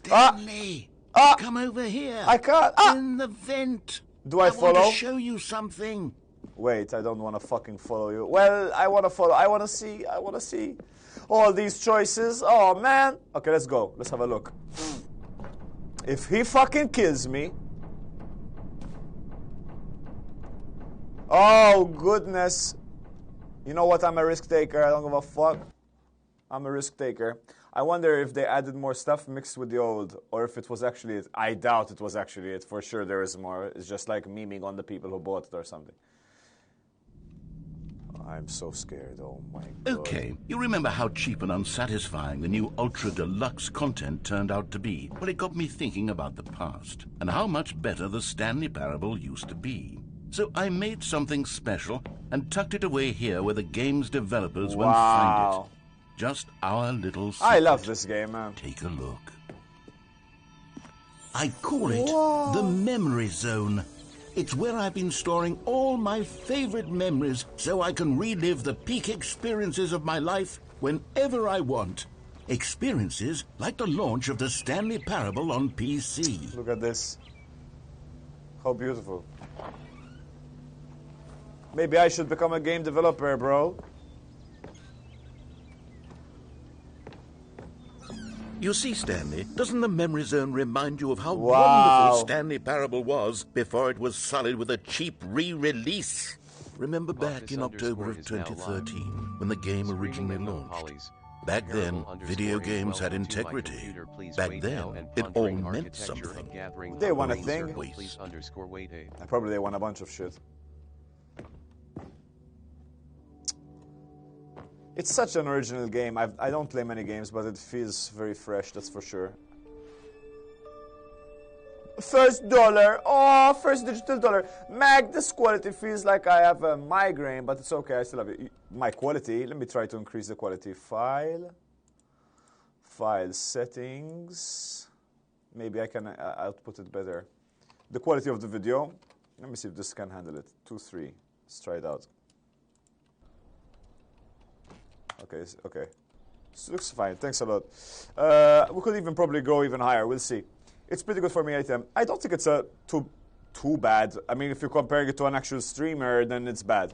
Stanley, come over here. I can't. In the vent. Do I follow? I want to show you something. Wait, I don't want to fucking follow you. Well, I want to follow. I want to see all these choices. Oh, man. Okay, let's go. Let's have a look. If he fucking kills me. Oh, goodness. You know what? I'm a risk taker. I don't give a fuck. I'm a risk taker. I wonder if they added more stuff mixed with the old, or if it was actually it. I doubt it was actually it. For sure there is more. It's just like memeing on the people who bought it or something. I'm so scared. Oh my God. Okay, you remember how cheap and unsatisfying the new Ultra Deluxe content turned out to be? Well, it got me thinking about the past and how much better the Stanley Parable used to be. So I made something special and tucked it away here where the game's developers won't find it. Just our little secret. I love this game, man. Take a look. I call it the Memory Zone. It's where I've been storing all my favorite memories so I can relive the peak experiences of my life whenever I want. Experiences like the launch of the Stanley Parable on PC. Look at this. How beautiful. Maybe I should become a game developer, bro. You see, Stanley, doesn't the Memory Zone remind you of how wonderful Stanley Parable was before it was sullied with a cheap re-release? Remember back in October of 2013, when the game originally launched? Back then, video games had integrity. Back then, it all meant something. They won a thing. Probably they won a bunch of shit. It's such an original game. I don't play many games, but it feels very fresh, that's for sure. First dollar. Oh, first digital dollar. Mag, this quality feels like I have a migraine, but it's okay. I still have it. My quality. Let me try to increase the quality. File settings. Maybe I can output it better. The quality of the video. Let me see if this can handle it. 2.3. Let's try it out. Okay. This looks fine. Thanks a lot. We could even probably go even higher. We'll see. It's pretty good for me, item. I don't think it's too bad. I mean, if you're comparing it to an actual streamer, then it's bad.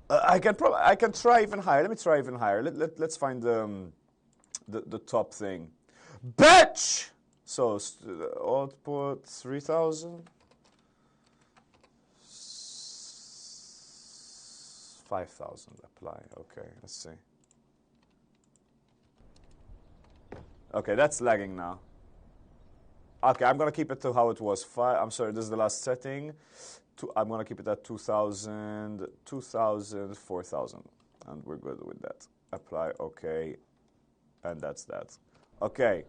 I can try even higher. Let me try even higher. Let's find the top thing. Bitch. So output 3,000. 5,000 apply. Okay, let's see. Okay, that's lagging now. Okay, I'm gonna keep it to how it was. I'm sorry, this is the last setting. I'm gonna keep it at 2,000, 2,000, 4,000, and we're good with that. Apply. Okay, and that's that. Okay.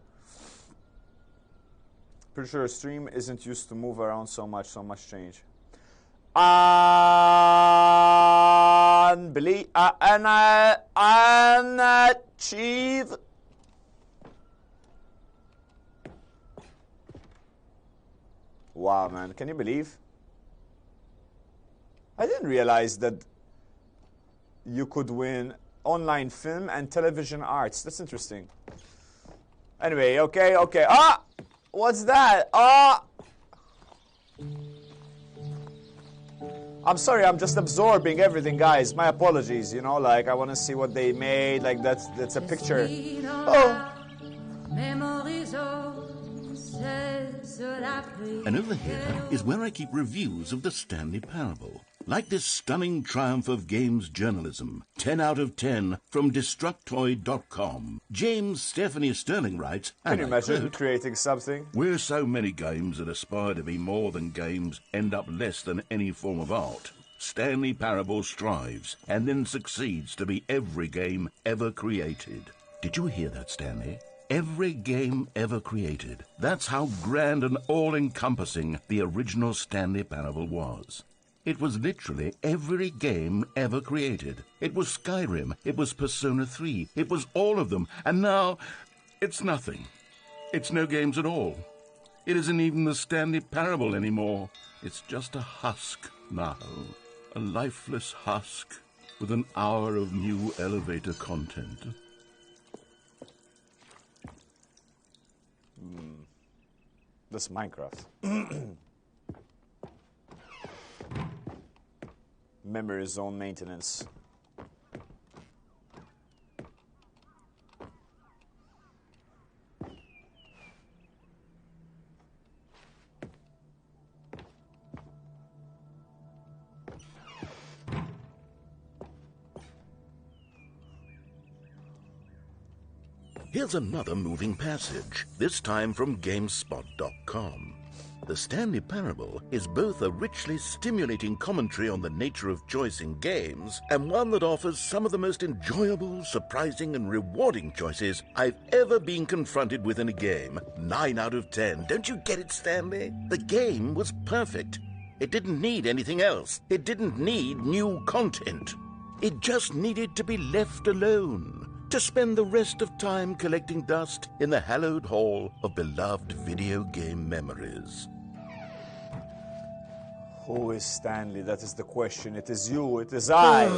Pretty sure stream isn't used to move around so much change. Unachieve. Wow, man, can you believe? I didn't realize that you could win online film and television arts. That's interesting. Anyway, okay. Ah! What's that? Ah! I'm sorry, I'm just absorbing everything, guys. My apologies, you know, like I want to see what they made, like that's a picture. Oh. And over here is where I keep reviews of the Stanley Parable. Like this stunning triumph of games journalism, 10 out of 10 from Destructoid.com. James Stephanie Sterling writes, Can you imagine creating something? Where so many games that aspire to be more than games end up less than any form of art, Stanley Parable strives and then succeeds to be every game ever created. Did you hear that, Stanley? Every game ever created. That's how grand and all-encompassing the original Stanley Parable was. It was literally every game ever created. It was Skyrim, it was Persona 3, it was all of them, and now it's nothing. It's no games at all. It isn't even the Stanley Parable anymore. It's just a husk now. A lifeless husk with an hour of new elevator content. That's Minecraft. Memory zone maintenance. Here's another moving passage, this time from GameSpot.com. The Stanley Parable is both a richly stimulating commentary on the nature of choice in games and one that offers some of the most enjoyable, surprising, and rewarding choices I've ever been confronted with in a game. 9 out of 10. Don't you get it, Stanley? The game was perfect. It didn't need anything else. It didn't need new content. It just needed to be left alone, to spend the rest of time collecting dust in the hallowed hall of beloved video game memories. Who is Stanley? That is the question. It is you. It is I.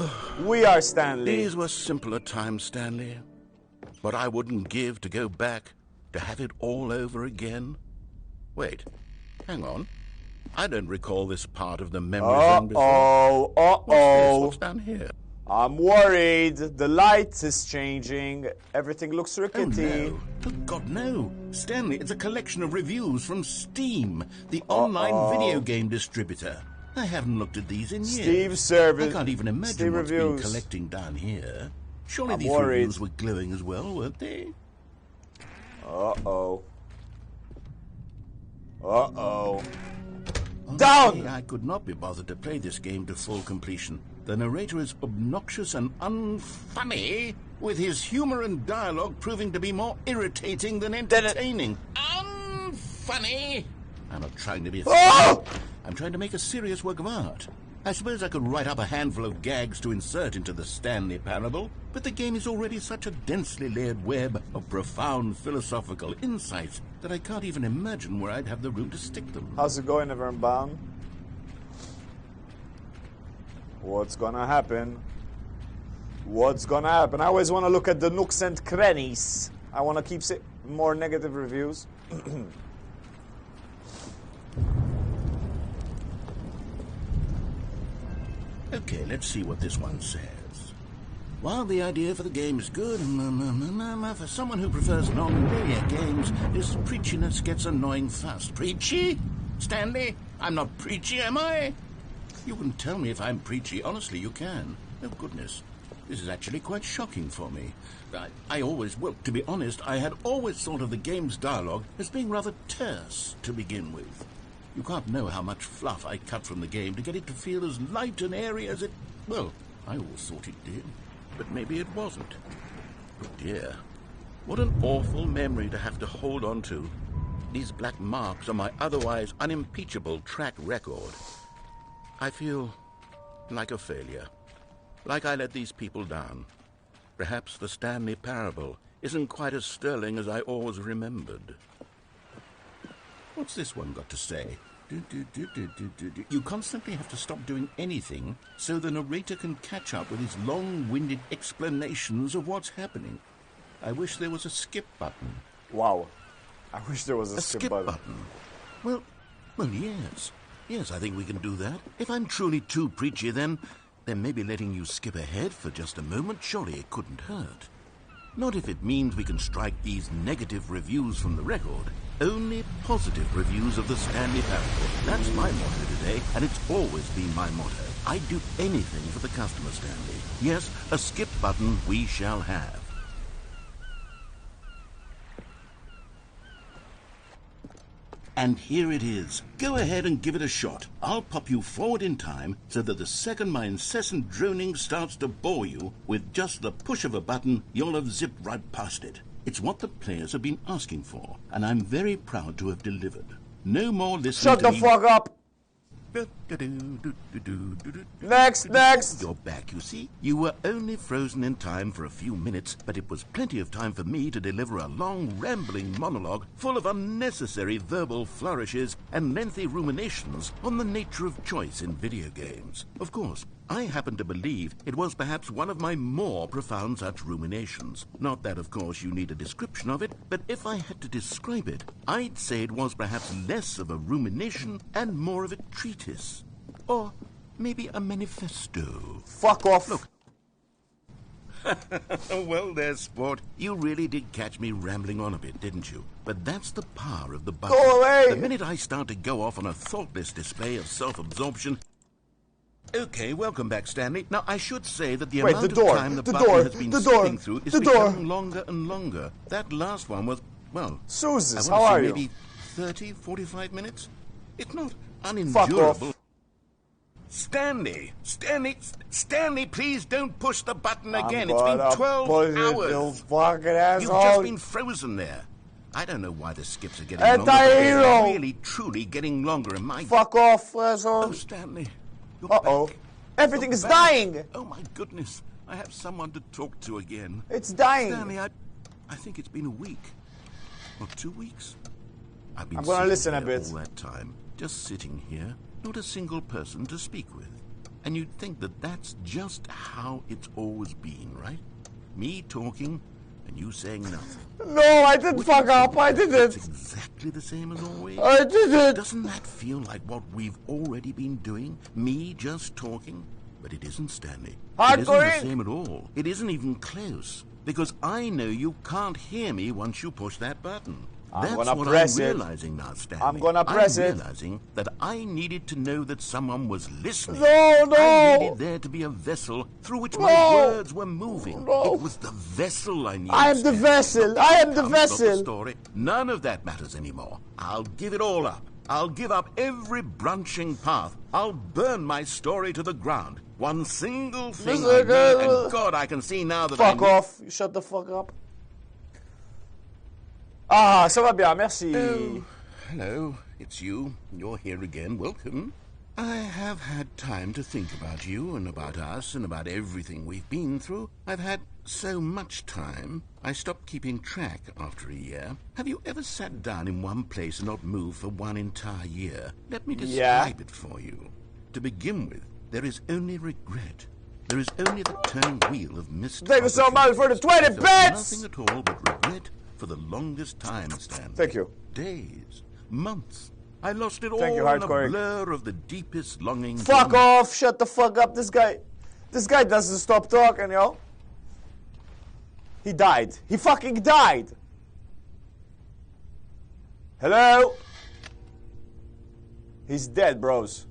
We are Stanley. These were simpler times, Stanley. But I wouldn't give to go back to have it all over again. Wait, hang on. I don't recall this part of the memory zone before. What's this? What's down here? I'm worried. The light is changing. Everything looks rickety. Oh, no. Oh, God, no. Stanley, it's a collection of reviews from Steam, the online video game distributor. I haven't looked at these in years. Steam service. I can't even imagine Steam what's reviews. been collecting down here. Surely I'm these worried. reviews were glowing as well, weren't they? Uh-oh. Honestly, Down! I could not be bothered to play this game to full completion. The narrator is obnoxious and unfunny, with his humor and dialogue proving to be more irritating than entertaining. Unfunny! I'm not trying to be funny. I'm trying to make a serious work of art. I suppose I could write up a handful of gags to insert into the Stanley Parable, but the game is already such a densely layered web of profound philosophical insights that I can't even imagine where I'd have the room to stick them. How's it going, Everbound? What's gonna happen? What's gonna happen? I always want to look at the nooks and crannies. I want to keep more negative reviews. Okay, let's see what this one says. While the idea for the game is good, for someone who prefers non-linear games, this preachiness gets annoying fast. Preachy? Stanley? I'm not preachy, am I? You can tell me if I'm preachy. Honestly, you can. Oh, goodness. This is actually quite shocking for me. To be honest, I had always thought of the game's dialogue as being rather terse to begin with. You can't know how much fluff I cut from the game to get it to feel as light and airy as it... Well, I always thought it did, but maybe it wasn't. Oh, dear. What an awful memory to have to hold on to. These black marks are my otherwise unimpeachable track record. I feel like a failure. Like I let these people down. Perhaps the Stanley Parable isn't quite as sterling as I always remembered. What's this one got to say? You constantly have to stop doing anything so the narrator can catch up with his long-winded explanations of what's happening. I wish there was a skip button. Wow. I wish there was a skip button. Well, yes. Yes, I think we can do that. If I'm truly too preachy, then maybe letting you skip ahead for just a moment, surely it couldn't hurt. Not if it means we can strike these negative reviews from the record. Only positive reviews of the Stanley Parable. That's my motto today, and it's always been my motto. I'd do anything for the customer, Stanley. Yes, a skip button we shall have. And here it is. Go ahead and give it a shot. I'll pop you forward in time so that the second my incessant droning starts to bore you, with just the push of a button, you'll have zipped right past it. It's what the players have been asking for, and I'm very proud to have delivered. No more listening Shut the fuck up! Next! You're back, you see. You were only frozen in time for a few minutes, but it was plenty of time for me to deliver a long, rambling monologue full of unnecessary verbal flourishes and lengthy ruminations on the nature of choice in video games. Of course, I happen to believe it was perhaps one of my more profound such ruminations. Not that, of course, you need a description of it, but if I had to describe it, I'd say it was perhaps less of a rumination and more of a treatise. Or maybe a manifesto. Fuck off. Look. Well, there, sport. You really did catch me rambling on a bit, didn't you? But that's the power of the button. Go away! The minute I start to go off on a thoughtless display of self-absorption... Okay, welcome back, Stanley. Now, I should say that the amount of time the button has been skipping through is becoming longer and longer. That last one was, well... Susan, how are you? Maybe 30, 45 minutes? It's not unendurable. Fuck off. Stanley, please don't push the button again. It's been been 12 hours. You fucking asshole. You've just been frozen there. I don't know why the skips are getting longer, but Anti-hero. they're really, truly getting longer. And my... Fuck off, asshole. Oh, Stanley, you're Uh-oh. back. Everything You're is back. dying. Oh, my goodness. I have someone to talk to again. It's dying. Stanley, I think it's been a week. Or 2 weeks. I've been I'm gonna listen a there bit. all that time, just sitting here, not a single person to speak with. And you'd think that that's just how it's always been, right? Me talking and you saying nothing. No, I didn't fuck up. I It's didn't. exactly the same as always. I didn't. Doesn't that feel like what we've already been doing? Me just talking? But it isn't, Stanley. It isn't Hardcore. the same at all. It isn't even close. Because I know you can't hear me once you push that button. I'm That's gonna what press I'm it. realizing now, Stanley. I'm gonna press it. I'm realizing that I needed to know that someone was listening. No, no. I needed there to be a vessel through which my No. words were moving. No. It was the vessel I needed. I am the Stanley. vessel. I am the Outcome, not vessel. story. None of that matters anymore. I'll give it all up. I'll give up every branching path. I'll burn my story to the ground. One single thing I need, and God, I can see now that Fuck I need... off. You shut the fuck up. Ah, ça va bien, merci. Oh, hello, it's you. You're here again. Welcome. I have had time to think about you and about us and about everything we've been through. I've had so much time. I stopped keeping track after a year. Have you ever sat down in one place and not moved for one entire year? Let me describe it for you. To begin with, there is only regret. There is only the turning wheel of missed Thank you so much for the 20 I felt bits. nothing at all but regret for the longest time, Stanley. Thank you. Days, months. I lost it all Thank you, in a Hardcore. blur of the deepest longing. Fuck off. Shut the fuck up. This guy doesn't stop talking, yo. He died. He fucking died. Hello? He's dead, bros.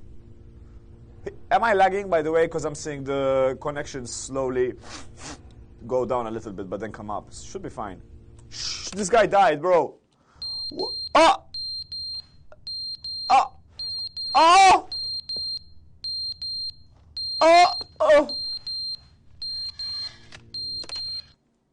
Am I lagging, by the way? Because I'm seeing the connection slowly go down a little bit, but then come up. Should be fine. Shh, this guy died, bro. Ah! Ah! Oh! Oh! Oh!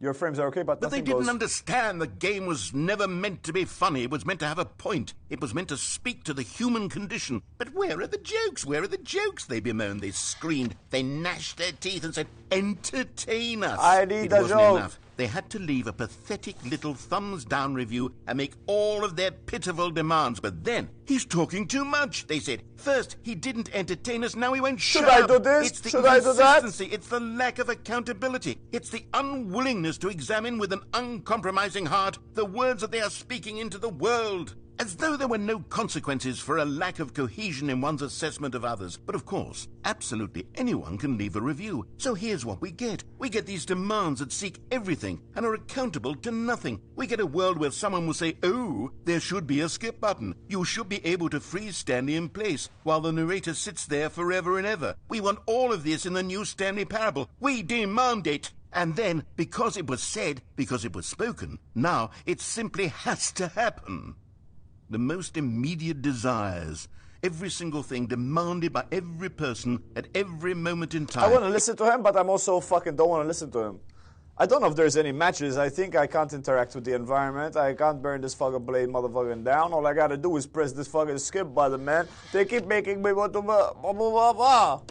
Your frames are okay, but But they nothing didn't goes. understand the game was never meant to be funny. It was meant to have a point. It was meant to speak to the human condition. But where are the jokes? Where are the jokes? They bemoaned, they screamed, they gnashed their teeth and said, entertain us. I need it a wasn't joke. enough. They had to leave a pathetic little thumbs-down review and make all of their pitiful demands. But then, he's talking too much, they said. First, he didn't entertain us, now he won't shut Should I up. do this? It's the Should I do that? inconsistency, it's the lack of accountability. It's the unwillingness to examine with an uncompromising heart the words that they are speaking into the world. As though there were no consequences for a lack of cohesion in one's assessment of others. But of course, absolutely anyone can leave a review. So here's what we get. We get these demands that seek everything and are accountable to nothing. We get a world where someone will say, oh, there should be a skip button. You should be able to freeze Stanley in place while the narrator sits there forever and ever. We want all of this in the new Stanley parable. We demand it. And then, because it was said, because it was spoken, now it simply has to happen. The most immediate desires, every single thing demanded by every person at every moment in time. I want to listen to him, but I'm also fucking don't want to listen to him. I don't know if there's any matches. I think I can't interact with the environment. I can't burn this fucking blade motherfucking down. All I gotta do is press this fucking skip button, man. They keep making me want to...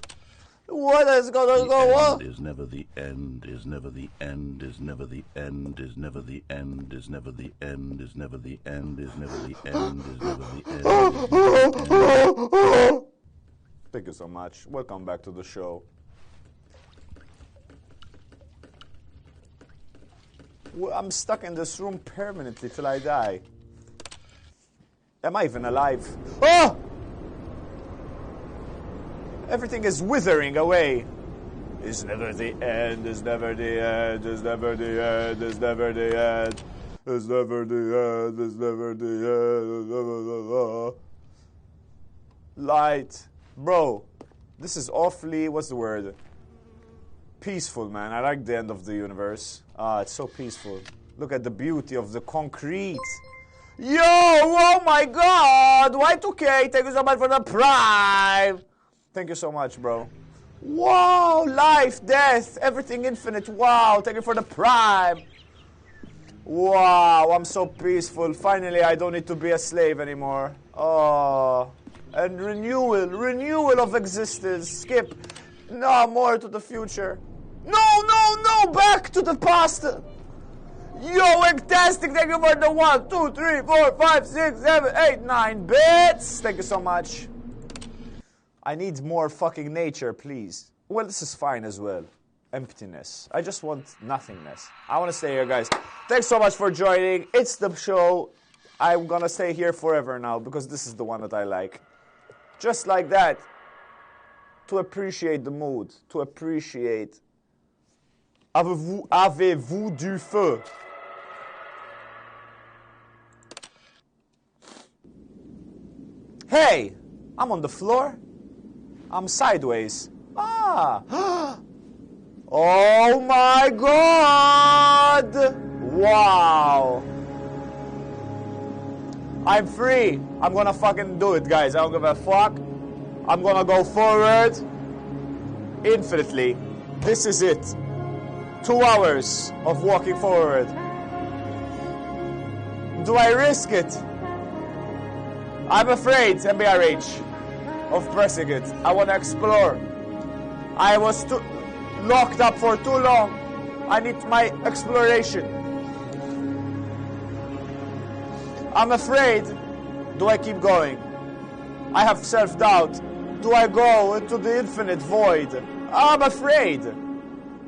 What is gonna go on? Is never the end, is never the end, is never the end, is never the end, is never the end, is never the end, is never the end, is never the end. Thank you so much. Welcome back to the show. I'm stuck in this room permanently till I die. Am I even alive? Oh! Everything is withering away. It's never the end, it's never the end, it's never the end, it's never the end. It's never the end, it's never the end. Light. Bro, this is awfully, what's the word? Peaceful, man. I like the end of the universe. Ah, it's so peaceful. Look at the beauty of the concrete. Yo, oh my god! Y2K, thank you so much for the prime! Thank you so much, bro. Wow, life, death, everything infinite. Wow, thank you for the prime. Wow, I'm so peaceful. Finally, I don't need to be a slave anymore. Oh, and renewal of existence. Skip. No more to the future. No, back to the past. Yo, fantastic. Thank you for the 1, 2, 3, 4, 5, 6, 7, 8, 9 bits. Thank you so much. I need more fucking nature, please. Well, this is fine as well. Emptiness. I just want nothingness. I want to stay here, guys. Thanks so much for joining. It's the show. I'm gonna stay here forever now because this is the one that I like. Just like that. To appreciate the mood. To appreciate. Avez-vous du feu? Hey! I'm on the floor. I'm sideways. Ah! Oh my god! Wow! I'm free. I'm gonna fucking do it, guys. I don't give a fuck. I'm gonna go forward infinitely. This is it. 2 hours of walking forward. Do I risk it? I'm afraid, MBRH, of pressing it. I want to explore. I was locked up for too long. I need my exploration. I'm afraid. Do I keep going? I have self-doubt. Do I go into the infinite void? I'm afraid.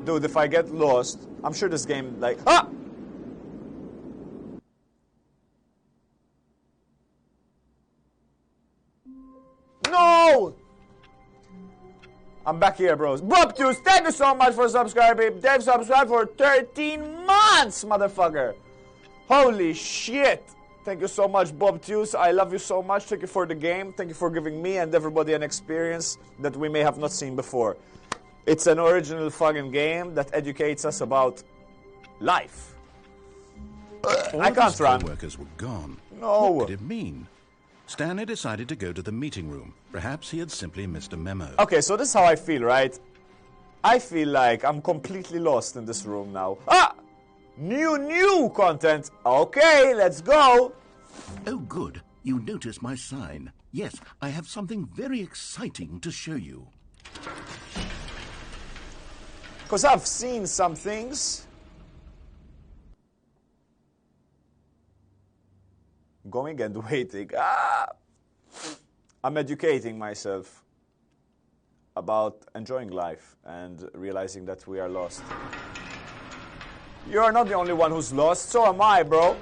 Dude, if I get lost, I'm sure this game, like... Ah! No! I'm back here, bros. Bobtuse, thank you so much for subscribing. Dave subscribed for 13 months, motherfucker. Holy shit. Thank you so much, Bobtuse. I love you so much. Thank you for the game. Thank you for giving me and everybody an experience that we may have not seen before. It's an original fucking game that educates us about life. I can't run. Workers were gone. No. What did it mean? Stanley decided to go to the meeting room. Perhaps he had simply missed a memo. Okay, so this is how I feel, right? I feel like I'm completely lost in this room now. Ah! New content. Okay, let's go. Oh, good. You noticed my sign. Yes, I have something very exciting to show you. Because I've seen some things. Going and waiting. Ah! I'm educating myself about enjoying life and realizing that we are lost. You're not the only one who's lost, so am I, bro.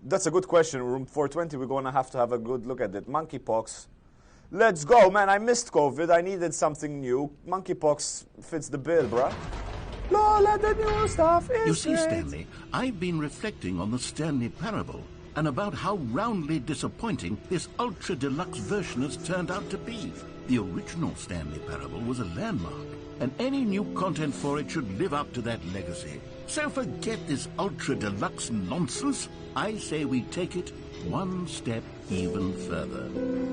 That's a good question. Room 420, we're going to have a good look at it. Monkeypox. Let's go, man. I missed COVID. I needed something new. Monkeypox fits the bill, bruh. Lola, the new stuff is You see, great. Stanley, I've been reflecting on the Stanley Parable and about how roundly disappointing this ultra-deluxe version has turned out to be. The original Stanley Parable was a landmark, and any new content for it should live up to that legacy. So forget this ultra-deluxe nonsense. I say we take it one step even further.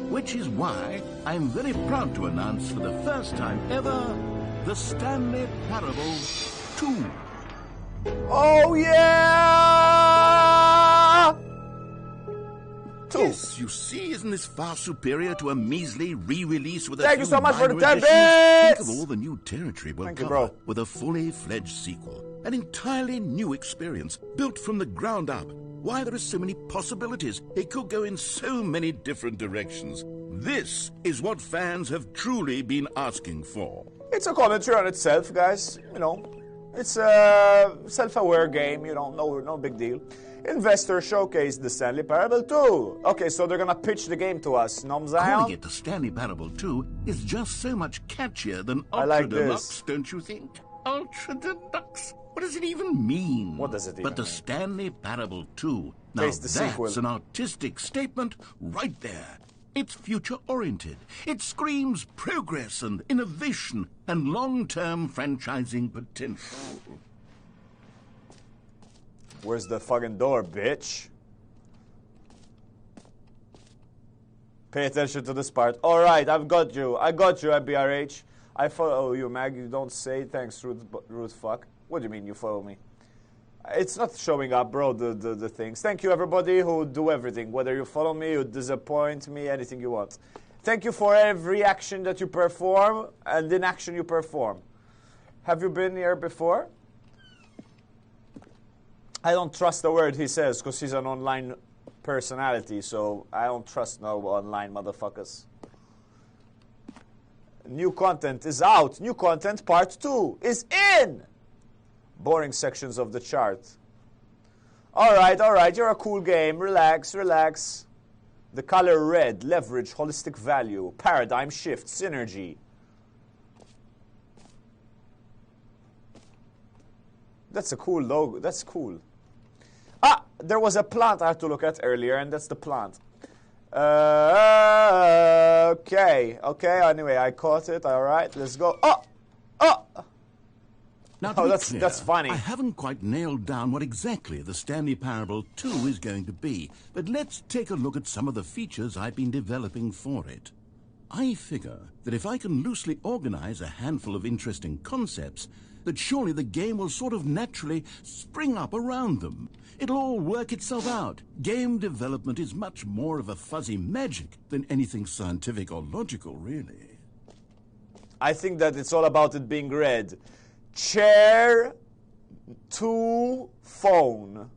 Which is why I'm very proud to announce for the first time ever, the Stanley Parable 2. Oh, yeah! 2. Yes, you see, isn't this far superior to a measly re-release with a Thank few you so much for the minor 10 additions? Think bits! of all the new territory we'll Thank you, cover bro. with a fully fledged sequel. An entirely new experience, built from the ground up. Why, there are so many possibilities. It could go in so many different directions. This is what fans have truly been asking for. It's a commentary on itself, guys. You know, It's a self-aware game, you know, no big deal. Investor showcase the Stanley Parable 2. Okay, so they're gonna pitch the game to us, Nom Zion? Calling it the Stanley Parable 2 is just so much catchier than I Ultra like Deluxe, this. don't you think? Ultra Deluxe? What does it even mean? What does it even But the mean? Stanley Parable 2, now Taste the that's sequel. an artistic statement right there. It's future-oriented. It screams progress and innovation and long-term franchising potential. Where's the fucking door, bitch? Pay attention to this part. All right, I've got you. I got you, BRH. I follow you, Mag. You don't say thanks, rude fuck. What do you mean you follow me? It's not showing up, bro, the things. Thank you, everybody who do everything. Whether you follow me, you disappoint me, anything you want. Thank you for every action that you perform and inaction you perform. Have you been here before? I don't trust the word he says because he's an online personality, so I don't trust no online motherfuckers. New content is out. New content part 2 is in. Boring sections of the chart. All right, you're a cool game. Relax, relax. The color red, leverage, holistic value, paradigm shift, synergy. That's a cool logo. That's cool. Ah, there was a plant I had to look at earlier, and that's the plant. Okay. Anyway, I caught it. All right, let's go. Oh. Now, to be that's clear, funny. I haven't quite nailed down what exactly the Stanley Parable 2 is going to be, but let's take a look at some of the features I've been developing for it. I figure that if I can loosely organize a handful of interesting concepts, that surely the game will sort of naturally spring up around them. It'll all work itself out. Game development is much more of a fuzzy magic than anything scientific or logical, really. I think that it's all about it being red. Chair to phone.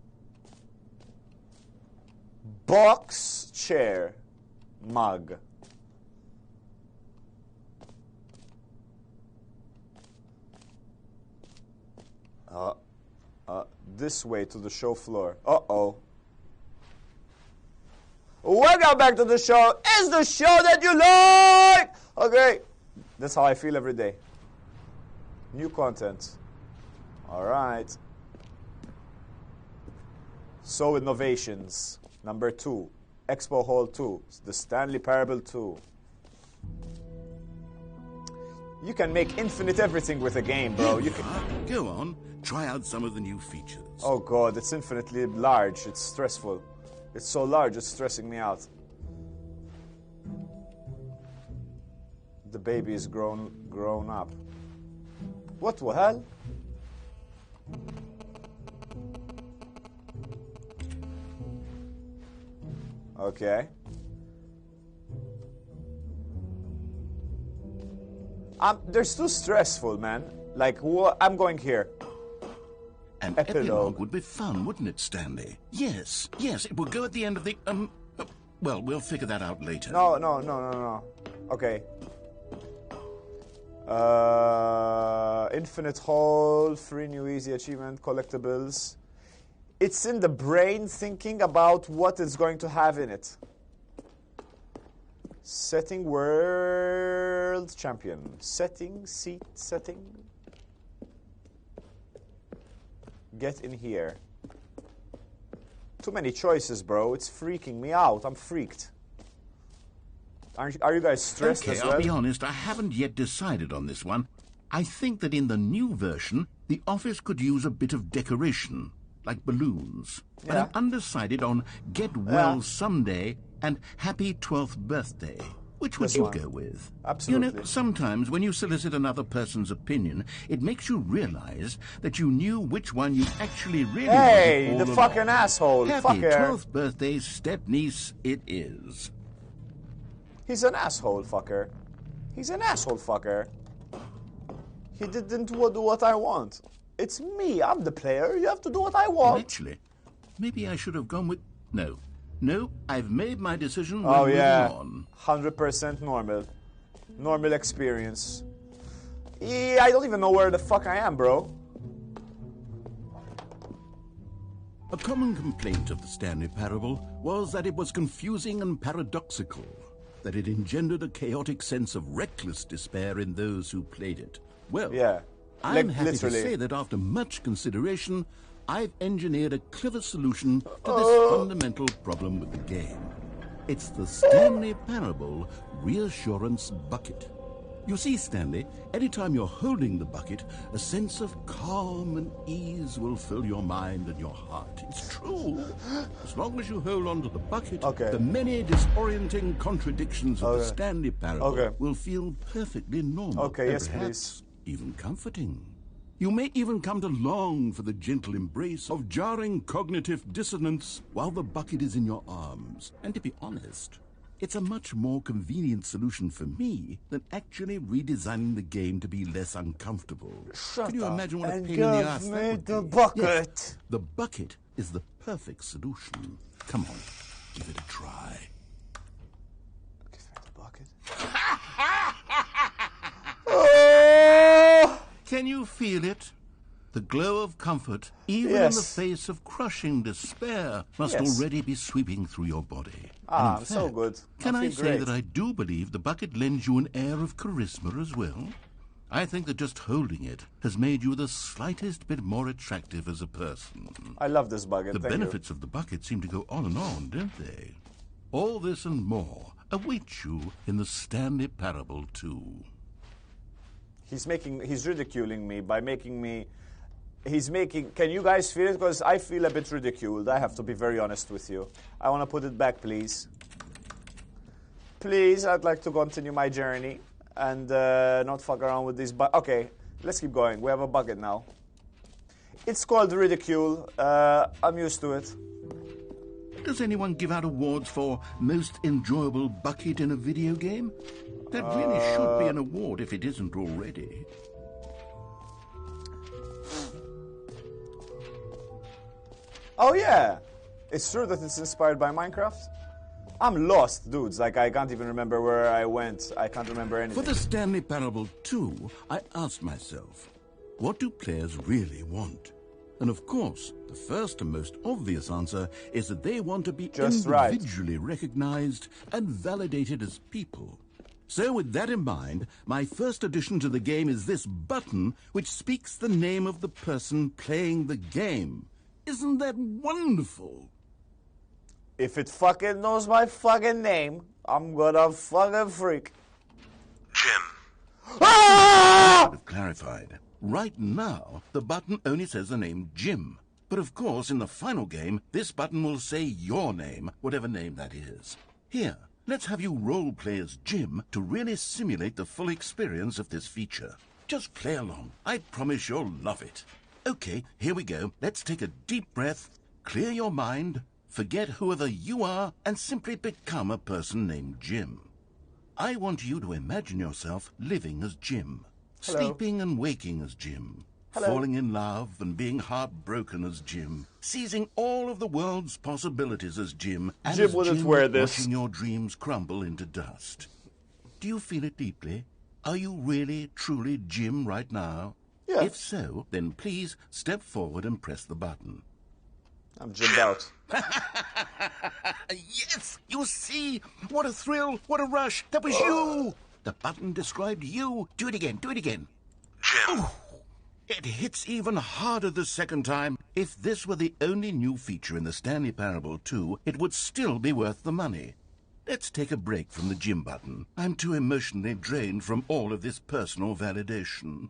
Box chair. Mug. This way to the show floor. Uh-oh. Welcome back to the show. It's the show that you like! Okay. That's how I feel every day. New content. All right. So innovations. Number 2. Expo Hall 2. The Stanley Parable 2. You can make infinite everything with a game, bro. You can... Go on. Try out some of the new features. Oh, God. It's infinitely large. It's stressful. It's so large, it's stressing me out. The baby is grown up. What the hell? Okay. They're too stressful, man. Like, I'm going here. An epilogue would be fun, wouldn't it, Stanley? Yes, it will go at the end of the, well, we'll figure that out later. No. Okay. Infinite Hall, free new easy achievement, collectibles. It's in the brain thinking about what it's going to have in it. Setting world champion. Setting. Get in here. Too many choices, bro. It's freaking me out. I'm freaked. Are you guys stressed as well? I'll be honest, I haven't yet decided on this one. I think that in the new version, the office could use a bit of decoration, like balloons. But Yeah. I'm undecided on Get Well Someday and Happy 12th Birthday. Which would This you one. go with? Absolutely. You know, sometimes when you solicit another person's opinion, it makes you realize that you knew which one you actually really Hey, wanted the all fucking along. asshole. Happy Fucker. 12th birthday, step-niece it is. He's an asshole fucker. He's an asshole fucker. He didn't do what I want. It's me. I'm the player. You have to do what I want. Actually, maybe I should have gone with... No, I've made my decision. We're Oh, moving yeah. on. 100% normal. Normal experience. Yeah, I don't even know where the fuck I am, bro. A common complaint of the Stanley Parable was that it was confusing and paradoxical, that it engendered a chaotic sense of reckless despair in those who played it. Well, Yeah. I'm happy literally. to say that after much consideration, I've engineered a clever solution to this fundamental problem with the game. It's the Stanley Parable Reassurance Bucket. You see, Stanley, anytime you're holding the bucket, a sense of calm and ease will fill your mind and your heart. It's true. As long as you hold on to the bucket, the many disorienting contradictions of the Stanley Parable will feel perfectly normal. Okay, and yes, perhaps even comforting. You may even come to long for the gentle embrace of jarring cognitive dissonance while the bucket is in your arms. And to be honest, it's a much more convenient solution for me than actually redesigning the game to be less uncomfortable. Can you imagine what a pain in the ass that would the be? bucket. Yes, the bucket is the perfect solution. Come on, give it a try. Give me the bucket. Oh! Can you feel it? The glow of comfort, even in the face of crushing despair, must already be sweeping through your body. Ah, so good. Can I say that I do believe the bucket lends you an air of charisma as well? I think that just holding it has made you the slightest bit more attractive as a person. I love this bucket. The benefits of the bucket seem to go on and on, don't they? All this and more await you in the Stanley Parable 2. He's ridiculing me by making me... Can you guys feel it? Because I feel a bit ridiculed. I have to be very honest with you. I want to put it back, please. Please, I'd like to continue my journey and not fuck around with these. Okay, let's keep going. We have a bucket now. It's called ridicule. I'm used to it. Does anyone give out awards for most enjoyable bucket in a video game? That really should be an award if it isn't already. Oh yeah, it's true that it's inspired by Minecraft. I'm lost, dudes. Like, I can't even remember where I went. I can't remember anything. For the Stanley Parable 2, I asked myself, what do players really want? And of course, the first and most obvious answer is that they want to be individually recognized and validated as people. So with that in mind, my first addition to the game is this button which speaks the name of the person playing the game. Isn't that wonderful? If it fucking knows my fucking name, I'm gonna fucking freak. Jim. Ah! I've clarified. Right now, the button only says the name Jim. But of course, in the final game, this button will say your name, whatever name that is. Here, let's have you role-play as Jim to really simulate the full experience of this feature. Just play along. I promise you'll love it. Okay, here we go. Let's take a deep breath, clear your mind, forget whoever you are, and simply become a person named Jim. I want you to imagine yourself living as Jim, sleeping and waking as Jim, falling in love and being heartbroken as Jim, seizing all of the world's possibilities as Jim, and Jim as wouldn't Jim, wear this. watching your dreams crumble into dust. Do you feel it deeply? Are you really, truly Jim right now? Yeah. If so, then please step forward and press the button. I'm Jimmed out. Yes! You see? What a thrill! What a rush! That was you! The button described you. Do it again. Do it again. Jim. Ooh, it hits even harder the second time. If this were the only new feature in the Stanley Parable 2, it would still be worth the money. Let's take a break from the Jim button. I'm too emotionally drained from all of this personal validation.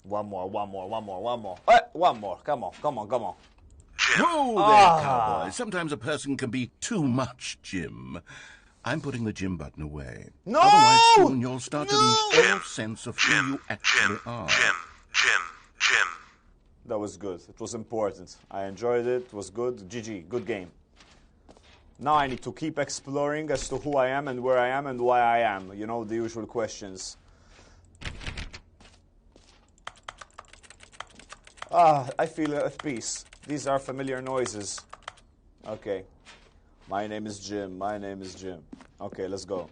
One more. One more. Come on. Jim. Whoa there, cowboy. Sometimes a person can be too much, Jim. I'm putting the Jim button away. No! Otherwise, soon you'll start to lose all sense of who you actually are. Jim. That was good. It was important. I enjoyed it. It was good. GG. Good game. Now I need to keep exploring as to who I am and where I am and why I am. You know, the usual questions. I feel at peace. These are familiar noises. Okay. My name is Jim. Okay, let's go.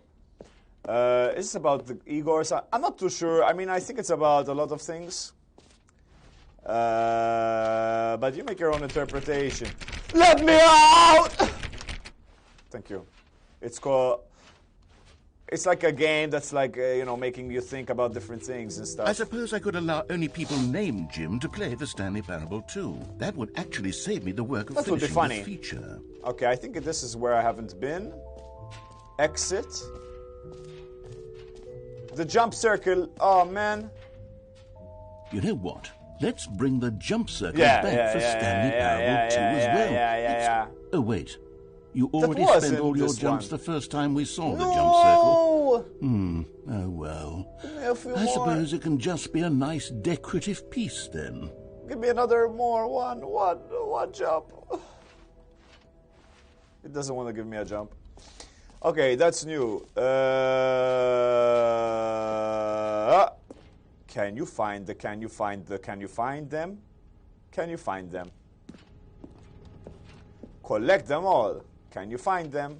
Is this about the Igor? I'm not too sure. I mean, I think it's about a lot of things. But you make your own interpretation. Let me out! Thank you. It's called... It's like a game that's like, you know, making you think about different things and stuff. I suppose I could allow only people named Jim to play the Stanley Parable 2. That would actually save me the work of That would be finishing funny. the feature. Okay, I think this is where I haven't been. Exit. The jump circle. Oh, man. You know what? Let's bring the jump circle Yeah, back yeah, for yeah, Stanley yeah, Parable yeah, 2 as yeah, well. yeah. Oh, wait. You already was spent in all your this jumps one. the first time we saw the No! jump circle. Oh, well. Give me a few I more. suppose it can just be a nice decorative piece, then. Give me another more. One jump. It doesn't want to give me a jump. Okay, that's new. Can you find them? Can you find them? Collect them all. Can you find them?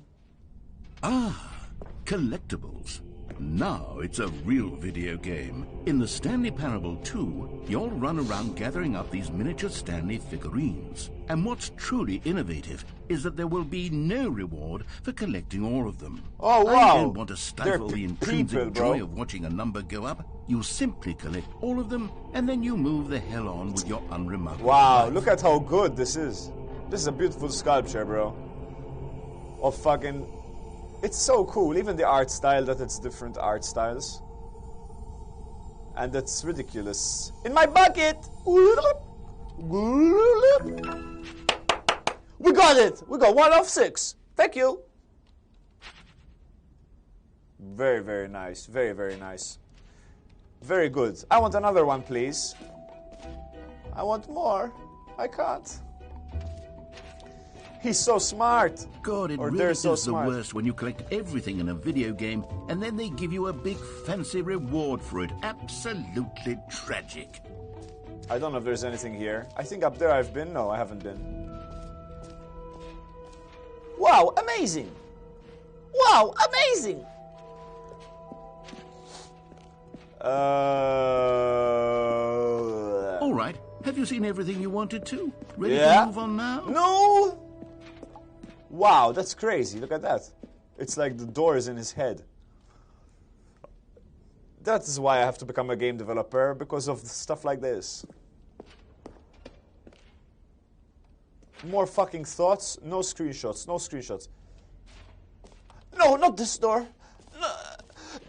Ah, collectibles. Now it's a real video game. In the Stanley Parable 2, you'll run around gathering up these miniature Stanley figurines. And what's truly innovative is that there will be no reward for collecting all of them. Oh, wow. I don't want to stifle They're the intrinsic people, bro. joy of watching a number go up. You simply collect all of them, and then you move the hell on with your unremarkable Wow, life. look at how good this is. This is a beautiful sculpture, bro. Of fucking... It's so cool, even the art style, that it's different art styles. And that's ridiculous. In my bucket! We got it! We got 1 of 6. Thank you. Very, very nice. Very, very nice. Very good. I want another one, please. I want more. I can't. He's so smart. God, it Or really they're is so the smart. worst when you collect everything in a video game and then they give you a big fancy reward for it. Absolutely tragic. I don't know if there's anything here. I think up there I've been. No, I haven't been. Wow, amazing. Wow, amazing. All right. Have you seen everything you wanted to? Ready Yeah. to move on now? No! Wow, that's crazy. Look at that. It's like the door is in his head. That is why I have to become a game developer, because of stuff like this. More fucking thoughts. No screenshots. No screenshots. No, not this door. No,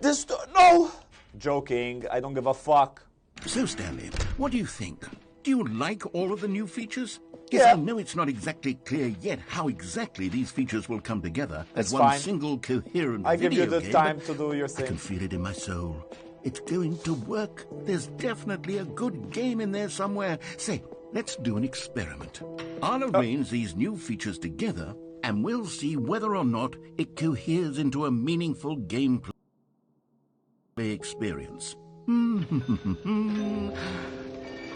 this door. No! Joking. I don't give a fuck. So, Stanley, what do you think? Do you like all of the new features? Yes, Yeah. I know it's not exactly clear yet how exactly these features will come together That's as one fine. single coherent I give video you the game, time but to do your I can thing. feel it in my soul. It's going to work. There's definitely a good game in there somewhere. Say, let's do an experiment. I'll arrange these new features together, and we'll see whether or not it coheres into a meaningful gameplay experience.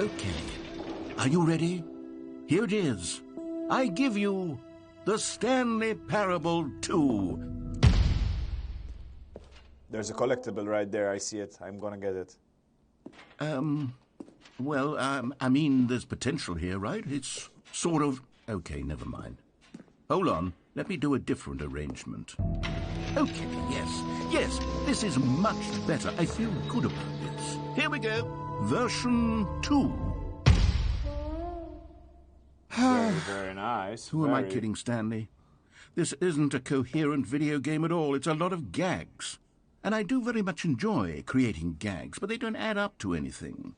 Okay. Are you ready? Here it is. I give you the Stanley Parable 2. There's a collectible right there. I see it. I'm gonna get it. Well, I mean, there's potential here, right? It's sort of... Okay, never mind. Hold on. Let me do a different arrangement. Okay, yes, this is much better. I feel good about this. Here we go. Version 2. Very, very nice. Who am I Very. kidding, Stanley? This isn't a coherent video game at all. It's a lot of gags. And I do very much enjoy creating gags, but they don't add up to anything.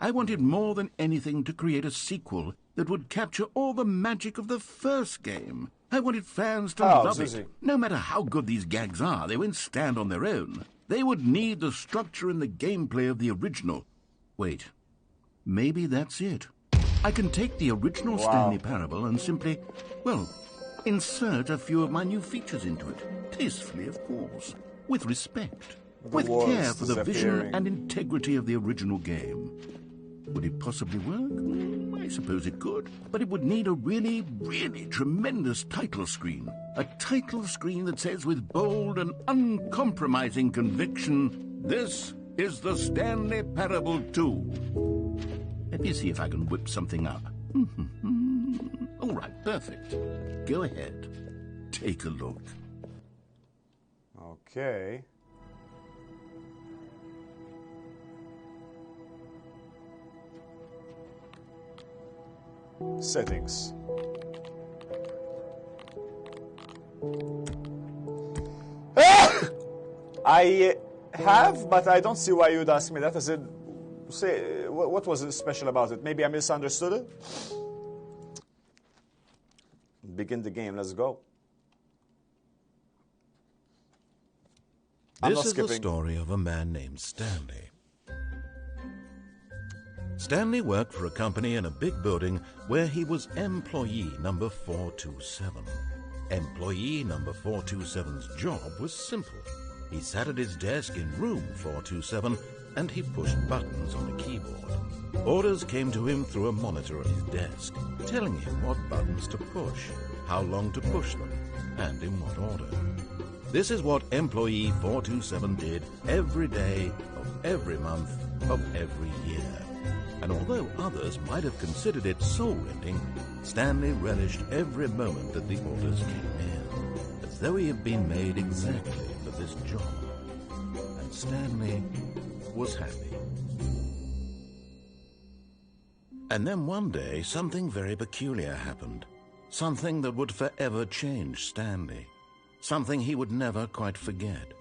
I wanted more than anything to create a sequel that would capture all the magic of the first game. I wanted fans to love Susie. it. No matter how good these gags are, they won't stand on their own. They would need the structure and the gameplay of the original. Wait, maybe that's it. I can take the original Stanley Parable and simply, well, insert a few of my new features into it. Tastefully, of course. With respect. With world's care for the vision disappearing. and integrity of the original game. Would it possibly work? I suppose it could. But it would need a really, really tremendous title screen. A title screen that says with bold and uncompromising conviction, "This is the Stanley Parable 2." Let me see if I can whip something up. All right, perfect. Go ahead. Take a look. Okay. Settings. I have, but I don't see why you'd ask me that. I said, say, what was special about it? Maybe I misunderstood it? Begin the game, let's go. This is the story of a man named Stanley. Stanley worked for a company in a big building where he was employee number 427. Employee number 427's job was simple. He sat at his desk in room 427 and he pushed buttons on a keyboard. Orders came to him through a monitor at his desk, telling him what buttons to push, how long to push them, and in what order. This is what employee 427 did every day of every month of every year. And although others might have considered it soul-rending, Stanley relished every moment that the orders came in, as though he had been made exactly for this job. And Stanley was happy. And then one day, something very peculiar happened. Something that would forever change Stanley. Something he would never quite forget.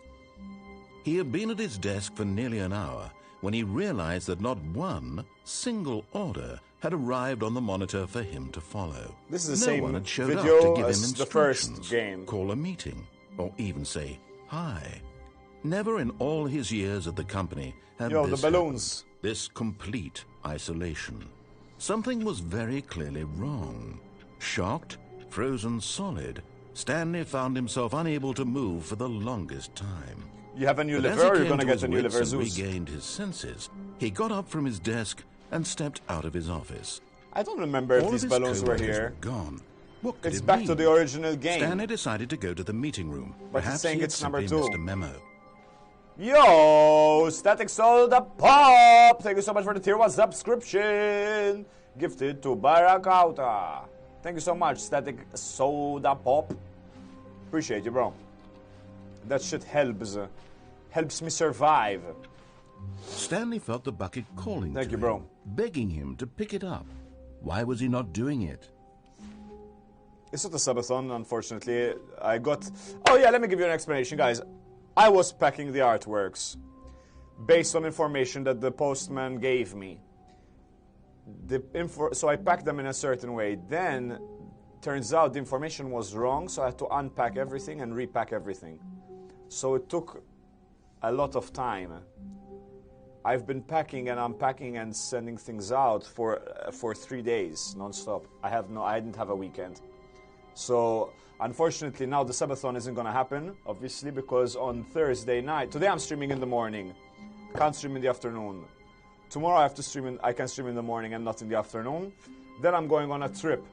He had been at his desk for nearly an hour when he realized that not one single order had arrived on the monitor for him to follow. This is the No same one had showed up video to give him as the first instructions, game. call a meeting, or even say hi. Never in all his years at the company had Yo, the this balloons. happened, this complete isolation. Something was very clearly wrong. Shocked, frozen solid, Stanley found himself unable to move for the longest time. You have a new But as liver, he or you're came going to to get his a new wits liver, and Zeus? regained his senses, he got up from his desk and stepped out of his office. I don't remember if All these of his balloons were coworkers here. gone. What could It's it back mean? to the original game. Stanley decided to go to the meeting room. But he's Perhaps saying he had it's number simply missed 2. a memo. Yo, Static Soda Pop! Thank you so much for the tier 1 subscription. Gifted to Barakauta. Thank you so much, Static Soda Pop. Appreciate you, bro. That shit helps me survive. Stanley felt the bucket calling Thank to you, him, bro. begging him to pick it up. Why was he not doing it? It's not a subathon, unfortunately. I got... Oh, yeah, let me give you an explanation, guys. I was packing the artworks based on information that the postman gave me. So I packed them in a certain way. Then, turns out the information was wrong, so I had to unpack everything and repack everything. So it took a lot of time. I've been packing and unpacking and sending things out for 3 days, non-stop. I didn't have a weekend. So, unfortunately, now the subathon isn't going to happen, obviously, because on Thursday night... Today I'm streaming in the morning. Can't stream in the afternoon. Tomorrow I can stream in the morning and not in the afternoon. Then I'm going on a trip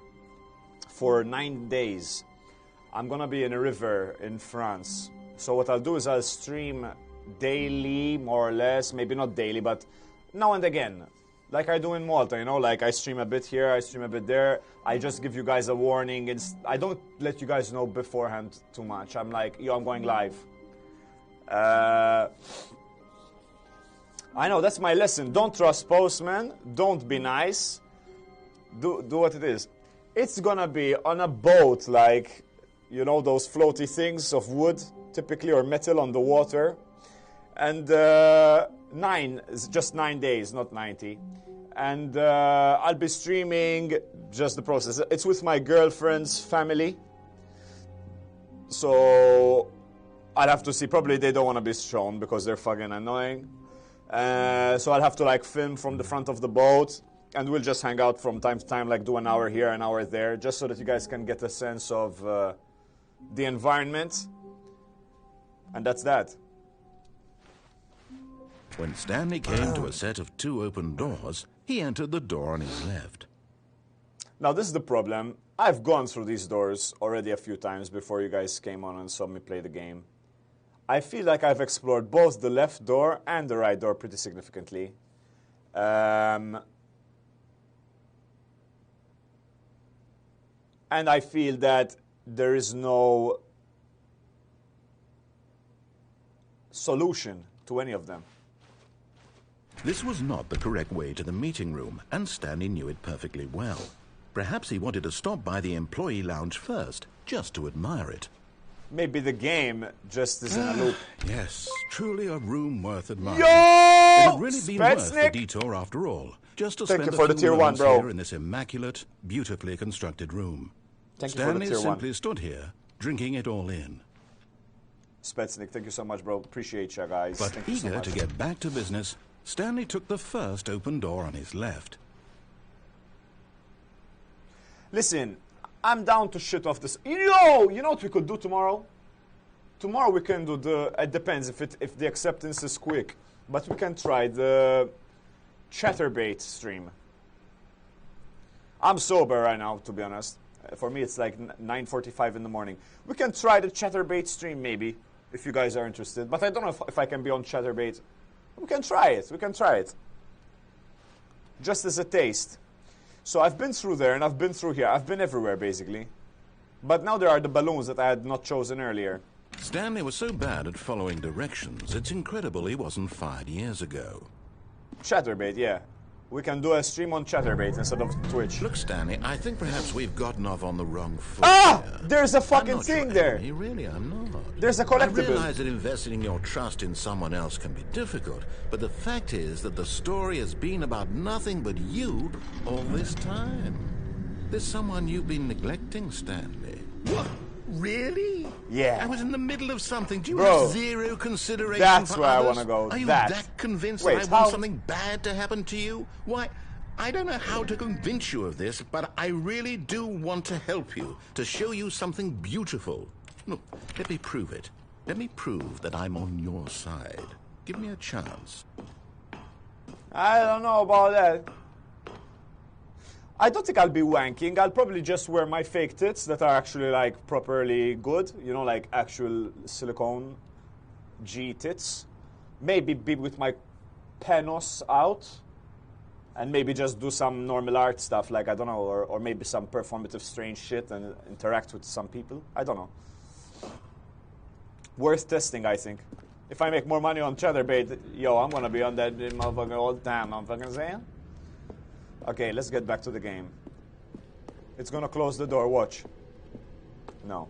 for 9 days. I'm going to be in a river in France. So what I'll do is I'll stream daily, more or less. Maybe not daily, but now and again. Like I do in Malta, you know, like I stream a bit here, I stream a bit there. I just give you guys a warning. I don't let you guys know beforehand too much. I'm like, yo, I'm going live. I know, that's my lesson. Don't trust postmen. Don't be nice. Do what it is. It's gonna be on a boat, like, you know, those floaty things of wood, typically, or metal on the water. And just 9 days, not 90. And I'll be streaming just the process. It's with my girlfriend's family. So I'll have to see. Probably they don't want to be shown because they're fucking annoying. So I'll have to like film from the front of the boat. And we'll just hang out from time to time, like do an hour here, an hour there, just so that you guys can get a sense of the environment. And that's that. When Stanley came to a set of 2 open doors, he entered the door on his left. Now, this is the problem. I've gone through these doors already a few times before you guys came on and saw me play the game. I feel like I've explored both the left door and the right door pretty significantly. And I feel that there is no solution to any of them. This was not the correct way to the meeting room, and Stanley knew it perfectly well. Perhaps he wanted to stop by the employee lounge first, just to admire it. Maybe the game just is in a loop. Yes, truly a room worth admiring. Yo! It had really been worth the Spetsnik! detour after all, just to Thank spend you for a the few tier one, moments bro. here in this immaculate, beautifully constructed room. Thank you for the Stanley tier one. simply stood here, drinking it all in. Spetsnik, thank you so much, bro. Appreciate you guys. But Thank you so eager much. to get back to business, Stanley took the first open door on his left. Listen, I'm down to shit off this. Yo, you know what we could do tomorrow? Tomorrow we can do the. It depends if the acceptance is quick, but we can try the Chatterbait stream. I'm sober right now, to be honest. For me, it's like 9:45 in the morning. We can try the Chatterbait stream, maybe, if you guys are interested. But I don't know if I can be on Chatterbait. We can try it. We can try it. Just as a taste. So I've been through there, and I've been through here. I've been everywhere, basically. But now there are the balloons that I had not chosen earlier. Stanley was so bad at following directions, it's incredible he wasn't 5 years ago. Chatterbait, yeah. We can do a stream on Chatterbait instead of Twitch. Look, Stanley, I think perhaps we've gotten off on the wrong foot Ah! here. There's a I'm fucking not thing your there. enemy, really, I'm not. There's a I collectible. realize that investing your trust in someone else can be difficult, but the fact is that the story has been about nothing but you all this time. There's someone you've been neglecting, Stanley. What? Really? Yeah. I was in the middle of something. Do you Bro, have zero consideration that's for where I others? wanna go. Are you That. that convinced Wait, that I want how- something bad to happen to you? Why, I don't know how to convince you of this, but I really do want to help you, to show you something beautiful. Look, let me prove it. Let me prove that I'm on your side. Give me a chance. I don't know about that. I don't think I'll be wanking. I'll probably just wear my fake tits that are actually like properly good. You know, like actual silicone G tits. Maybe be with my penis out. And maybe just do some normal art stuff, like, I don't know, or maybe some performative strange shit and interact with some people. I don't know. Worth testing, I think. If I make more money on Chatterbait, yo, I'm gonna be on that motherfucker all the time, I'm fucking saying. Okay, let's get back to the game. It's gonna close the door, watch. No.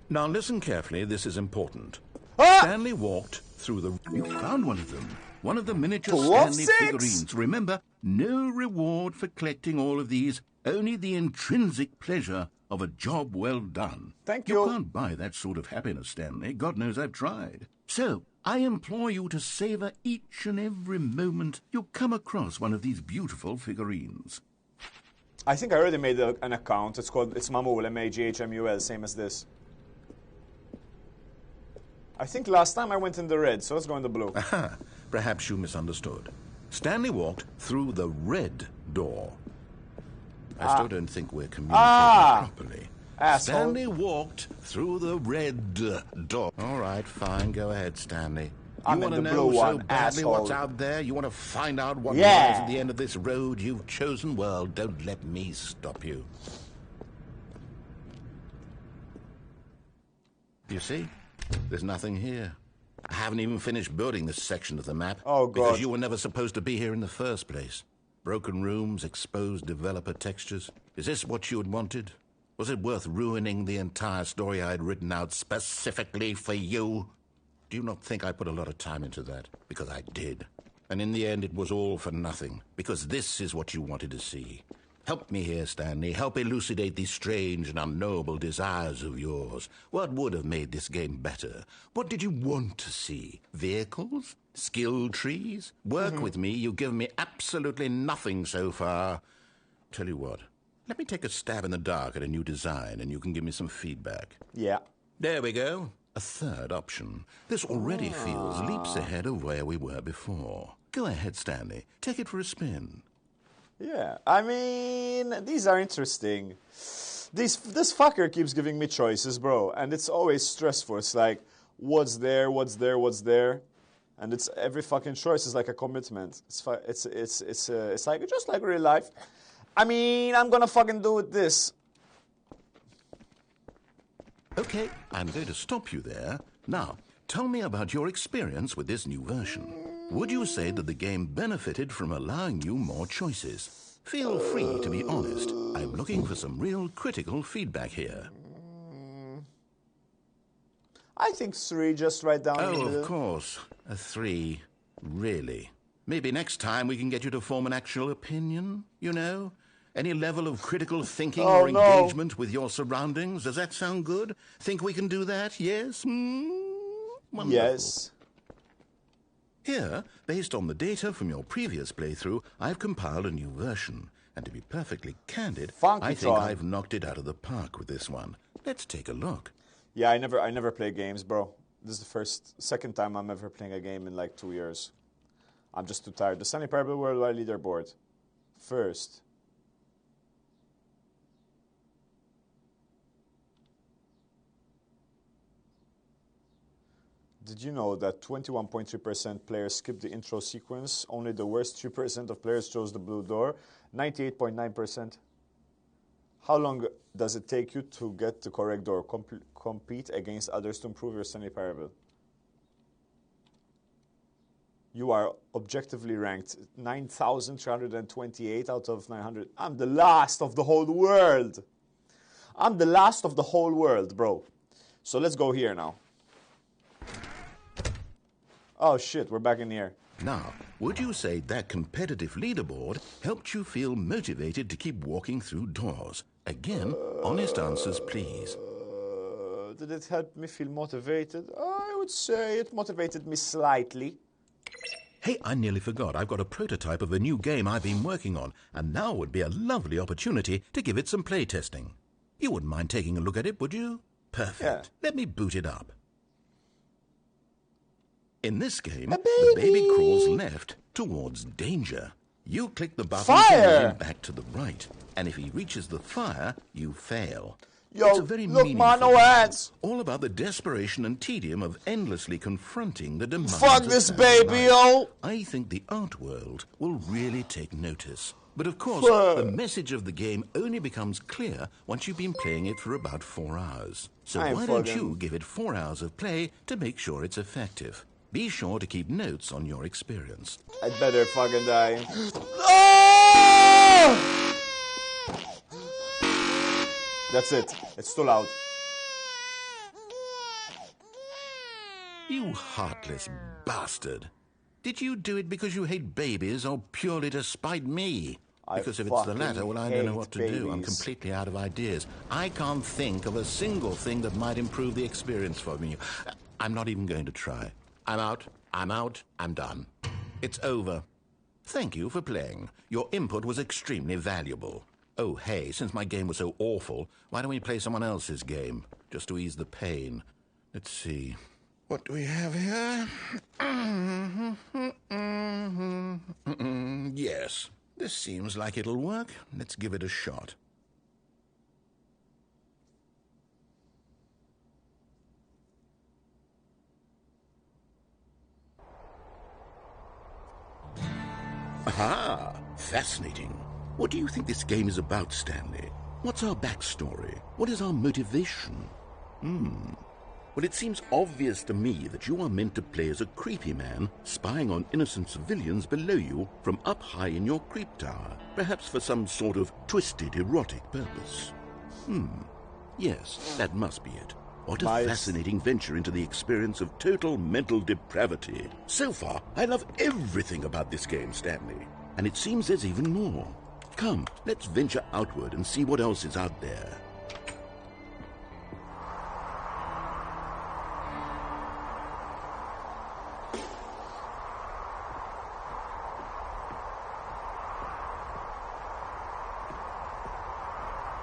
Now listen carefully, this is important. Ah! Stanley walked through the... You found one of them. One of the miniature For God's Stanley sakes! figurines. Remember, no reward for collecting all of these, only the intrinsic pleasure of a job well done. Thank You you. can't buy that sort of happiness, Stanley. God knows I've tried. So, I implore you to savor each and every moment you come across one of these beautiful figurines. I think I already made an account. It's MaghmuL, MaghmuL, same as this. I think last time I went in the red, so let's go in the blue. Aha, perhaps you misunderstood. Stanley walked through the red door. I still don't think we're communicating properly. Asshole. Stanley walked through the red door. All right, fine. Go ahead, Stanley. I'm You in want to the know blue so one, badly what's asshole. out there? You want to find out what Yeah. lies at the end of this road you've chosen? Well, don't let me stop you. You see? There's nothing here. I haven't even finished building this section of the map. Oh, God. Because you were never supposed to be here in the first place. Broken rooms, exposed developer textures. Is this what you had wanted? Was it worth ruining the entire story I had written out specifically for you? Do you not think I put a lot of time into that? Because I did. And in the end, it was all for nothing. Because this is what you wanted to see. Help me here, Stanley. Help elucidate these strange and unknowable desires of yours. What would have made this game better? What did you want to see? Vehicles? Skill trees? Work with me. You've given me absolutely nothing so far. Tell you what. Let me take a stab in the dark at a new design, and you can give me some feedback. Yeah. There we go. A third option. This already feels leaps ahead of where we were before. Go ahead, Stanley. Take it for a spin. Yeah, I mean, these are interesting. This fucker keeps giving me choices, bro, and it's always stressful. It's like, what's there, what's there, what's there, and it's every fucking choice is like a commitment. It's like just like real life. I mean, I'm gonna fucking do with this. Okay, I'm going to stop you there. Now, tell me about your experience with this new version. Would you say that the game benefited from allowing you more choices? Feel free to be honest. I'm looking for some real critical feedback here. I think 3, just right down the middle. Oh, of course. A 3. Really? Maybe next time we can get you to form an actual opinion, you know? Any level of critical thinking or engagement with your surroundings? Does that sound good? Think we can do that? Yes? Wonderful. Yes. Here, based on the data from your previous playthrough, I've compiled a new version. And to be perfectly candid, I think I've knocked it out of the park with this one. Let's take a look. Yeah, I never play games, bro. This is the second time I'm ever playing a game in like 2 years. I'm just too tired. The Stanley Parable Worldwide Leaderboard. First. Did you know that 21.3% players skipped the intro sequence? Only the worst 3% of players chose the blue door. 98.9%. How long does it take you to get the correct door? Compete against others to improve your Stanley Parable. You are objectively ranked 9,328 out of 900. I'm the last of the whole world. I'm the last of the whole world, bro. So let's go here now. Oh shit, we're back in the air. Now, would you say that competitive leaderboard helped you feel motivated to keep walking through doors? Again, honest answers, please. Did it help me feel motivated? I would say it motivated me slightly. Hey, I nearly forgot. I've got a prototype of a new game I've been working on, and now would be a lovely opportunity to give it some playtesting. You wouldn't mind taking a look at it, would you? Perfect. Yeah. Let me boot it up. In this game, the baby crawls left towards danger. You click the button to move him back to the right, and if he reaches the fire, you fail. Yo, it's a very look, man, no game, hands. all about the desperation and tedium of endlessly confronting the demands Fuck of this family baby, life. yo. I think the art world will really take notice. But of course, the message of the game only becomes clear once you've been playing it for about 4 hours. So why don't you give it 4 hours of play to make sure it's effective? Be sure to keep notes on your experience. I'd better fucking die. Oh! That's it. It's too loud. You heartless bastard. Did you do it because you hate babies or purely to spite me? Because if it's the latter, well, I don't know what to do. I'm completely out of ideas. I can't think of a single thing that might improve the experience for me. I'm not even going to try. I'm out, I'm done. It's over. Thank you for playing. Your input was extremely valuable. Oh, hey, since my game was so awful, why don't we play someone else's game, just to ease the pain? Let's see. What do we have here? Yes, this seems like it'll work. Let's give it a shot. Aha! Fascinating. What do you think this game is about, Stanley? What's our backstory? What is our motivation? Well, it seems obvious to me that you are meant to play as a creepy man spying on innocent civilians below you from up high in your creep tower, perhaps for some sort of twisted erotic purpose. Yes, that must be it. What a fascinating venture into the experience of total mental depravity. So far, I love everything about this game, Stanley. And it seems there's even more. Come, let's venture outward and see what else is out there.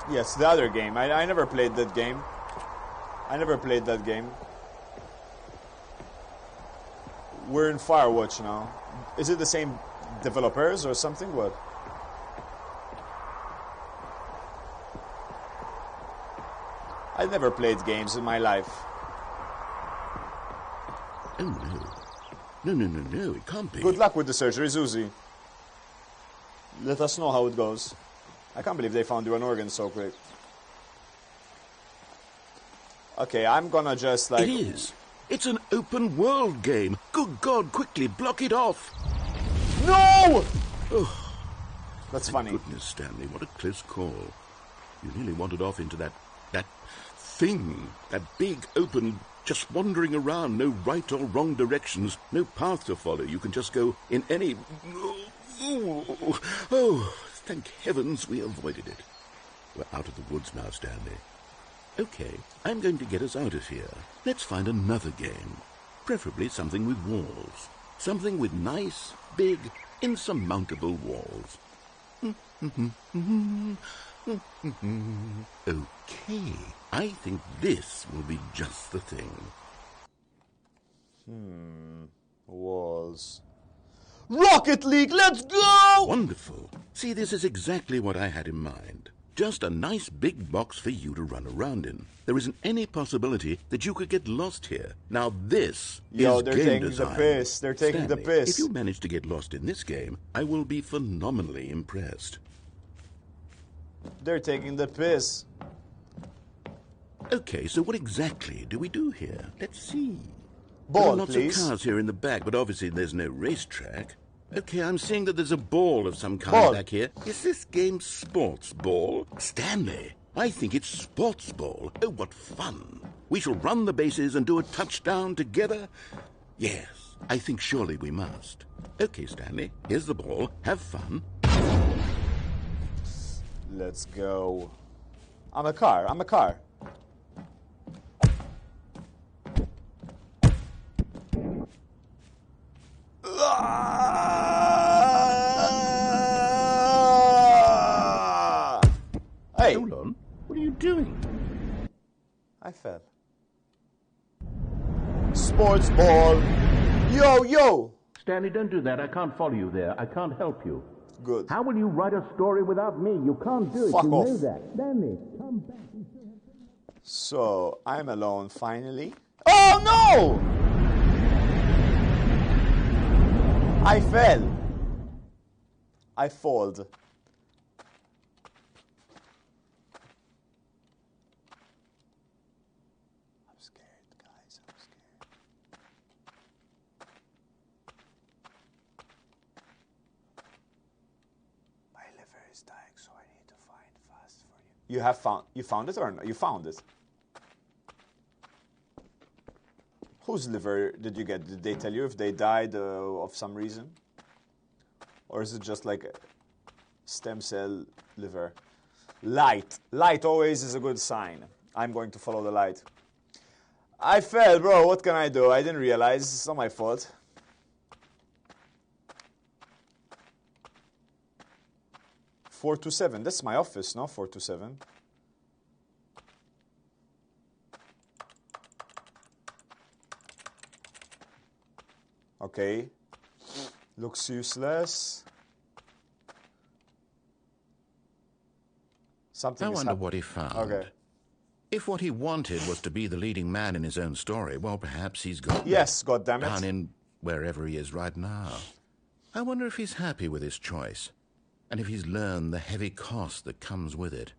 Yes, the other game. I never played that game. We're in Firewatch now. Is it the same developers or something? What? I never played games in my life. Oh, no, it can't be. Good luck with the surgery, Zuzi. Let us know how it goes. I can't believe they found you an organ so quick. Okay, I'm gonna just like... It is. It's an open world game. Good God, quickly block it off. No! Oh, That's funny. goodness, Stanley, what a close call. You nearly wandered off into that thing, that big open, just wandering around, no right or wrong directions, no path to follow. You can just go in any... Oh, thank heavens we avoided it. We're out of the woods now, Stanley. Okay, I'm going to get us out of here. Let's find another game. Preferably something with walls. Something with nice, big, insurmountable walls. Okay, I think this will be just the thing. Walls. Rocket League, let's go! Wonderful. See, this is exactly what I had in mind. Just a nice big box for you to run around in. There isn't any possibility that you could get lost here. Now this is they're game taking design. the piss. They're taking the Stanley, piss. if you manage to get lost in this game, I will be phenomenally impressed. They're taking the piss. Okay, so what exactly do we do here? Let's see. Ball, there are lots please. of cars here in the back, but obviously there's no racetrack. Okay, I'm seeing that there's a ball of some kind Ball. back here. Is this game sports ball? Stanley, I think it's sports ball. Oh, what fun. We shall run the bases and do a touchdown together? Yes, I think surely we must. Okay, Stanley, here's the ball. Have fun. Let's go. I'm a car. Hey! Hold on. What are you doing? I fell. Sports ball. Yo! Stanley, don't do that. I can't follow you there. I can't help you. Good. How will you write a story without me? You can't do it. Fuck you off. know that. Stanley, come back. So, I'm alone finally. Oh no! I fell. I falled. I'm scared, guys. I'm scared. My liver is dying, so I need to find fast for you. You found it or no? You found it. Whose liver did you get? Did they tell you if they died of some reason? Or is it just like a stem cell liver? Light. Light always is a good sign. I'm going to follow the light. I fell, bro. What can I do? I didn't realize. It's not my fault. "427. That's my office, no? 427. Okay. Looks useless. Something I is wonder what he found. Okay. If what he wanted was to be the leading man in his own story, well, perhaps he's got Yes, goddammit. down in wherever he is right now. I wonder if he's happy with his choice, and if he's learned the heavy cost that comes with it.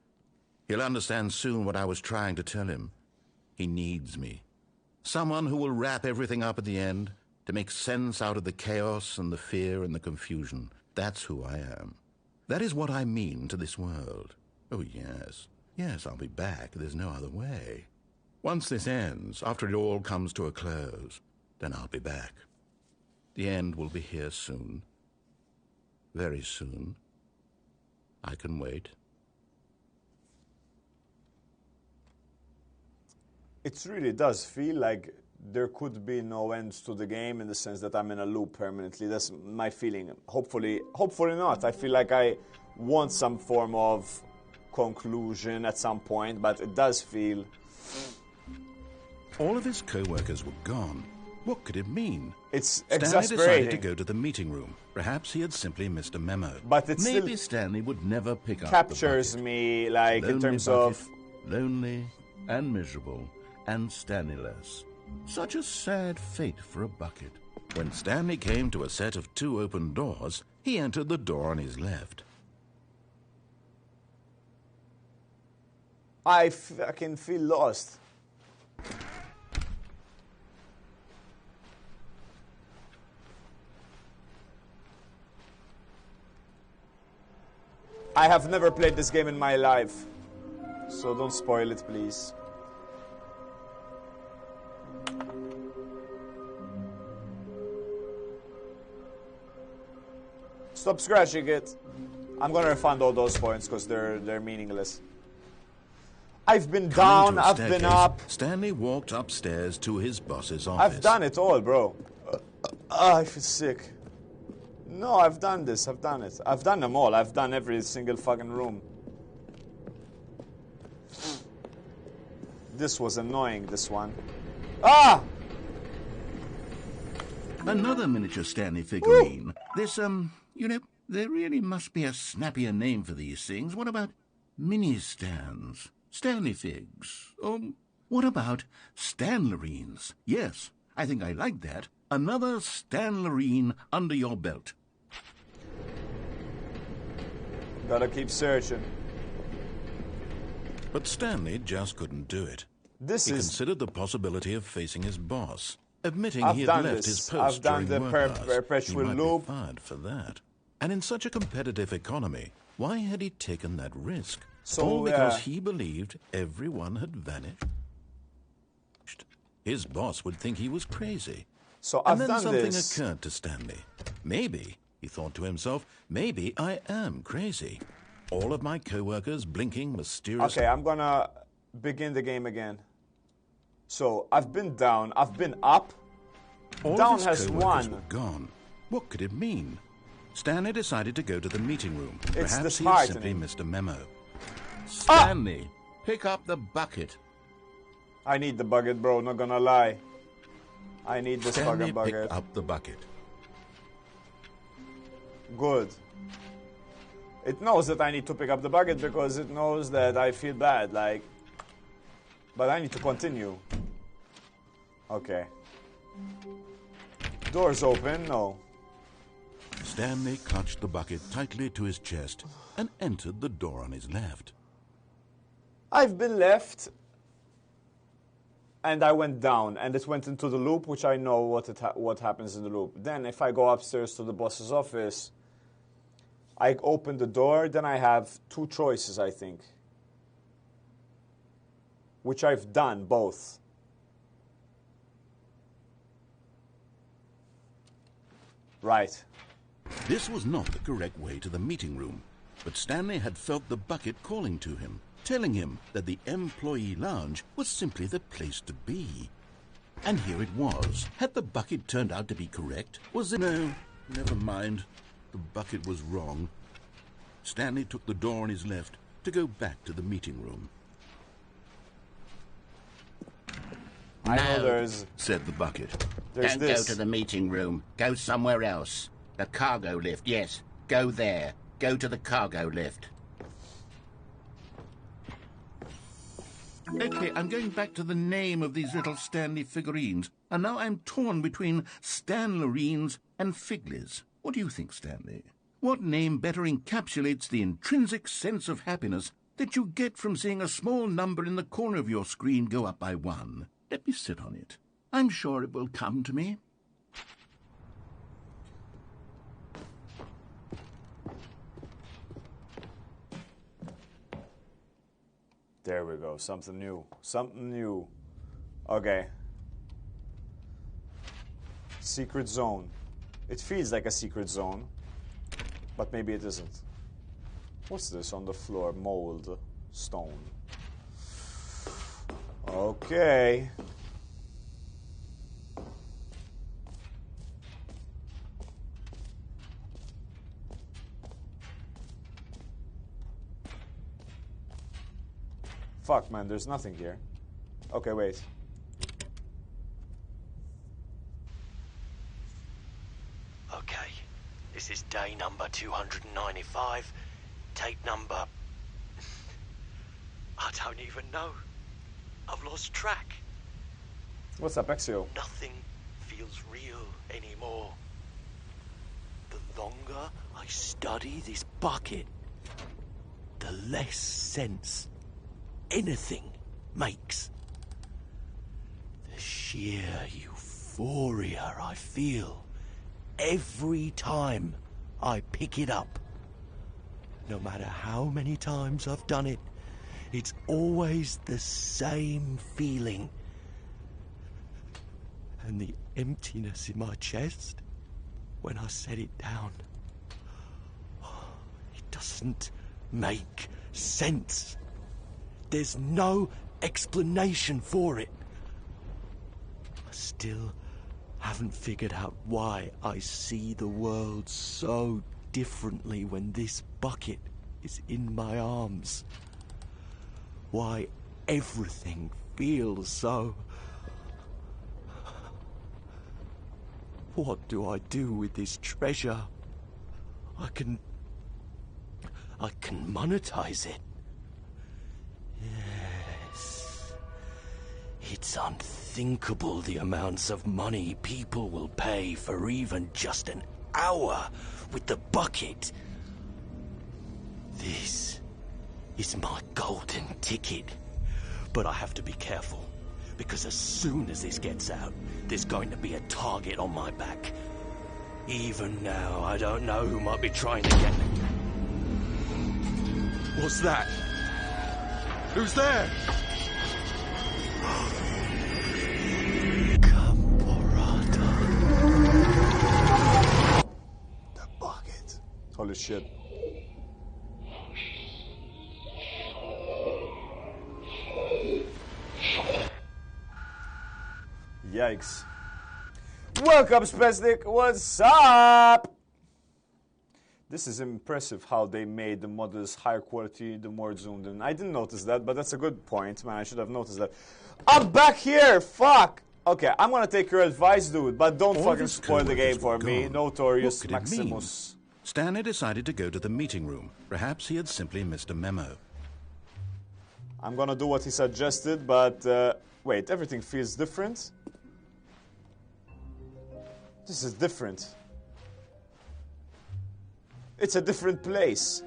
He'll understand soon what I was trying to tell him. He needs me. Someone who will wrap everything up at the end, to make sense out of the chaos and the fear and the confusion. That's who I am. That is what I mean to this world. Oh, yes. Yes, I'll be back. There's no other way. Once this ends, after it all comes to a close, then I'll be back. The end will be here soon. Very soon. I can wait. It really does feel like there could be no end to the game in the sense that I'm in a loop permanently. That's my feeling. Hopefully not. I feel like I want some form of conclusion at some point, but it does feel... All of his co-workers were gone. What could it mean? It's Stanley decided exasperating. to go to the meeting room. Perhaps he had simply missed a memo. But it Maybe still Stanley would never pick up captures the bucket. me, like, in Lonely terms bucket, of... lonely and miserable and Stanley-less. Such a sad fate for a bucket. When Stanley came to a set of 2 open doors, he entered the door on his left. I fucking feel lost. I have never played this game in my life, so don't spoil it, please. Stop scratching it. I'm gonna refund all those points because they're meaningless. I've been down, I've been up. Stanley walked upstairs to his boss's office. I've done it all, bro. I feel sick. No, I've done this. I've done it. I've done them all. I've done every single fucking room. This was annoying, this one. Ah! Another miniature Stanley figurine. This, you know, there really must be a snappier name for these things. What about mini-stands? Stanley figs? Or what about Stanlerines? Yes, I think I like that. Another Stanlerine under your belt. Gotta keep searching. But Stanley just couldn't do it. He considered the possibility of facing his boss, admitting he had left his post during work hours. He might be fired for that. And in such a competitive economy, why had he taken that risk? All because he believed everyone had vanished. His boss would think he was crazy. So and then something occurred to Stanley. Maybe, he thought to himself, maybe I am crazy. All of my co-workers blinking mysteriously. Okay, I'm gonna begin the game again. So, I've been down, I've been up. All down of his has co-workers won. were gone. What could it mean? Stanley decided to go to the meeting room. It's Perhaps he had simply disheartening. missed a memo. Stanley, pick up the bucket. I need the bucket, bro, not gonna lie. I need this Stanley fucking bucket. picked up the bucket. Good. It knows that I need to pick up the bucket because it knows that I feel bad, like... But I need to continue. Okay. Doors open, no. Stanley clutched the bucket tightly to his chest and entered the door on his left. I've been left, and I went down, and it went into the loop, which I know what happens in the loop. Then, if I go upstairs to the boss's office, I open the door, then I have two choices, I think. Which I've done, both. Right. This was not the correct way to the meeting room, but Stanley had felt the bucket calling to him, telling him that the employee lounge was simply the place to be. And here it was. Had the bucket turned out to be correct? Was it? No, never mind. The bucket was wrong. Stanley took the door on his left to go back to the meeting room. I know there's... said the bucket. There's Don't this. go to the meeting room. Go somewhere else. The cargo lift, yes. Go there. Go to the cargo lift. Okay, I'm going back to the name of these little Stanley figurines, and now I'm torn between Stanlerines and Figlies. What do you think, Stanley? What name better encapsulates the intrinsic sense of happiness that you get from seeing a small number in the corner of your screen go up by 1? Let me sit on it. I'm sure it will come to me. There we go. Something new. Something new. Okay. Secret zone. It feels like a secret zone, but maybe it isn't. What's this on the floor? Mold. Stone. Okay. Fuck, man, there's nothing here. Okay, wait. Okay, this is day number 295. Tape number... I don't even know. I've lost track. What's up, Exio? Nothing feels real anymore. The longer I study this bucket, the less sense anything makes. The sheer euphoria I feel every time I pick it up. No matter how many times I've done it, it's always the same feeling. And the emptiness in my chest when I set it down. It doesn't make sense. There's no explanation for it. I still haven't figured out why I see the world so differently when this bucket is in my arms. Why everything feels so... What do I do with this treasure? I can monetize it. Yes. It's unthinkable the amounts of money people will pay for even just an hour with the bucket. This is my golden ticket. But I have to be careful, because as soon as this gets out, there's going to be a target on my back. Even now, I don't know who might be trying to get me. What's that? Who's there? Caporata. The bucket. Holy shit. Yikes. Welcome, Spesnik. What's up? This is impressive how they made the models higher quality, the more zoomed in. I didn't notice that, but that's a good point, man. I should have noticed that. I'm back here! Fuck! Okay, I'm gonna take your advice, dude, but don't fucking spoil the game for me. Notorious Maximus. Stanley decided to go to the meeting room. Perhaps he had simply missed a memo. I'm gonna do what he suggested, but wait, everything feels different? This is different. It's a different place.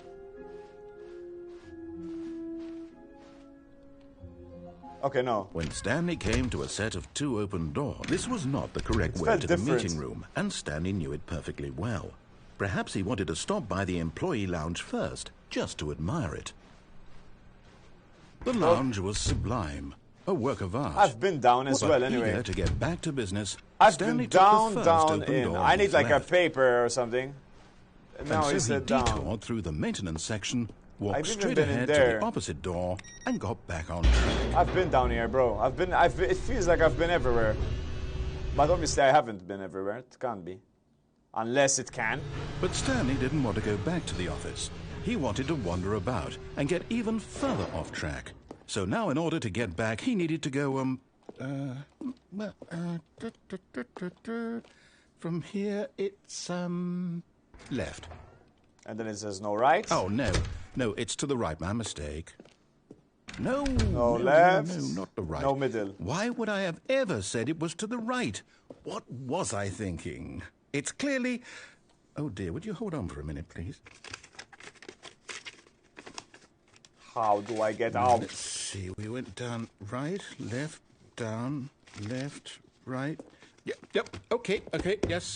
Okay, no. When Stanley came to a set of 2 open doors, this was not the correct way to the meeting room, and Stanley knew it perfectly well. Perhaps he wanted to stop by the employee lounge first, just to admire it. The lounge was sublime, a work of art. I've been down as well, anyway. Eager to get back to business, I've Stanley been took the first down, open in. door I need like left. a paper or something. And Now so he said detoured down. through the maintenance section, walked I've even straight been in ahead to there. the opposite door, and got back on track. I've been down here, bro. It feels like I've been everywhere. But obviously I haven't been everywhere. It can't be. Unless it can. But Stanley didn't want to go back to the office. He wanted to wander about and get even further off track. So now in order to get back, he needed to go, from here it's, left. And then it says no right. Oh, no. No, it's to the right. My mistake. No. No left. No, not the right. No middle. Why would I have ever said it was to the right? What was I thinking? It's clearly... Oh, dear. Would you hold on for a minute, please? How do I get out? Let's see. We went down right, left, down, left, right. Yep. Okay. Yes.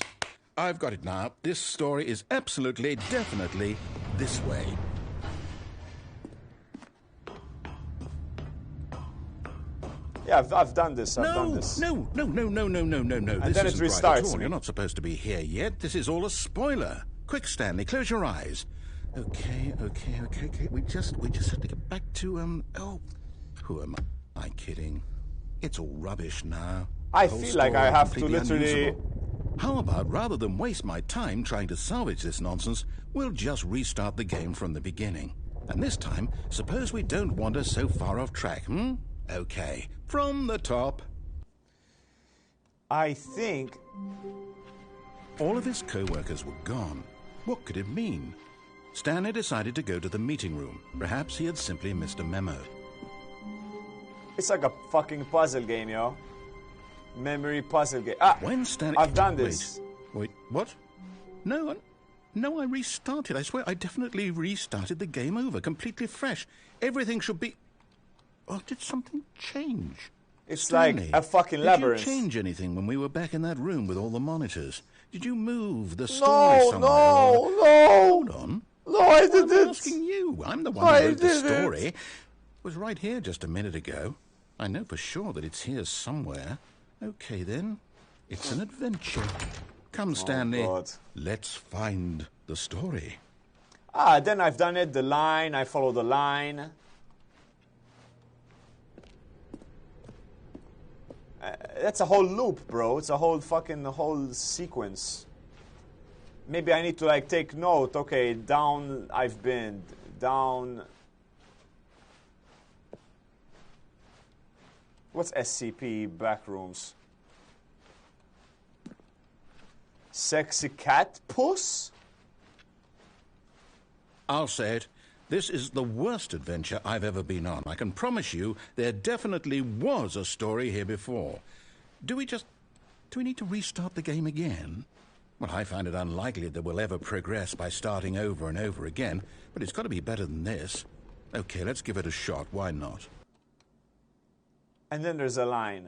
I've got it now. This story is absolutely, definitely this way. Yeah, I've done this. I've done this. No. And This then it isn't right restarts at all. me. You're not supposed to be here yet. This is all a spoiler. Quick, Stanley, close your eyes. Okay. We just have to get back to, oh, who am I kidding? It's all rubbish now. I The whole feel like story I have to completely literally... unusable. How about, rather than waste my time trying to salvage this nonsense, we'll just restart the game from the beginning. And this time, suppose we don't wander so far off track, Okay, from the top. I think... All of his co-workers were gone. What could it mean? Stanley decided to go to the meeting room. Perhaps he had simply missed a memo. It's like a fucking puzzle game, yo. Memory puzzle game. When Stanley... I've done this. Wait, what? No, I restarted. I swear, I definitely restarted the game over, completely fresh. Everything should be... Or did something change? It's Stanley, like a fucking labyrinth. Did you change anything when we were back in that room with all the monitors? Did you move the story somewhere? No! Hold on. No, I didn't. I'm asking you. I'm the one who wrote the story. It was right here just a minute ago. I know for sure that it's here somewhere. Okay, then. It's an adventure. Come, Stanley. God. Let's find the story. Then I've done it. The line. I follow the line. That's a whole loop, bro. It's a whole sequence. Maybe I need to like take note. Okay, down I've been. Down. What's SCP backrooms? Sexy cat puss? I'll say it. This is the worst adventure I've ever been on. I can promise you there definitely was a story here before. Do we need to restart the game again? Well, I find it unlikely that we'll ever progress by starting over and over again, but it's got to be better than this. Okay, let's give it a shot. Why not? And then there's a line.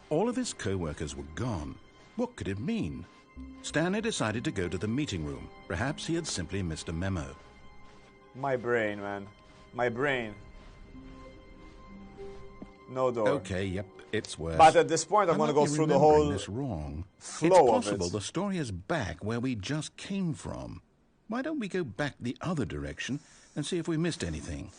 All of his co-workers were gone. What could it mean? Stanley decided to go to the meeting room. Perhaps he had simply missed a memo. My brain, man. My brain. No door. Okay, yep, it's worse. But at this point, I'm going to go through the whole this wrong. flow it's of possible it. The story is back where we just came from. Why don't we go back the other direction and see if we missed anything?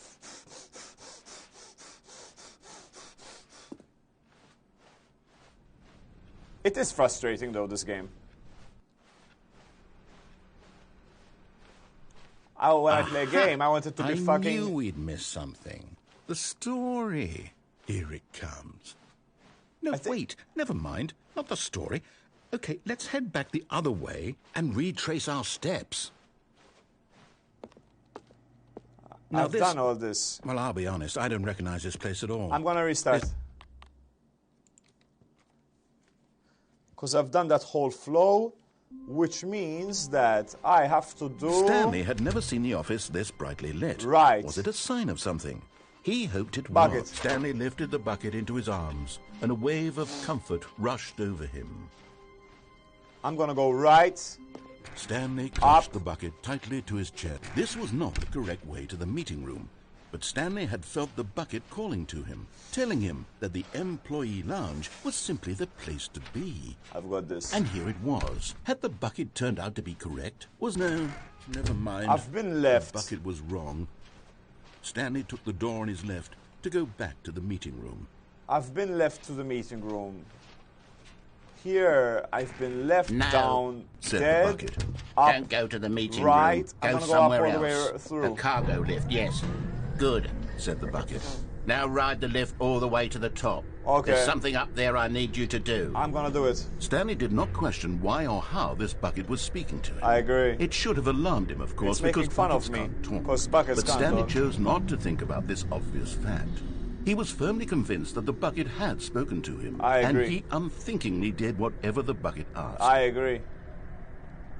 It is frustrating, though, this game. When I play a game, I want it to be fucking... I knew we'd miss something. The story. Here it comes. No, wait. Never mind. Not the story. Okay, let's head back the other way and retrace our steps. Now I've done all this. Well, I'll be honest. I don't recognize this place at all. I'm going to restart. Because I've done that whole flow, which means that I have to do... Stanley had never seen the office this brightly lit. Right. Was it a sign of something? He hoped it Bucket. was. Stanley lifted the bucket into his arms, and a wave of comfort rushed over him. I'm going to go right. Stanley clutched the bucket tightly to his chest. This was not the correct way to the meeting room, but Stanley had felt the bucket calling to him, telling him that the employee lounge was simply the place to be. I've got this. And here it was. Had the bucket turned out to be correct? No, never mind. I've been left. The bucket was wrong. Stanley took the door on his left to go back to the meeting room. I've been left to the meeting room. Here, I've been left down, said dead, the bucket. up, Don't go to the meeting right. room. I'm Go gonna go up somewhere all the way else. through. The cargo lift, yes. Good, said the bucket. Now ride the lift all the way to the top. Okay. There's something up there I need you to do. I'm gonna do it. Stanley did not question why or how this bucket was speaking to him. I agree. It should have alarmed him, of course, It's making because fun buckets of me, can't talk. because buckets but can't Stanley talk. chose not to think about this obvious fact. He was firmly convinced that the bucket had spoken to him. I agree. And he unthinkingly did whatever the bucket asked. I agree.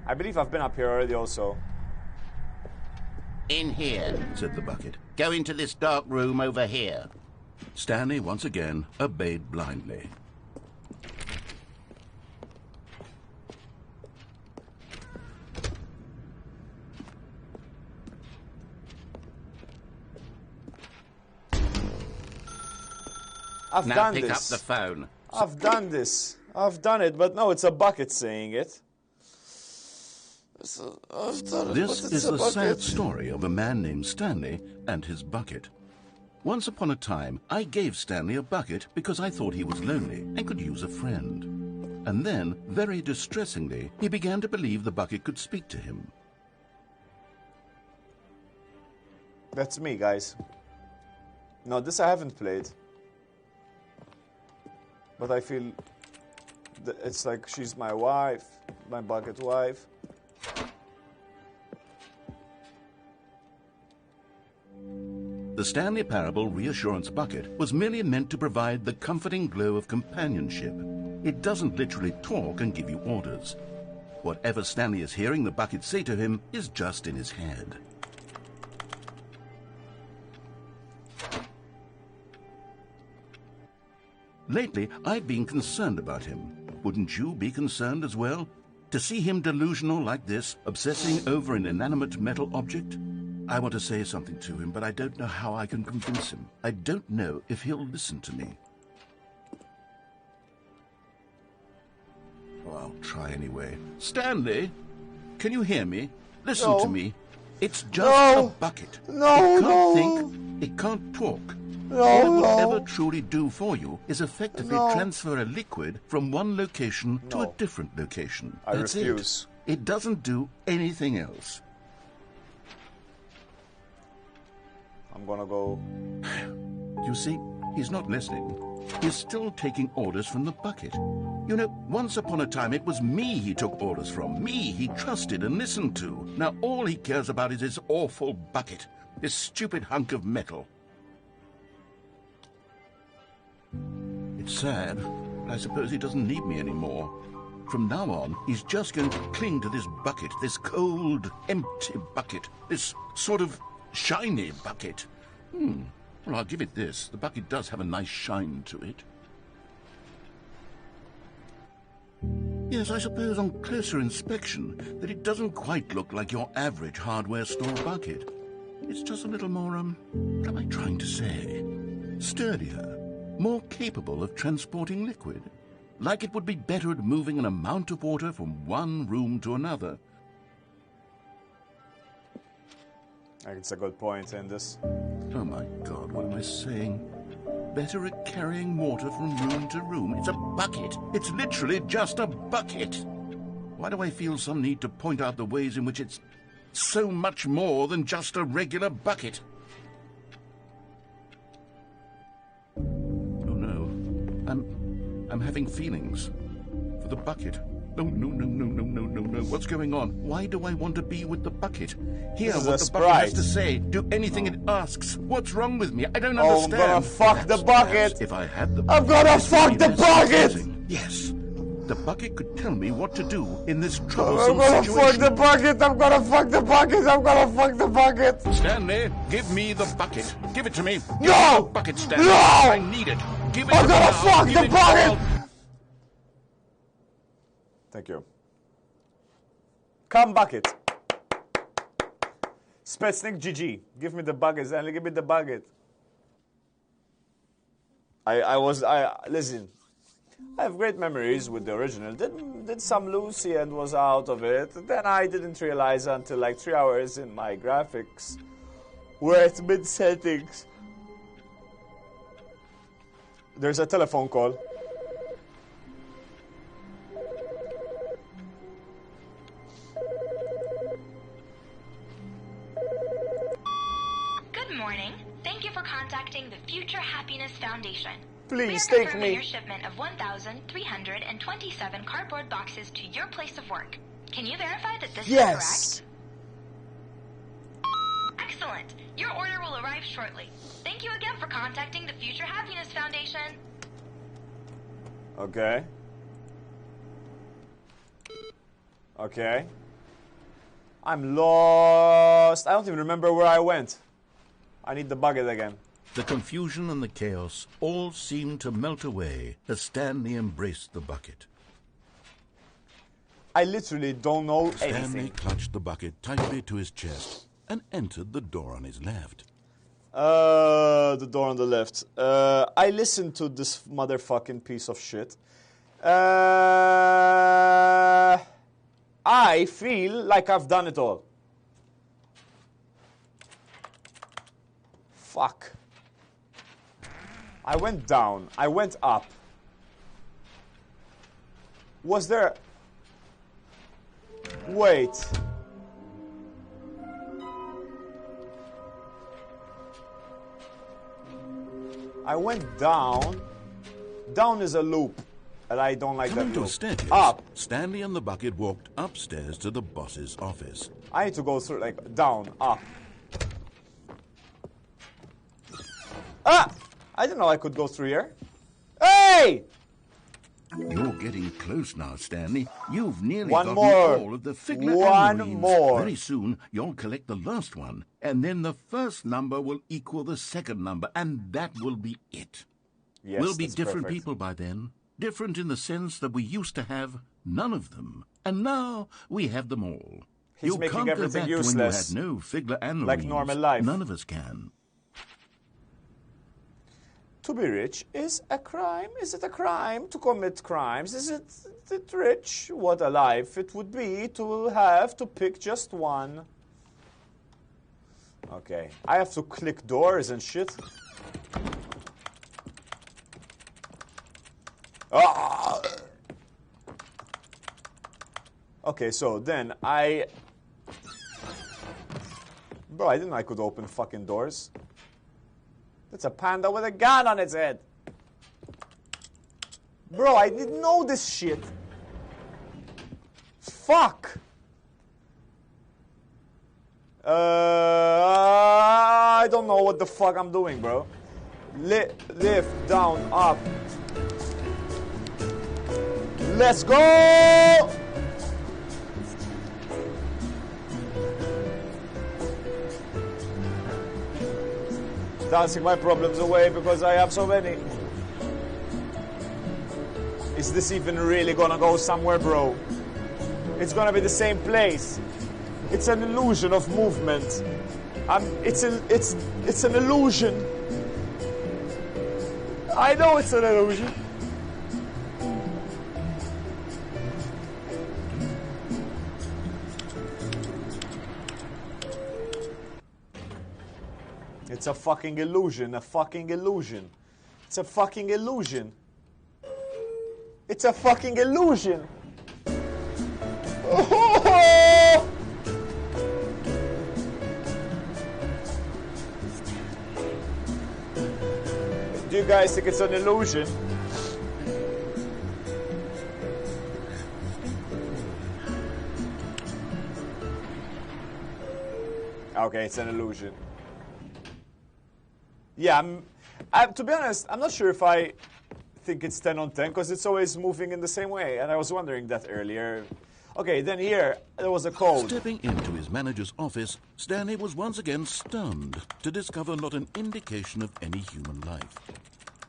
I believe I've been up here already also. In here, said the bucket. Go into this dark room over here. Stanley once again obeyed blindly. I've Now done pick this. up the phone. I've done this. I've done it, but no, it's a bucket saying it. I've done it, This but is it's a the bucket. sad story of a man named Stanley and his bucket. Once upon a time, I gave Stanley a bucket because I thought he was lonely and could use a friend. And then, very distressingly, he began to believe the bucket could speak to him. That's me, guys. No, this I haven't played. But I feel it's like she's my wife, my bucket wife. The Stanley Parable Reassurance Bucket was merely meant to provide the comforting glow of companionship. It doesn't literally talk and give you orders. Whatever Stanley is hearing the bucket say to him is just in his head. Lately, I've been concerned about him. Wouldn't you be concerned as well? To see him delusional like this, obsessing over an inanimate metal object? I want to say something to him, but I don't know how I can convince him. I don't know if he'll listen to me. Oh, I'll try anyway. Stanley, can you hear me? Listen No. to me. It's just No. a bucket. No, It can't no. think. It can't talk. No, All it will no. ever truly do for you is effectively No. transfer a liquid from one location to a No. different location. I That's refuse. It doesn't do anything else. I'm gonna go. You see, he's not listening. He's still taking orders from the bucket. You know, once upon a time it was me he took orders from. Me he trusted and listened to. Now all he cares about is his awful bucket. This stupid hunk of metal. It's sad, but I suppose he doesn't need me anymore. From now on, he's just going to cling to this bucket, this cold, empty bucket, this sort of shiny bucket. Well, I'll give it this. The bucket does have a nice shine to it. Yes, I suppose on closer inspection that it doesn't quite look like your average hardware store bucket. It's just a little more, what am I trying to say? Sturdier, more capable of transporting liquid. Like it would be better at moving an amount of water from one room to another. I think it's a good point in this. Oh my God, what am I saying? Better at carrying water from room to room. It's a bucket. It's literally just a bucket. Why do I feel some need to point out the ways in which it's so much more than just a regular bucket? Oh no, I'm having feelings for the bucket. No. What's going on? Why do I want to be with the bucket? Hear This is what a the bucket has sprite. to say. Do anything it asks. What's wrong with me? I don't Oh, I'm understand. gonna fuck the bucket. If I had the I'm gonna this would fuck be the less bucket. confusing. Yes. The bucket could tell me what to do in this I'm troublesome gonna situation. fuck the bucket. I'm gonna fuck the bucket. I'm gonna fuck the bucket. Stanley, give me the bucket. Give it to me. Give No! me the bucket, Stanley. No! I need it. Give it I'm to me gonna now. fuck Give the it bucket. now. Thank you. Come bucket. Spetsnik GG. Give me the bucket, Stanley. Give me the bucket. Listen. I have great memories with the original. Did some Lucy and was out of it. Then I didn't realize until like 3 hours in my graphics were at mid settings. There's a telephone call. Good morning. Thank you for contacting the Future Happiness Foundation. Please We are take confirming me. your shipment of 1,327 cardboard boxes to your place of work. Can you verify that this Yes. is correct? Excellent. Your order will arrive shortly. Thank you again for contacting the Future Happiness Foundation. Okay. Okay. I'm lost. I don't even remember where I went. I need the bucket again. The confusion and the chaos all seemed to melt away as Stanley embraced the bucket. I literally don't know Stanley anything. clutched the bucket tightly to his chest and entered the door on his left. The door on the left. I listened to this motherfucking piece of shit. I feel like I've done it all. Fuck. I went down. I went up. Was there... Wait. I went down. Down is a loop. And I don't like Coming that to a loop. staircase, Up. Stanley and the bucket walked upstairs to the boss's office. I need to go through, like, down, up. Ah! I didn't know I could go through here. Hey! You're getting close now, Stanley. You've nearly One gotten more. all of the Figler One amarines. more. Very soon, you'll collect the last one, and then the first number will equal the second number, and that will be it. Yes, We'll be that's different perfect. people by then. Different in the sense that we used to have none of them. And now we have them all. He's You making can't go everything back to when useless. you had no Figler and Like Marines. normal life. None of us can. To be rich is a crime. Is it a crime to commit crimes? Is it rich? What a life it would be to have to pick just one. Okay, I have to click doors and shit. Ah! Okay, so then Bro, I didn't know I could open fucking doors. That's a panda with a gun on its head. Bro, I didn't know this shit. Fuck. I don't know what the fuck I'm doing, bro. Lift, down, up. Let's go! Dancing my problems away because I have so many. Is this even really gonna go somewhere, bro? It's gonna be the same place. It's an illusion of movement. It's an illusion. I know it's an illusion. It's a fucking illusion, a fucking illusion. It's a fucking illusion. It's a fucking illusion. Oh! Do you guys think it's an illusion? Okay, it's an illusion. Yeah, to be honest, I'm not sure if I think it's 10 on 10 because it's always moving in the same way, and I was wondering that earlier. Okay, then here, there was a code. Stepping into his manager's office, Stanley was once again stunned to discover not an indication of any human life.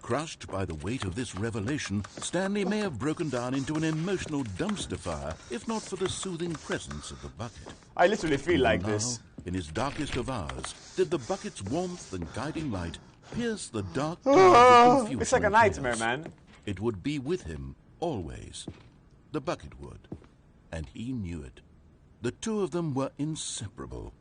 Crushed by the weight of this revelation, Stanley may have broken down into an emotional dumpster fire if not for the soothing presence of the bucket. I literally feel like Now, this. in his darkest of hours, did the bucket's warmth and guiding light pierce the dark clouds of confusion It's like a and nightmare, chaos. man. It would be with him, always. The bucket would. And he knew it. The two of them were inseparable.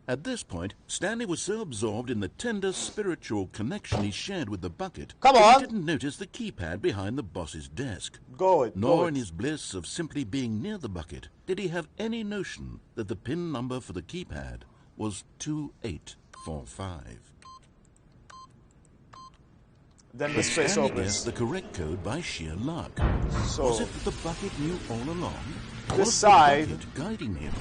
At this point, Stanley was so absorbed in the tender spiritual connection he shared with the bucket Come that on. he didn't notice the keypad behind the boss's desk. Go it, Nor go in it. his bliss of simply being near the bucket did he have any notion that the PIN number for the keypad was 2845. Then the space Stanley opens. guessed the correct code by sheer luck. So- Was it that the bucket knew all along? This Was side- the bucket guiding him?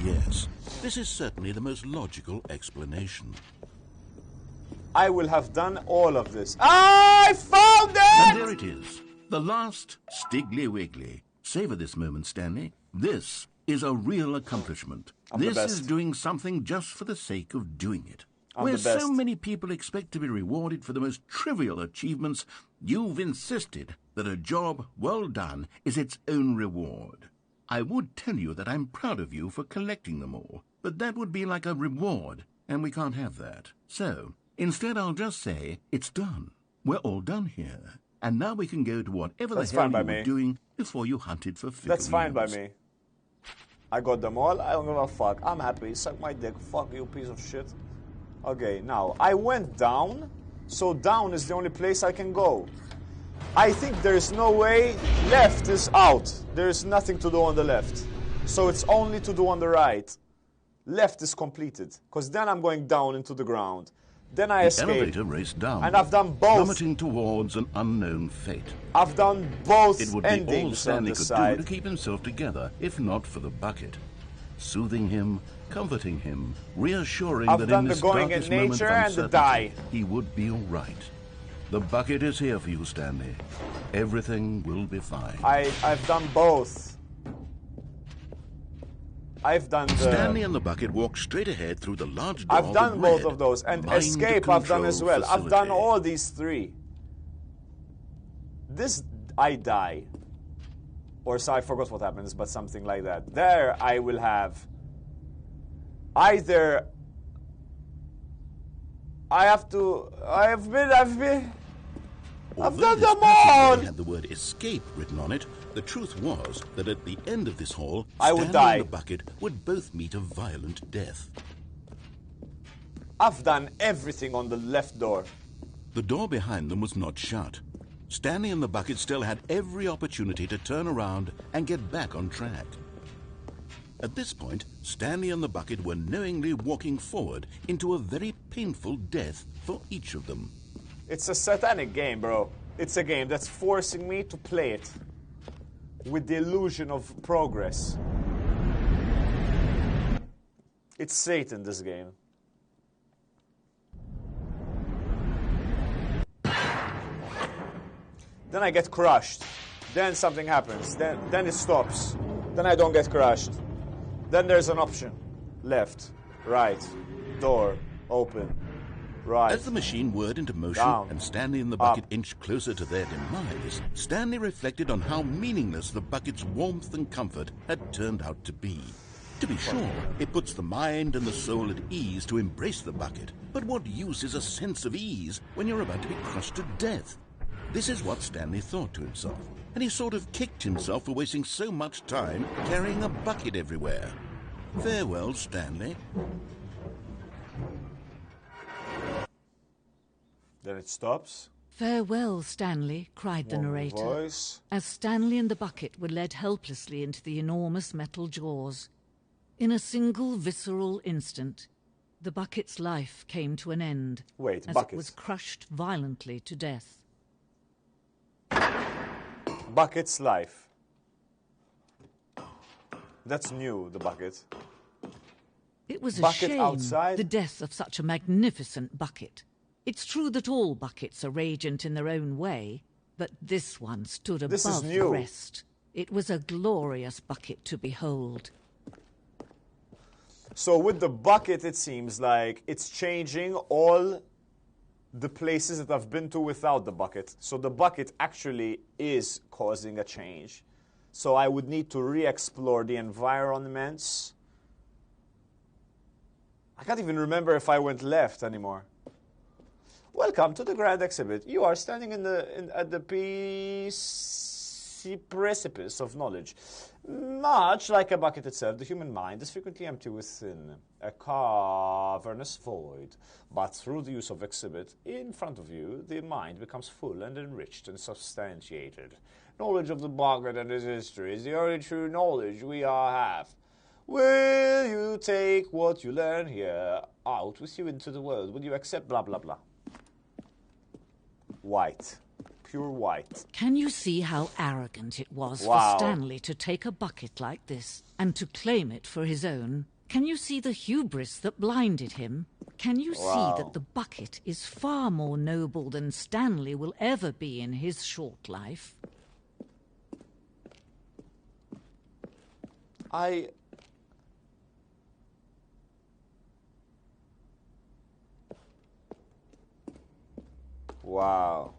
Yes, this is certainly the most logical explanation. I will have done all of this. I found And it! there it is, the last Stiggly Wiggly. Savor this moment, Stanley. This is a real accomplishment. I'm the This is best. doing something just for the sake of doing it. I'm Where the best. so many people expect to be rewarded for the most trivial achievements, you've insisted that a job well done is its own reward. I would tell you that I'm proud of you for collecting them all, but that would be like a reward, and we can't have that. So, instead I'll just say, it's done. We're all done here. And now we can go to whatever That's the hell fine by you were me. doing before you hunted for figurines. That's fine by me. I got them all. I don't give a fuck. I'm happy. Suck my dick. Fuck you, piece of shit. Okay, now, I went down, so down is the only place I can go. I think there's no way. Left is out. There's nothing to do on the left. So it's only to do on the right. Left is completed, because then I'm going down into the ground. Then I The escape. elevator raced down, And I've done both. plummeting towards an unknown fate. I've done both It would be all endings on Stanley the could side. do to keep himself together, if not for the bucket. Soothing him, comforting him, reassuring I've that done in the this going in darkest moment nature of and the uncertainty, die. he would be all right. The bucket is here for you, Stanley. Everything will be fine. I've done both. I've done the... Stanley and the bucket walked straight ahead through the large door I've done with both red of those. And mind escape I've done as control well. I've done facility. all these three. this, I die. Or so I forgot what happens, but something like that. There I will have either I've done them all! Had the word escape written on it, the truth was that at the end of this hall, I would Stanley die. and the bucket would both meet a violent death. I've done everything on the left door. The door behind them was not shut. Stanley and the bucket still had every opportunity to turn around and get back on track. At this point, Stanley and the bucket were knowingly walking forward into a very painful death for each of them. It's a satanic game, bro. It's a game that's forcing me to play it with the illusion of progress. It's Satan, this game. Then I get crushed. Then something happens. Then it stops. Then I don't get crushed. Then there's an option. Left, right, door, open, right. As the machine whirred into motion down, and Stanley and the bucket up. inched closer to their demise, Stanley reflected on how meaningless the bucket's warmth and comfort had turned out to be. To be sure, it puts the mind and the soul at ease to embrace the bucket, but what use is a sense of ease when you're about to be crushed to death? This is what Stanley thought to himself, and he sort of kicked himself for wasting so much time carrying a bucket everywhere. Farewell, Stanley. Then it stops. Farewell, Stanley, cried the One narrator, voice. as Stanley and the bucket were led helplessly into the enormous metal jaws. In a single visceral instant, the bucket's life came to an end, Wait, as bucket. it was crushed violently to death. Bucket's life. That's new, the bucket. It was a Bucket shame, outside? the death of such a magnificent bucket. It's true that all buckets are radiant in their own way, but this one stood This is above the new. rest. It was a glorious bucket to behold. So with the bucket, it seems like it's changing all the places that I've been to without the bucket. So the bucket actually is causing a change. So I would need to re-explore the environments. I can't even remember if I went left anymore. Welcome to the grand exhibit. You are standing at the precipice of knowledge. Much like a bucket itself, the human mind is frequently empty within a cavernous void. But through the use of exhibit in front of you, the mind becomes full and enriched and substantiated. Knowledge of the bucket and its history is the only true knowledge we all have. Will you take what you learn here out with you into the world? Will you accept blah, blah, blah? White. Pure white. Can you see how arrogant it was Wow. for Stanley to take a bucket like this and to claim it for his own? Can you see the hubris that blinded him? Can you see that the bucket is far more noble than Stanley will ever be in his short life? Wow.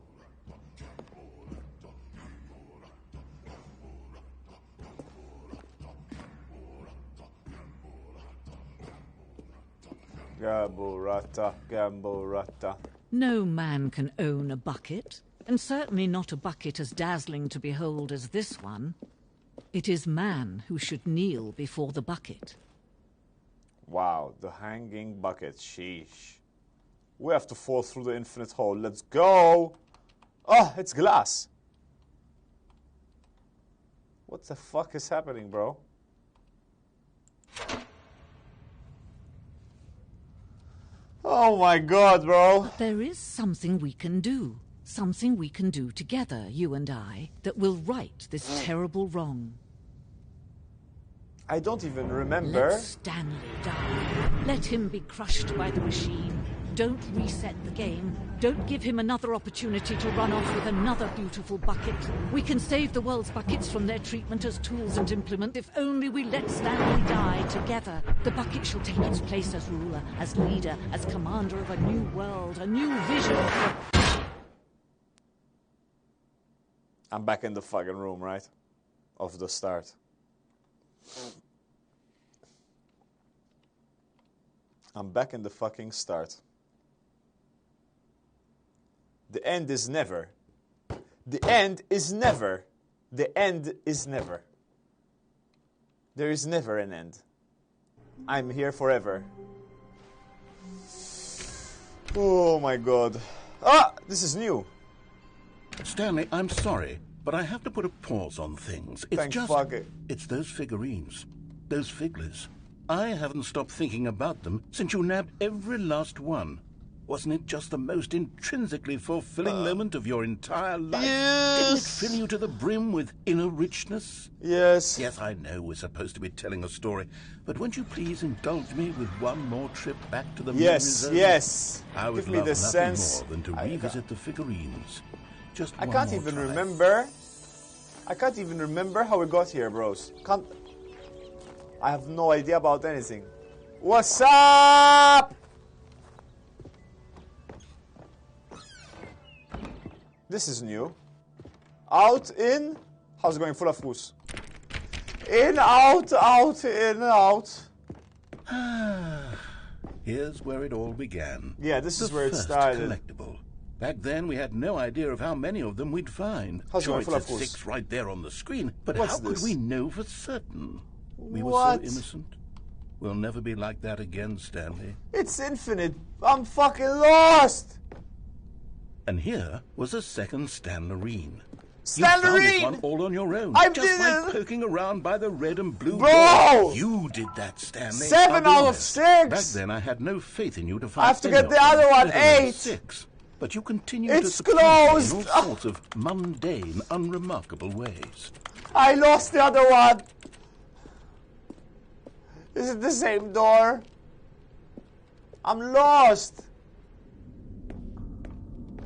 Gamborata, Gamborata. No man can own a bucket, and certainly not a bucket as dazzling to behold as this one. It is man who should kneel before the bucket. Wow, the hanging bucket, sheesh. We have to fall through the infinite hole. Let's go! Oh, it's glass. What the fuck is happening, bro? Oh my god, bro. There is something we can do. Something we can do together, you and I, that will right this terrible wrong. I don't even remember. Let Stanley die. Let him be crushed by the machine. Don't reset the game. Don't give him another opportunity to run off with another beautiful bucket. We can save the world's buckets from their treatment as tools and implements if only we let Stanley die together. The bucket shall take its place as ruler, as leader, as commander of a new world, a new vision. I'm back in the fucking room, right? Of the start. I'm back in the fucking start. The end is never. The end is never. The end is never. There is never an end. I'm here forever. Oh my god. Ah! This is new. Stanley, I'm sorry, but I have to put a pause on things. Thank fuck it. It's those figurines. Those figglers. I haven't stopped thinking about them since you nabbed every last one. Wasn't it just the most intrinsically fulfilling moment of your entire life? Yes. Didn't it fill you to the brim with inner richness? Yes. Yes, I know we're supposed to be telling a story, but won't you please indulge me with one more trip back to the memory zone? Yes. I would Give me love the nothing sense. more than to revisit the figurines. Just I one can't more even time. remember. I can't even remember how we got here, bros. Can't. I have no idea about anything. What's up? This is new. Out, in. How's it going? Full of goose. In, out, out, in, out. Here's where it all began. Yeah, this is The where it first started. collectible. Back then, we had no idea of how many of them we'd find. How's it Sure, going? it Full of said goose. 6 right there on the screen, but What's how could this? we know for certain? We were What? so innocent. We'll never be like that again, Stanley. It's infinite. I'm fucking lost. And here was a second Stanlerine. You found this Stanlerine! one all on your own. I just by didn't. poking around by the red and blue Bro! door. You did that, Stanley. 7 I'll be out of honest. 6. Back then, I had no faith in you to find I have to any get of the them, other one, let alone 8. 6. But you continue It's to surprise me in closed. all sorts of mundane, unremarkable ways. I lost the other one. Is it the same door? I'm lost.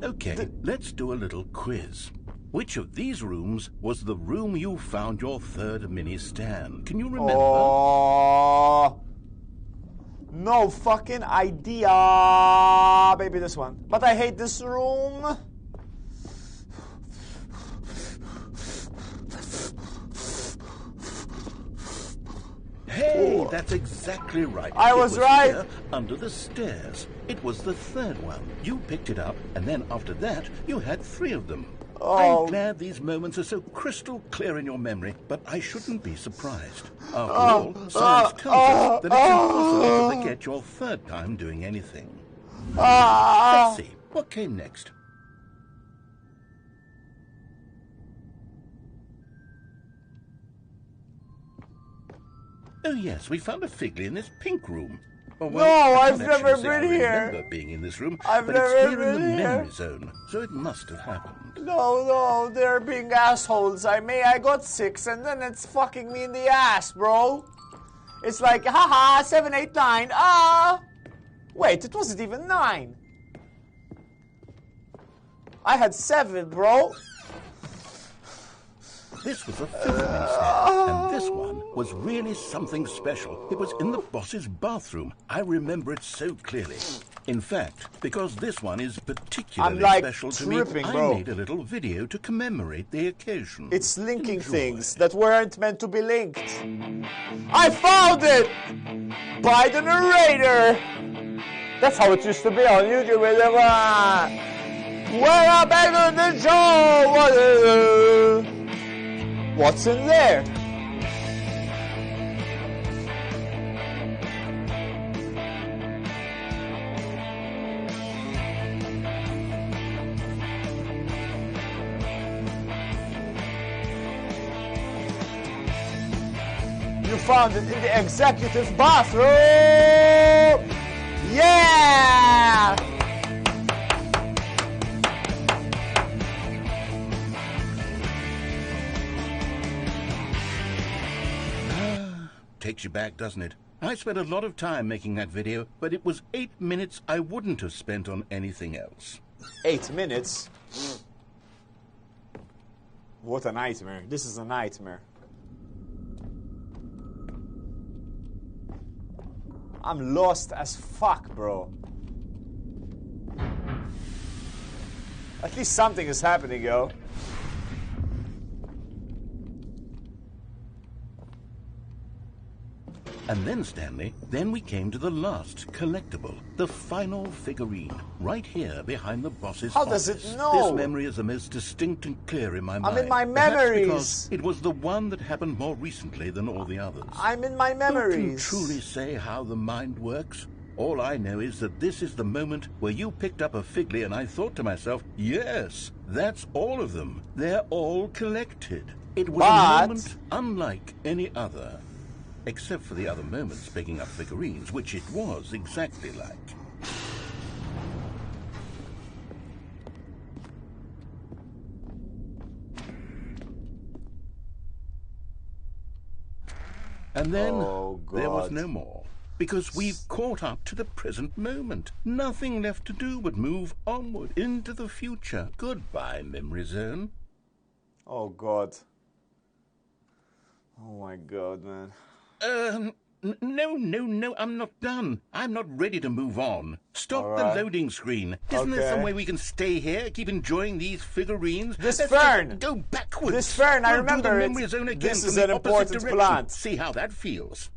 Okay, let's do a little quiz. Which of these rooms was the room you found your third mini stand? Can you remember? Oh, no fucking idea. Maybe this one. But I hate this room. Hey, that's exactly right. I It was right. Here, under the stairs. It was the third one. You picked it up, and then after that, you had 3 of them. Oh. I'm glad these moments are so crystal clear in your memory, but I shouldn't be surprised. After all, science tells us that it's impossible to forget your third time doing anything. Let's see. What came next? Oh yes, we found a Figley in this pink room. Oh, well, No, I I've can't never actually say I been here. remember being in this room, I've but it's never here in the been here. memory zone, so it must have happened. No, they're being assholes. I got 6 and then it's fucking me in the ass, bro. It's like, haha, 7, 8, 9. Wait, it wasn't even 9. I had 7, bro. This was a 5th mini stand, and this one was really something special. It was in the boss's bathroom. I remember it so clearly. In fact, because this one is particularly I'm, like, special to tripping, me, bro. I made a little video to commemorate the occasion. It's linking Enjoy. things that weren't meant to be linked. I found it! By the narrator! That's how it used to be on YouTube. We're up back on the show! What's in there? You found it in the executive bathroom! Yeah! Takes you back, doesn't it? I spent a lot of time making that video, but it was 8 minutes I wouldn't have spent on anything else. 8 minutes? What a nightmare. This is a nightmare. I'm lost as fuck, bro. At least something is happening, yo. And then, Stanley, then we came to the last collectible, the final figurine, right here behind the boss's How office. does it know? This memory is the most distinct and clear in my mind. I'm in my Perhaps memories. because it was the one that happened more recently than all the others. I'm in my Who can memories. truly say how the mind works? All I know is that this is the moment where you picked up a Figley and I thought to myself, yes, that's all of them. They're all collected. It was a moment unlike any other. Except for the other moments picking up figurines, which it was exactly like. And then there was no more, because we've caught up to the present moment. Nothing left to do but move onward into the future. Goodbye, Memory Zone. Oh, God. Oh, my God, man. No, I'm not done. I'm not ready to move on. Stop the loading screen. Isn't there some way we can stay here, keep enjoying these figurines? This fern! Go backwards. This fern, I remember do the it. memory zone again This from is the an opposite important direction. plant. See how that feels.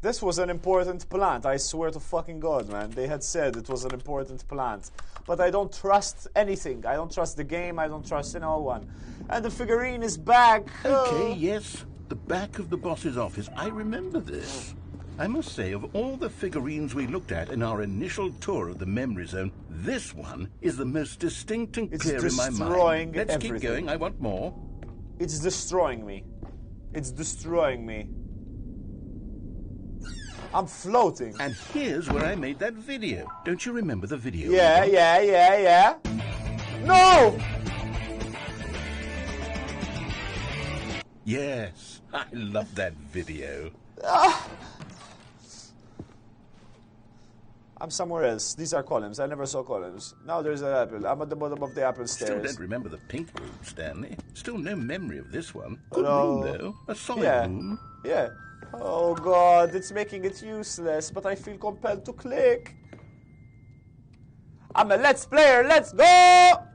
This was an important plant. I swear to fucking God, man. They had said it was an important plant. But I don't trust anything. I don't trust the game. I don't trust no one. And the figurine is back. Okay, yes. The back of the boss's office. I remember this. I must say, of all the figurines we looked at in our initial tour of the memory zone, this one is the most distinct and clear in my mind. Let's keep going. I want more. It's destroying me. It's destroying me. I'm floating. And here's where I made that video. Don't you remember the video? Yeah. No! Yes, I love that video. I'm somewhere else. These are columns. I never saw columns. Now there's an apple. I'm at the bottom of the apple stairs. Still don't remember the pink room, Stanley. Still no memory of this one. Good room, though. A solid room. Yeah. Oh, God. It's making it useless, but I feel compelled to click. I'm a Let's Player. Let's go!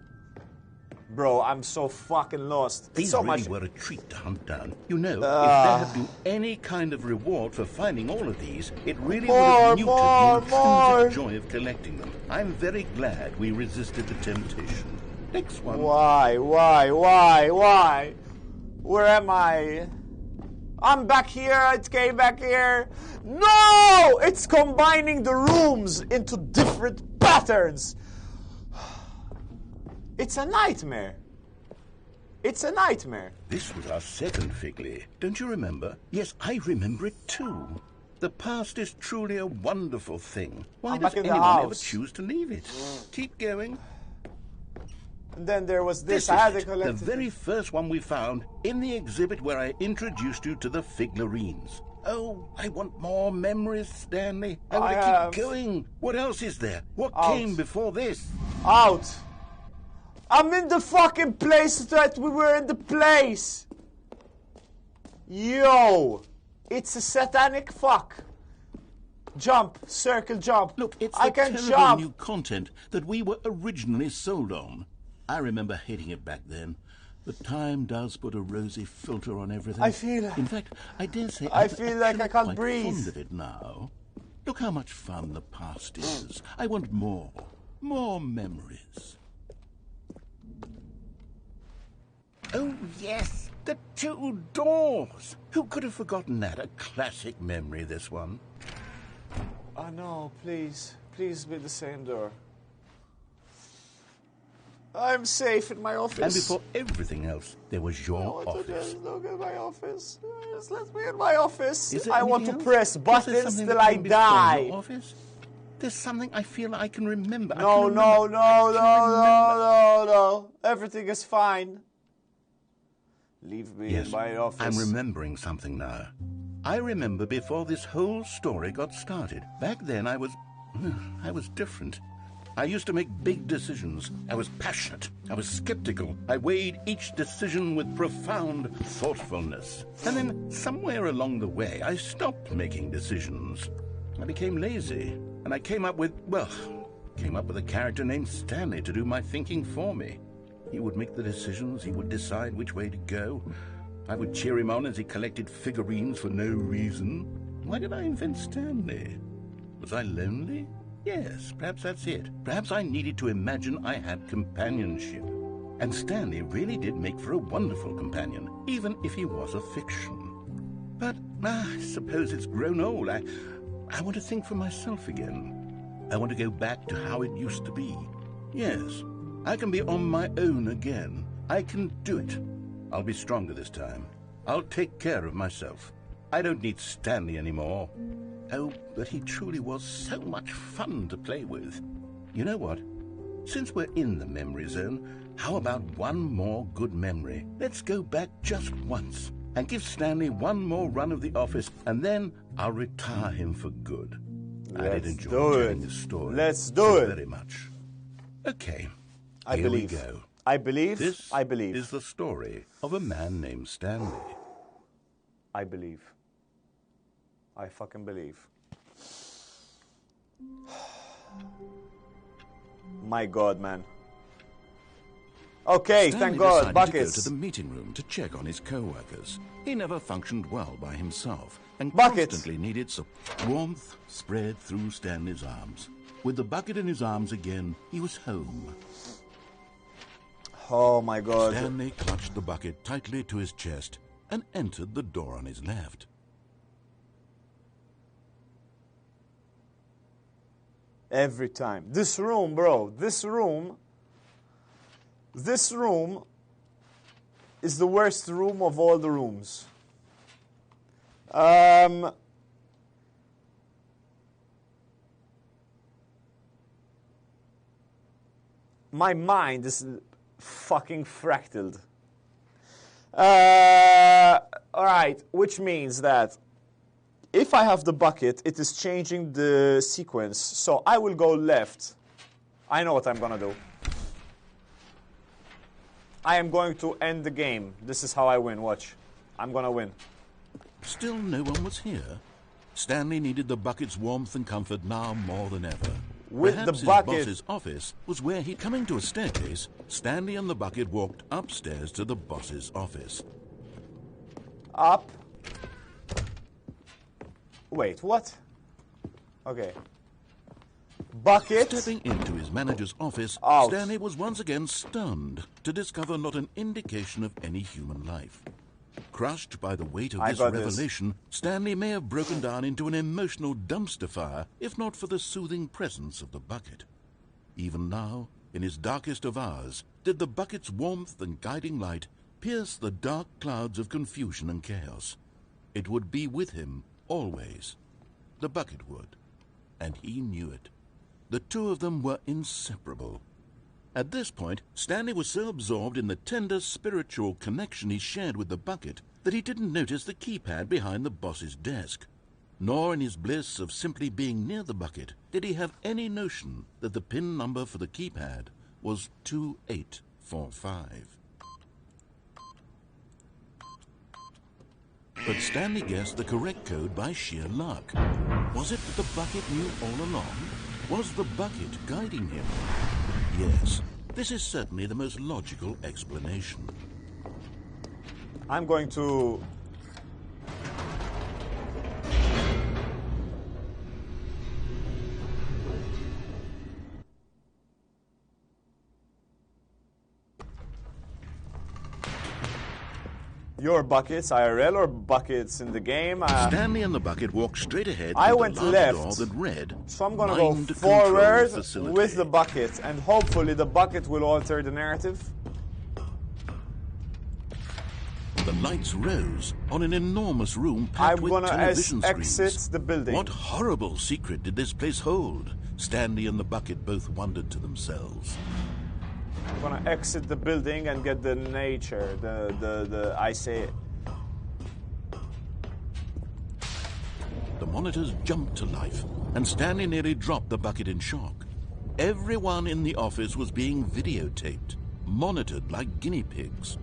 Bro, I'm so fucking lost. These so really much... were a treat to hunt down. You know, if there had been any kind of reward for finding all of these, it really would have muted the intrinsic joy of collecting them. I'm very glad we resisted the temptation. Next one. Why? Where am I? I'm back here. It came back here. No! It's combining the rooms into different patterns. It's a nightmare. It's a nightmare. This was our second Figley. Don't you remember? Yes, I remember it too. The past is truly a wonderful thing. Why does anyone ever choose to leave it? Keep going. And then there was this. This I had is to collect the very first one we found in the exhibit where I introduced you to the Figlarines. Oh, I want more memories, Stanley. I want to keep going. What else is there? What came before this? Out. I'm in the fucking place that we were in the place. Yo. It's a satanic fuck. Jump. Circle jump. Look, it's I the can terrible jump. new content that we were originally sold on. I remember hating it back then. But time does put a rosy filter on everything. I feel... In fact, I dare say I feel like I can't quite breathe. fond of it now. Look how much fun the past is. I want more. More memories. Oh, yes. The two doors. Who could have forgotten that? A classic memory, this one. Oh, no, please. Please be the same door. I'm safe in my office. And before everything else, there was your office. Just look at my office. Just let me in my office. I I want to press buttons till I die. Your office? There's something I feel I can remember. No. Everything is fine. Leave me in my office. I'm remembering something now. I remember before this whole story got started. Back then I was different. I used to make big decisions. I was passionate. I was skeptical. I weighed each decision with profound thoughtfulness. And then somewhere along the way, I stopped making decisions. I became lazy. And I came up with a character named Stanley to do my thinking for me. He would make the decisions. He would decide which way to go. I would cheer him on as he collected figurines for no reason. Why did I invent Stanley? Was I lonely? Yes, perhaps that's it. Perhaps I needed to imagine I had companionship. And Stanley really did make for a wonderful companion, even if he was a fiction. But I suppose it's grown old. I want to think for myself again. I want to go back to how it used to be. Yes, I can be on my own again. I can do it. I'll be stronger this time. I'll take care of myself. I don't need Stanley anymore. Oh, but he truly was so much fun to play with. You know what? Since we're in the memory zone, how about one more good memory? Let's go back just once and give Stanley one more run of the office, and then I'll retire him for good. I did enjoy telling this story. Let's do it. Very much. Okay. I Here believe. we go. I believe. This I believe. is the story of a man named Stanley. I believe. I fucking believe. My God, man. Okay, Stanley thank God. decided Buckets. to go to the meeting room to check on his co-workers. He never functioned well by himself and Buckets. constantly needed support. Warmth spread through Stanley's arms. With the bucket in his arms again, he was home. Oh my God. Stanley clutched the bucket tightly to his chest and entered the door on his left. Every time. This room, bro. This room is the worst room of all the rooms. My mind is fucking fractaled. Alright, which means that if I have the bucket, it is changing the sequence. So I will go left. I know what I'm gonna do. I am going to end the game. This is how I win, watch. I'm gonna win. Still no one was here. Stanley needed the bucket's warmth and comfort now more than ever. With Perhaps the bucket. his boss's office was where he... Coming to a staircase, Stanley and the bucket walked upstairs to the boss's office. Up. Wait, what? Okay. Bucket. Stepping into his manager's office, Out. Stanley was once again stunned to discover not an indication of any human life. Crushed by the weight of this revelation, Stanley may have broken down into an emotional dumpster fire if not for the soothing presence of the bucket. Even now, in his darkest of hours, did the bucket's warmth and guiding light pierce the dark clouds of confusion and chaos. It would be with him always. The bucket would, and he knew it. The two of them were inseparable. At this point, Stanley was so absorbed in the tender spiritual connection he shared with the bucket that he didn't notice the keypad behind the boss's desk. Nor in his bliss of simply being near the bucket did he have any notion that the PIN number for the keypad was 2845. But Stanley guessed the correct code by sheer luck. Was it that the bucket knew all along? Was the bucket guiding him? Yes, this is certainly the most logical explanation. I'm going to... Your buckets, IRL, or buckets in the game? Stanley and the bucket walked straight ahead. I through went the large left, door that read, so I'm gonna go Mind Control forward Facility. with the bucket, and hopefully the bucket will alter the narrative. The lights rose on an enormous room packed I'm with gonna television exit screens. the building. What horrible secret did this place hold? Stanley and the bucket both wondered to themselves. I'm gonna exit the building and get the nature, I say. The monitors jumped to life, and Stanley nearly dropped the bucket in shock. Everyone in the office was being videotaped, monitored like guinea pigs.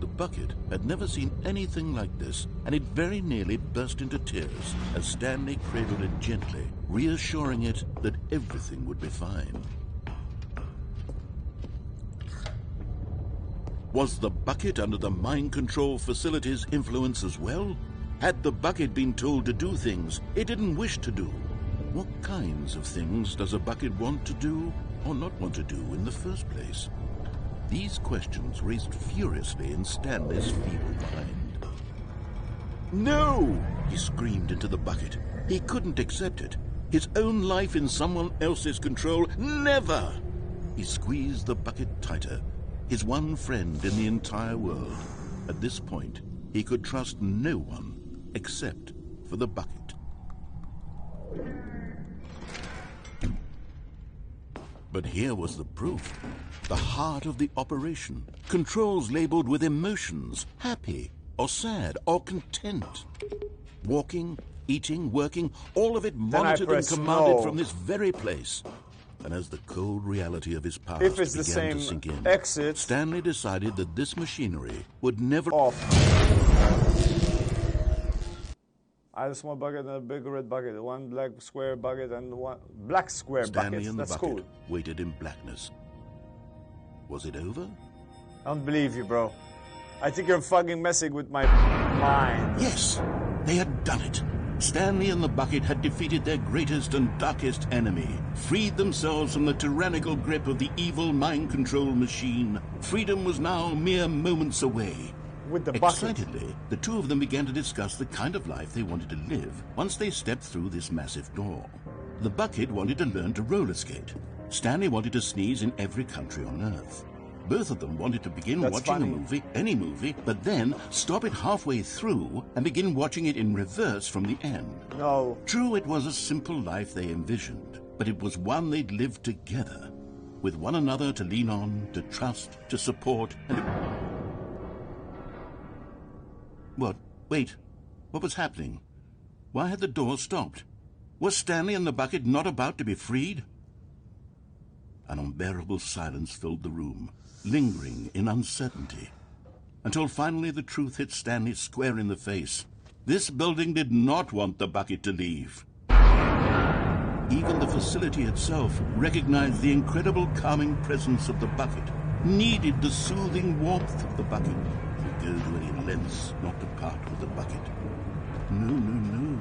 The bucket had never seen anything like this, and it very nearly burst into tears as Stanley cradled it gently, reassuring it that everything would be fine. Was the bucket under the mind control facility's influence as well? Had the bucket been told to do things it didn't wish to do? What kinds of things does a bucket want to do or not want to do in the first place? These questions raced furiously in Stanley's feeble mind. No! He screamed into the bucket. He couldn't accept it. His own life in someone else's control, never! He squeezed the bucket tighter. His one friend in the entire world. At this point, he could trust no one except for the bucket. But here was the proof. The heart of the operation. Controls labeled with emotions, happy or sad or content. Walking, eating, working, all of it monitored and commanded from this very place. And as the cold reality of his past began to sink in, Stanley decided that this machinery would never... I had a small bucket and a big red bucket, one black square bucket and one black square Stanley bucket. and the That's bucket cool. waited in blackness. Was it over? I don't believe you, bro. I think you're fucking messing with my mind. Yes, they had done it. Stanley and the bucket had defeated their greatest and darkest enemy, freed themselves from the tyrannical grip of the evil mind control machine. Freedom was now mere moments away. With the bucket. Excitedly, the two of them began to discuss the kind of life they wanted to live once they stepped through this massive door. The bucket wanted to learn to roller skate. Stanley wanted to sneeze in every country on Earth. Both of them wanted to begin watching a movie, any movie, but then stop it halfway through and begin watching it in reverse from the end. No. True, it was a simple life they envisioned, but it was one they'd lived together, with one another to lean on, to trust, to support, and... What? Wait. What was happening? Why had the door stopped? Was Stanley and the bucket not about to be freed? An unbearable silence filled the room, lingering in uncertainty, until finally the truth hit Stanley square in the face. This building did not want the bucket to leave. Even the facility itself recognized the incredible calming presence of the bucket, needed the soothing warmth of the bucket, would go to any lengths not to part with the bucket. No.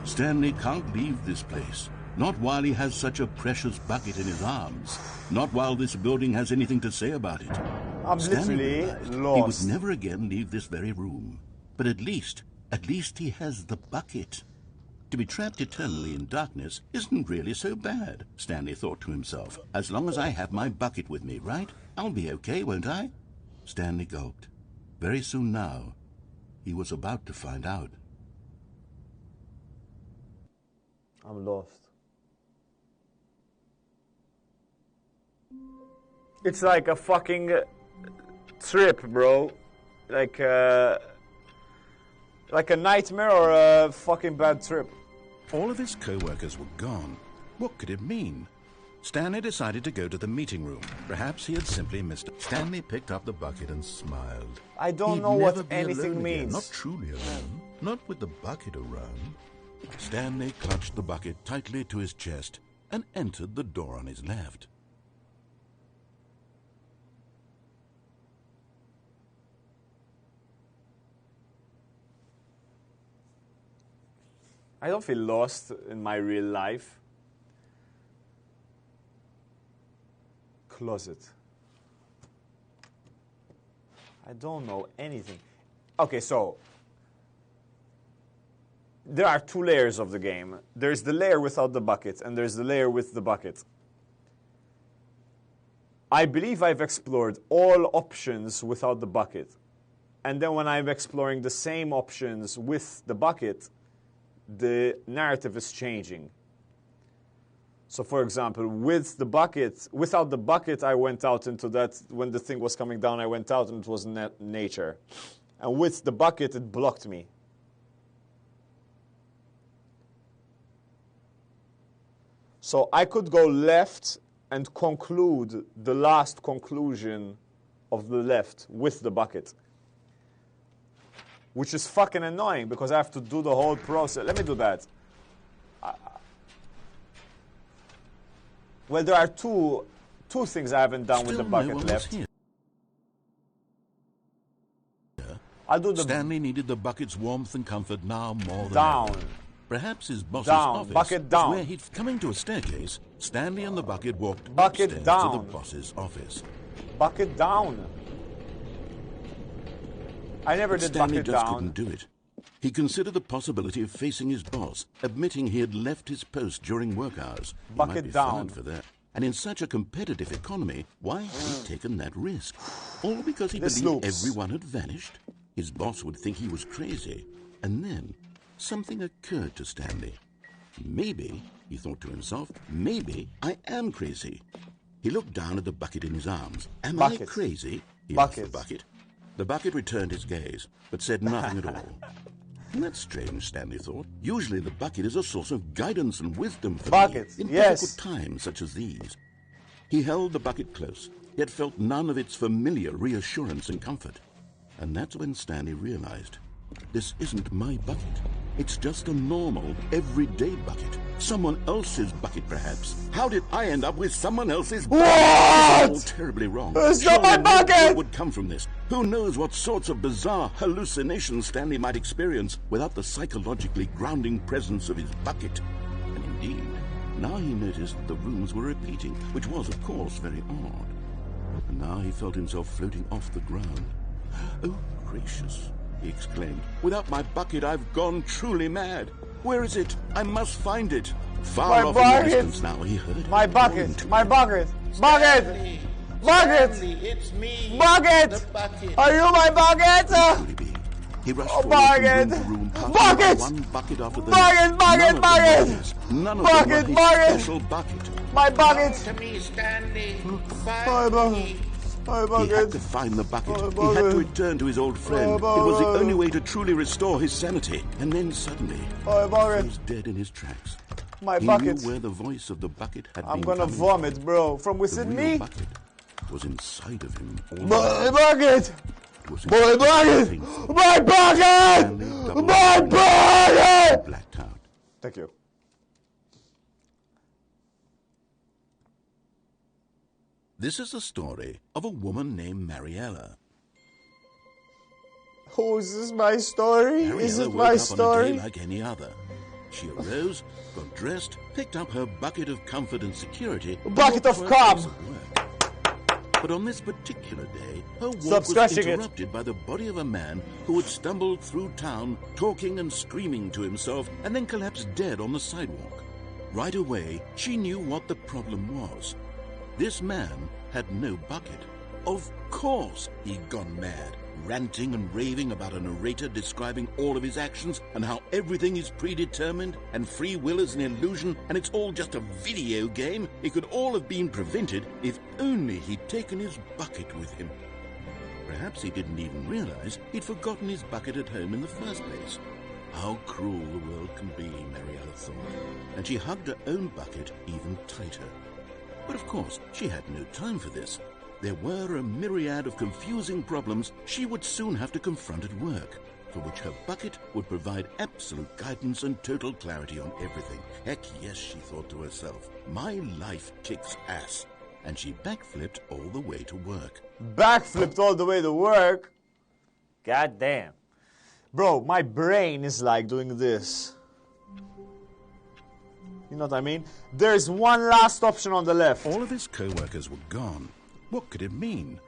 Stanley can't leave this place. Not while he has such a precious bucket in his arms. Not while this building has anything to say about it. I'm Stanley literally He lost. would never again leave this very room. But at least he has the bucket. To be trapped eternally in darkness isn't really so bad, Stanley thought to himself. As long as I have my bucket with me, right? I'll be okay, won't I? Stanley gulped. Very soon now, he was about to find out. I'm lost. It's like a fucking trip, bro. Like a nightmare or a fucking bad trip. All of his co-workers were gone. What could it mean? Stanley decided to go to the meeting room. Perhaps he had simply missed it. Stanley picked up the bucket and smiled. I don't He'd know never what be anything alone again. means. Not truly alone. Not with the bucket around. Stanley clutched the bucket tightly to his chest and entered the door on his left. I don't feel lost in my real life. Closet. I don't know anything. Okay, so there are two layers of the game. There's the layer without the bucket, and there's the layer with the bucket. I believe I've explored all options without the bucket. And then when I'm exploring the same options with the bucket, the narrative is changing. So for example, with the bucket, without the bucket, I went out into that, when the thing was coming down, I went out and it was nature. And with the bucket, it blocked me. So I could go left and conclude the last conclusion of the left with the bucket. Which is fucking annoying because I have to do the whole process. Let me do that. Well, there are two things I haven't done with the bucket left. I'll do the Stanley needed the bucket's warmth and comfort now more than down. ever. Perhaps his boss's Down. office Bucket was down. where he'd coming to a staircase. Stanley and the bucket walked Bucket upstairs down. to the boss's office. Bucket down. I never But did Stanley bucket just down. couldn't do it. He considered the possibility of facing his boss, admitting he had left his post during work hours. He might Bucket be down. fired for that. And in such a competitive economy, why had he taken that risk? All because he This believed loops. everyone had vanished? His boss would think he was crazy. And then something occurred to Stanley. Maybe, he thought to himself, maybe I am crazy. He looked down at the bucket in his arms. Am I Bucket. crazy? He asked the Bucket. bucket. The bucket returned his gaze, but said nothing at all. That's strange, Stanley thought. Usually the bucket is a source of guidance and wisdom for Bucket, me in yes. difficult times such as these. He held the bucket close, yet felt none of its familiar reassurance and comfort. And that's when Stanley realized, this isn't my bucket. It's just a normal, everyday bucket. Someone else's bucket, perhaps. How did I end up with someone else's bucket? What? This is all terribly wrong. It's not my Surely no bucket! good would come from this. Who knows what sorts of bizarre hallucinations Stanley might experience without the psychologically grounding presence of his bucket. And indeed, now he noticed that the rooms were repeating, which was, of course, very odd. And now he felt himself floating off the ground. Oh, gracious, he exclaimed. Without my bucket, I've gone truly mad. Where is it? I must find it. Far My off in bucket! the distance now, he heard it My calling bucket. to My him. bucket. Bucket. Bucket. It's me. Bucket. The bucket. Are you my bucket? Could he be? He rushed Oh, forward from bucket! room to room, passing Bucket! one bucket after the Bucket, next. bucket, None of them bucket! were his. None of Bucket, them were his bucket! special bucket. My bucket. To me, Stanley. My Find bucket. me. My He had bucket. to find the bucket. My He had bucket. to return to his old friend. It My was the bucket. only way to truly restore his sanity. And then suddenly, My he bucket. was dead in his tracks. My He bucket. knew where the voice of the bucket had I'm been gonna coming vomit, from. bro. From The within real me. bucket was inside of him. All My along. bucket. It was My inside bucket. him. My bucket. Stanley doubled My over bucket. and blacked out. Thank you. This is the story of a woman named Mariella. Oh, is this my story? Is Mariella it woke my up on a day story? like any other. She arose, got dressed, picked up her bucket of comfort and security, and bucket walked of to her cum. place of work. But on this particular day, her walk Stop was scratching it. interrupted by the body of a man who had stumbled through town, talking and screaming to himself, and then collapsed dead on the sidewalk. Right away, she knew what the problem was. This man had no bucket. Of course he'd gone mad, ranting and raving about a narrator describing all of his actions and how everything is predetermined and free will is an illusion and it's all just a video game. It could all have been prevented if only he'd taken his bucket with him. Perhaps he didn't even realize he'd forgotten his bucket at home in the first place. How cruel the world can be, Mariella thought, and she hugged her own bucket even tighter. But of course, she had no time for this. There were a myriad of confusing problems she would soon have to confront at work, for which her bucket would provide absolute guidance and total clarity on everything. Heck yes, she thought to herself, my life kicks ass. And she backflipped all the way to work. Backflipped all the way to work. God damn. Bro, my brain is like doing this. You know what I mean? There's one last option on the left. All of his co-workers were gone. What could it mean?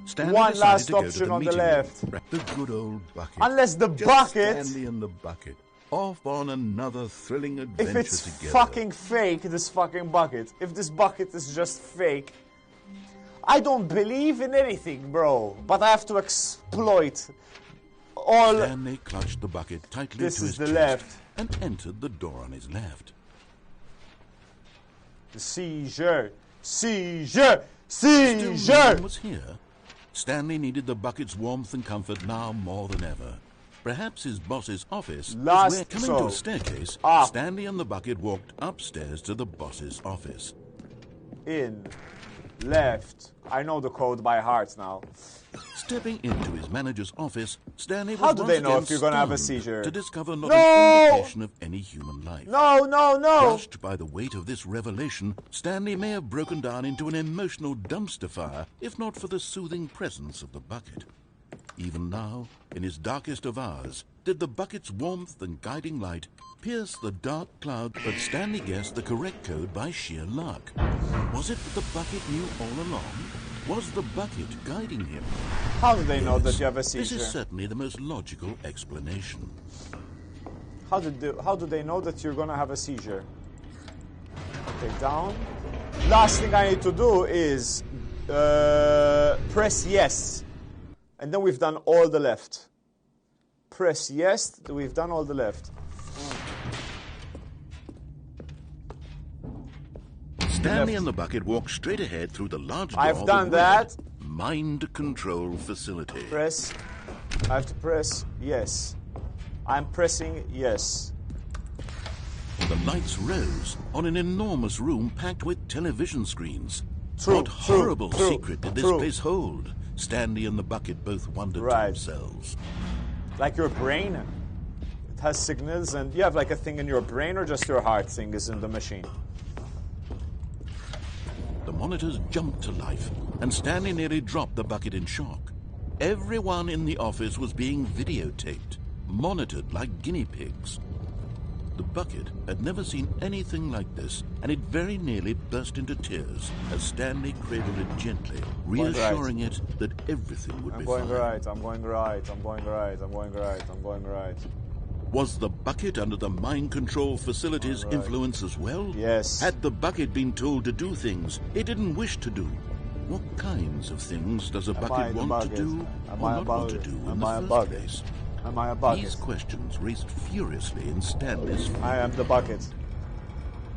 Stanley One decided last to go to option the on the meeting left. room. The good old bucket. Unless the Just bucket- Stanley and the bucket. Off on another thrilling adventure If it's together. fucking fake, this fucking bucket, if this bucket is just fake, I don't believe in anything, bro. But I have to exploit all. Stanley clutched the bucket tightly This to is his the chest left. and entered the door on his left. The seizure. Seizure. Still no Seizure. one was here. Stanley needed the bucket's warmth and comfort now more than ever. Perhaps his boss's office Last- was where, coming so- to a staircase, Up. Stanley and the bucket walked upstairs to the boss's office. In. Left. I know the code by heart now. Stepping into his manager's office, Stanley was How do once they know again if you're gonna have a stunned seizure? to discover not No! an indication of any human life. No, no, no. Crushed by the weight of this revelation, Stanley may have broken down into an emotional dumpster fire, if not for the soothing presence of the bucket. Even now, in his darkest of hours, did the bucket's warmth and guiding light pierce the dark cloud, but Stanley guessed the correct code by sheer luck. Was it that the bucket knew all along? Was the bucket guiding him? How do they know that you have a seizure? This is certainly the most logical explanation. How do they know that you're gonna have a seizure? Okay, down. Last thing I need to do is press yes. And then we've done all the left. Press yes, we've done all the left. Stanley and the bucket walked straight ahead through the large door. I've done that. Mind control facility. Press. I have to press yes. I'm pressing yes. The lights rose on an enormous room packed with television screens. True, What horrible secret did this place hold? Stanley and the bucket both wondered to themselves. Like your brain. It has signals, and you have like a thing in your brain, or just your heart thing is in the machine? The monitors jumped to life, and Stanley nearly dropped the bucket in shock. Everyone in the office was being videotaped, monitored like guinea pigs. The bucket had never seen anything like this, and it very nearly burst into tears as Stanley cradled it gently, reassuring it that everything would be fine. I'm going right, I'm going right, I'm going right, I'm going right, I'm going right. Was the bucket under the mind control facility's influence as well? Yes. Had the bucket been told to do things it didn't wish to do? What kinds of things does a bucket want to do or not want to do in the first place? Am I a bucket? These questions raced furiously in Stanley's face. I am the bucket.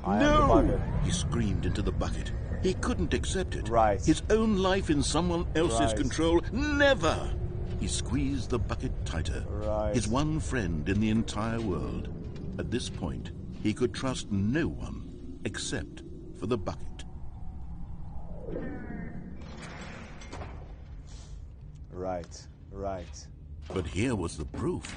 I am the bucket. He screamed into the bucket. He couldn't accept it. Right. His own life in someone else's control. Never! He squeezed the bucket tighter. Right. His one friend in the entire world. At this point, he could trust no one except for the bucket. Right, right. But here was the proof.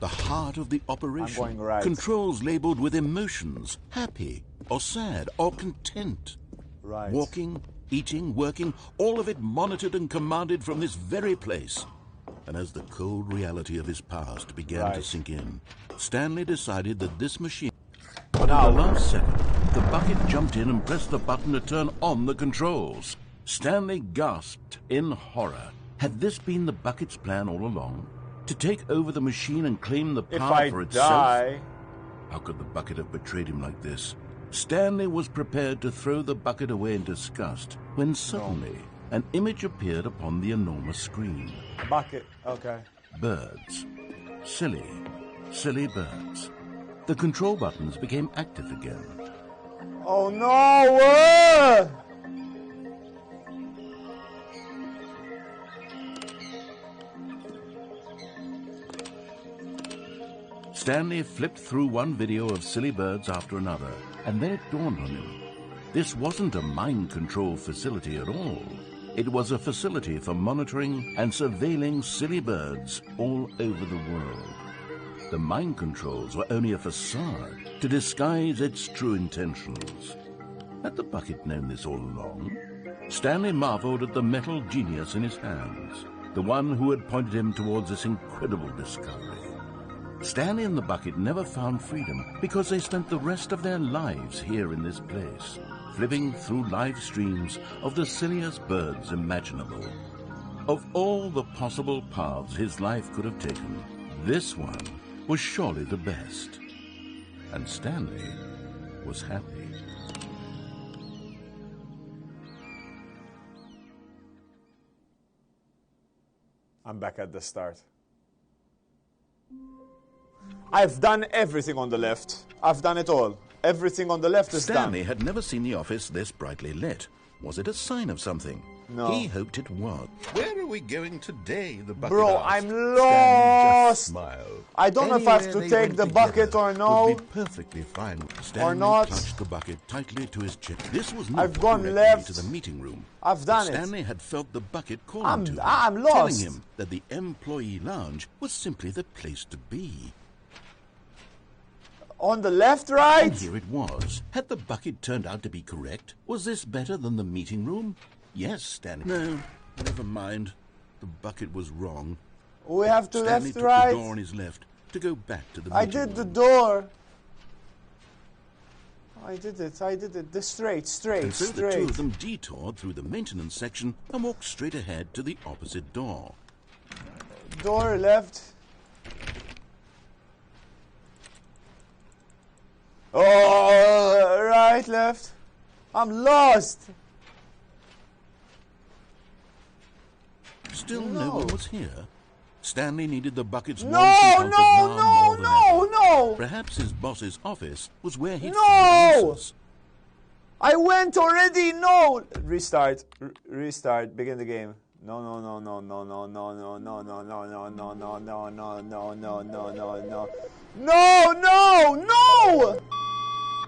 The heart of the operation. I'm going right. Controls labeled with emotions. Happy, or sad, or content. Right. Walking, eating, working, all of it monitored and commanded from this very place. And as the cold reality of his past began to sink in, Stanley decided that this machine... But at the last second, the bucket jumped in and pressed the button to turn on the controls. Stanley gasped in horror. Had this been the bucket's plan all along? To take over the machine and claim the power for itself? How could the bucket have betrayed him like this? Stanley was prepared to throw the bucket away in disgust when suddenly an image appeared upon the enormous screen. Bucket, okay. Birds. Silly, silly birds. The control buttons became active again. Oh no! Stanley flipped through one video of silly birds after another, and then it dawned on him. This wasn't a mind control facility at all. It was a facility for monitoring and surveilling silly birds all over the world. The mind controls were only a facade to disguise its true intentions. Had the bucket known this all along? Stanley marveled at the metal genius in his hands, the one who had pointed him towards this incredible discovery. Stanley and the bucket never found freedom because they spent the rest of their lives here in this place, flipping through live streams of the silliest birds imaginable. Of all the possible paths his life could have taken, this one was surely the best. And Stanley was happy. I'm back at the start. I've done everything on the left. I've done it all. Everything on the left is done. Stanley had never seen the office this brightly lit. Was it a sign of something? No. He hoped it was. Where are we going today? The bucket Bro, asked. I'm lost. Stanley just smiled. I don't know if I have Anywhere to they take went the bucket together or no. would be perfectly fine. Stanley not. clutched the bucket tightly to his chest. This was not I've gone directly left. to the meeting room. I've done it. Stanley had felt the bucket calling to him, I'm lost. telling him that the employee lounge was simply the place to be. On the left, right? And here it was. Had the bucket turned out to be correct? Was this better than the meeting room? Yes, Stanley. No, never mind. The bucket was wrong. We have to Stanley left, took right. the door on his left to go back to the I meeting did the room. door. I did it. The straight. And so the two of them detoured through the maintenance section and walked straight ahead to the opposite door. Door left. Oh, right, left. I'm lost. Still no one was here. Stanley needed the bucket's No, warmth and comfort now more than ever. no. Perhaps his boss's office was where he'd No! find answers. I went already. No. Restart. Begin the game. No.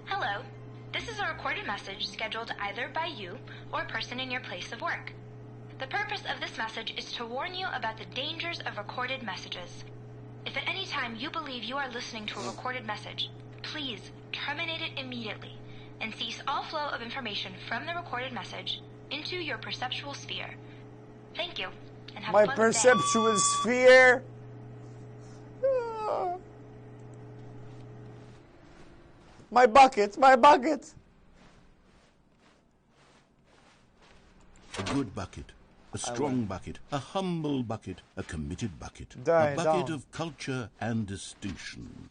Hello. This is a recorded message scheduled either by you or a person in your place of work. The purpose of this message is to warn you about the dangers of recorded messages. If at any time you believe you are listening to a recorded message, please terminate it immediately and cease all flow of information from the recorded message into your perceptual sphere. Thank you, and have My a pleasant day. perceptual sphere. My bucket. A good bucket, a strong bucket, a humble bucket, a committed bucket, Die, a bucket down. of culture and distinction.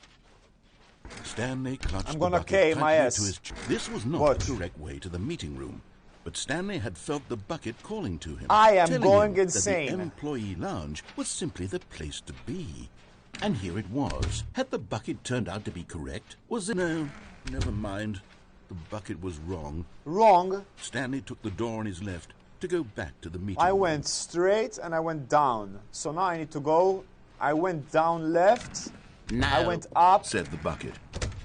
Stanley clutched I'm the gonna bucket K my tightly ass. to his This was not Watch. the correct way to the meeting room, but Stanley had felt the bucket calling to him. I am telling going him insane. That the employee lounge was simply the place to be. And here it was. Had the bucket turned out to be correct? Was it? No, never mind. The bucket was wrong. Wrong. Stanley took the door on his left to go back to the meeting I room. went straight and I went down. So now I need to go. I went down left. No, I went up. Said the bucket.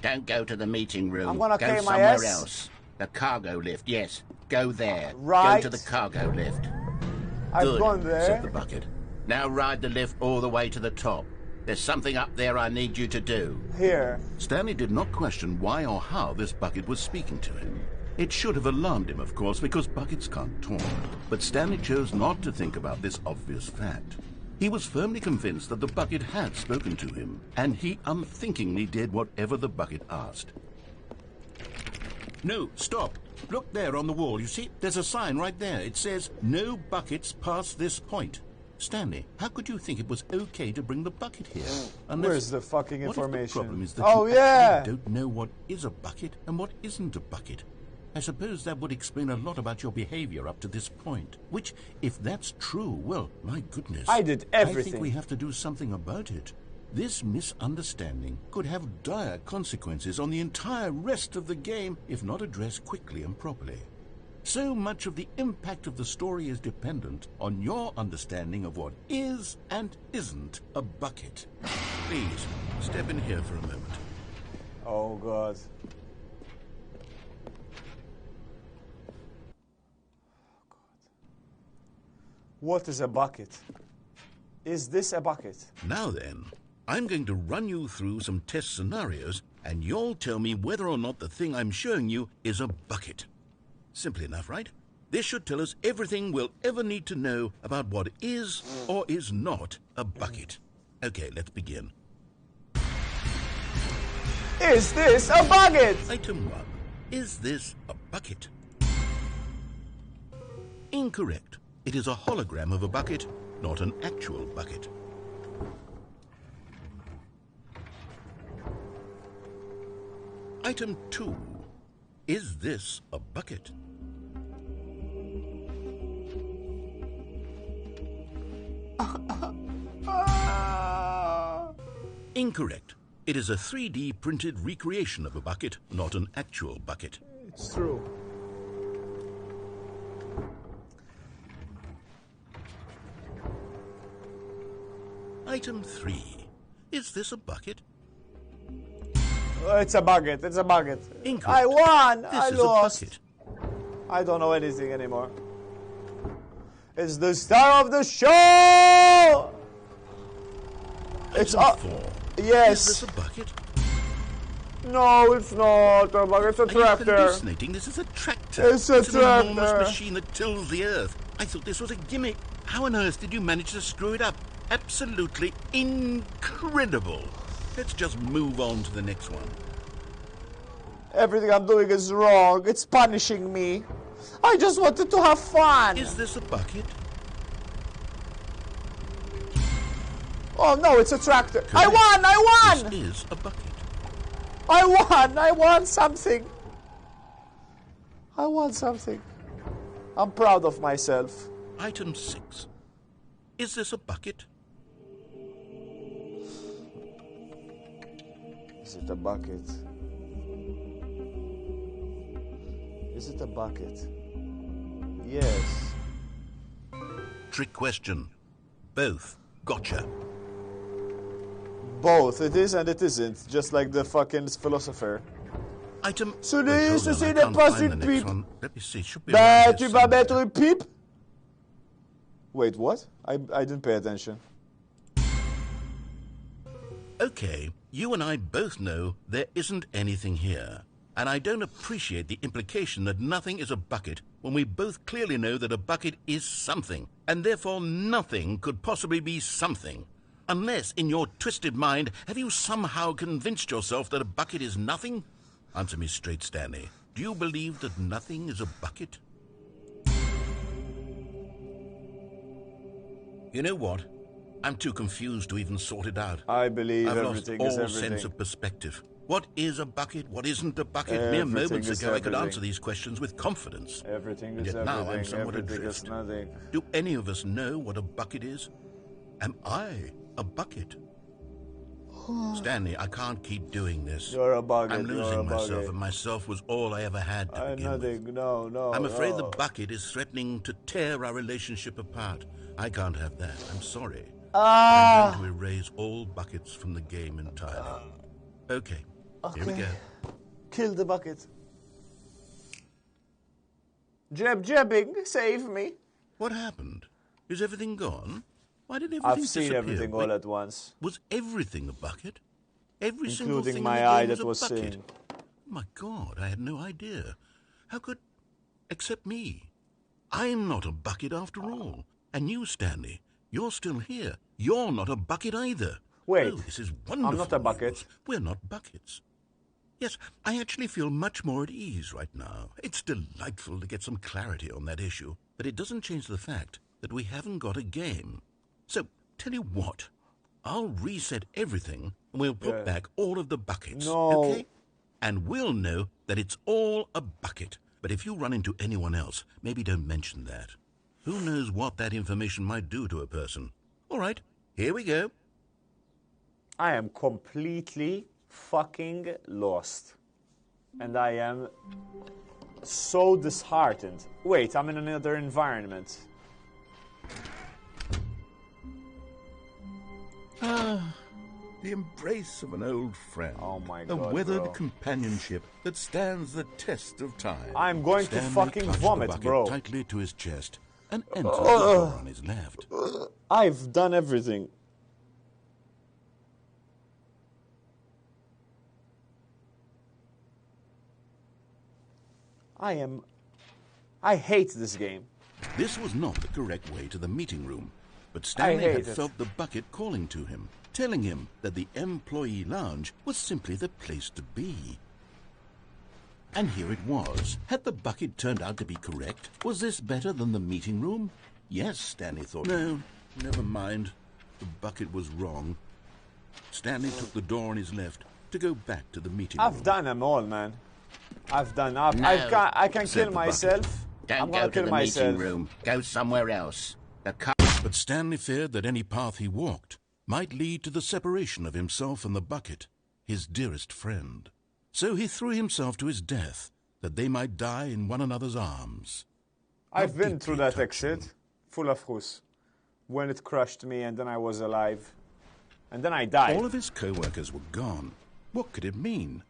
don't go to the meeting room. I'm gonna go K my somewhere ass. else. The cargo lift, yes. Go there. Right. Go to the cargo lift. I've Good, gone said the there. bucket. Now ride the lift all the way to the top. There's something up there I need you to do. Here. Stanley did not question why or how this bucket was speaking to him. It should have alarmed him, of course, because buckets can't talk. But Stanley chose not to think about this obvious fact. He was firmly convinced that the bucket had spoken to him, and he unthinkingly did whatever the bucket asked. No, stop. Look there on the wall. You see, there's a sign right there. It says, "No buckets past this point." Stanley, how could you think it was okay to bring the bucket here? Where's the fucking What if the information? problem is that Oh, you yeah. actually don't know what is a bucket and what isn't a bucket? I suppose that would explain a lot about your behavior up to this point. Which, if that's true, well, my goodness. I did I everything. think we have to do something about it. This misunderstanding could have dire consequences on the entire rest of the game if not addressed quickly and properly. So much of the impact of the story is dependent on your understanding of what is and isn't a bucket. Please, step in here for a moment. Oh, God. What is a bucket? Is this a bucket? Now then, I'm going to run you through some test scenarios, and you'll tell me whether or not the thing I'm showing you is a bucket. Simple enough, right? This should tell us everything we'll ever need to know about what is or is not a bucket. Okay, let's begin. Is this a bucket? Item 1. Is this a bucket? Incorrect. It is a hologram of a bucket, not an actual bucket. Item 2. Is this a bucket? Incorrect. It is a 3D printed recreation of a bucket, not an actual bucket. It's true. Item 3. Is this a bucket? It's a bucket. It's a bucket. Incorrect. I won. This I is lost. a bucket. I don't know anything anymore. It's the star of the show. It's Item 4. Yes. Is this a bucket? No, it's not a bucket. It's a Are you tractor. hallucinating? This is a tractor. It's a an enormous tractor. machine that tills the earth. I thought this was a gimmick. How on earth did you manage to screw it up? Absolutely incredible. Let's just move on to the next one. Everything I'm doing is wrong. It's punishing me. I just wanted to have fun. Is this a bucket? Oh no, it's a tractor. Correct. I won! This is a bucket. I won something. I won something. I'm proud of myself. Item 6. Is this a bucket? Is it a bucket? Is it a bucket? Yes. Trick question. Both. Gotcha. Both. It is and it isn't. Just like the fucking philosopher. Item... Ce Wait, n'est, hold ce on, c'est I n'est can't pas find une the next pipe. one. Let me see. Should be Bah, around tu here vas somewhere. mettre une pipe? Wait, what? I didn't pay attention. Okay, you and I both know there isn't anything here. And I don't appreciate the implication that nothing is a bucket when we both clearly know that a bucket is something, and therefore nothing could possibly be something. Unless, in your twisted mind, have you somehow convinced yourself that a bucket is nothing? Answer me straight, Stanley. Do you believe that nothing is a bucket? You know what? I'm too confused to even sort it out. I believe I've lost everything all is everything. sense of perspective. What is a bucket? What isn't a bucket? Mere Everything moments is ago I could everything. answer these questions with confidence. Everything And is yet now I'm everything. somewhat Everything is adrift. nothing. Do any of us know what a bucket is? Am I a bucket? Stanley, I can't keep doing this. You're a bucket. I'm You're a losing myself, bucket. and myself was all I ever had to begin with. Nothing. No. I'm afraid no. the bucket is threatening to tear our relationship apart. I can't have that. I'm sorry. Ah. I'm going to erase all buckets from the game entirely. Okay, here we go. Kill the bucket. Jabbing, save me. What happened? Is everything gone? Why did everything I've seen disappear? everything all at once. Was everything a bucket? Every single Including thing my in the eye game that was a bucket? seeing. My God, I had no idea. How could... Except me. I'm not a bucket after all. And you, Stanley, you're still here. You're not a bucket either. Wait, Oh, this is wonderful. I'm not a bucket. news. We're not buckets. Yes, I actually feel much more at ease right now. It's delightful to get some clarity on that issue, but it doesn't change the fact that we haven't got a game. So, tell you what, I'll reset everything and we'll put back all of the buckets. No. Okay? And we'll know that it's all a bucket. But if you run into anyone else, maybe don't mention that. Who knows what that information might do to a person? All right, here we go. I am completely fucking lost. And I am so disheartened. Wait, I'm in another environment. Ah, the embrace of an old friend. Oh my A God, weathered bro. companionship that stands the test of time. I'm going to Stanley fucking clutched vomit, the bucket bro. tightly to his chest and entered the door on his left. I've done everything. I hate this game. This was not the correct way to the meeting room, but I Stanley hate had it. felt the bucket calling to him, telling him that the employee lounge was simply the place to be. And here it was. Had the bucket turned out to be correct? Was this better than the meeting room? Yes, Stanley thought. No, never mind. The bucket was wrong. Stanley took the door on his left to go back to the meeting room. I've done them all, man. I can said kill the myself. Don't I'm go gonna to kill the myself. meeting room. Go somewhere else. The car... But Stanley feared that any path he walked might lead to the separation of himself and the bucket, his dearest friend. So he threw himself to his death, that they might die in one another's arms. I've How been through deeply that touching. exit, full of hus, when it crushed me and then I was alive. And then I died. All of his co-workers were gone. What could it mean?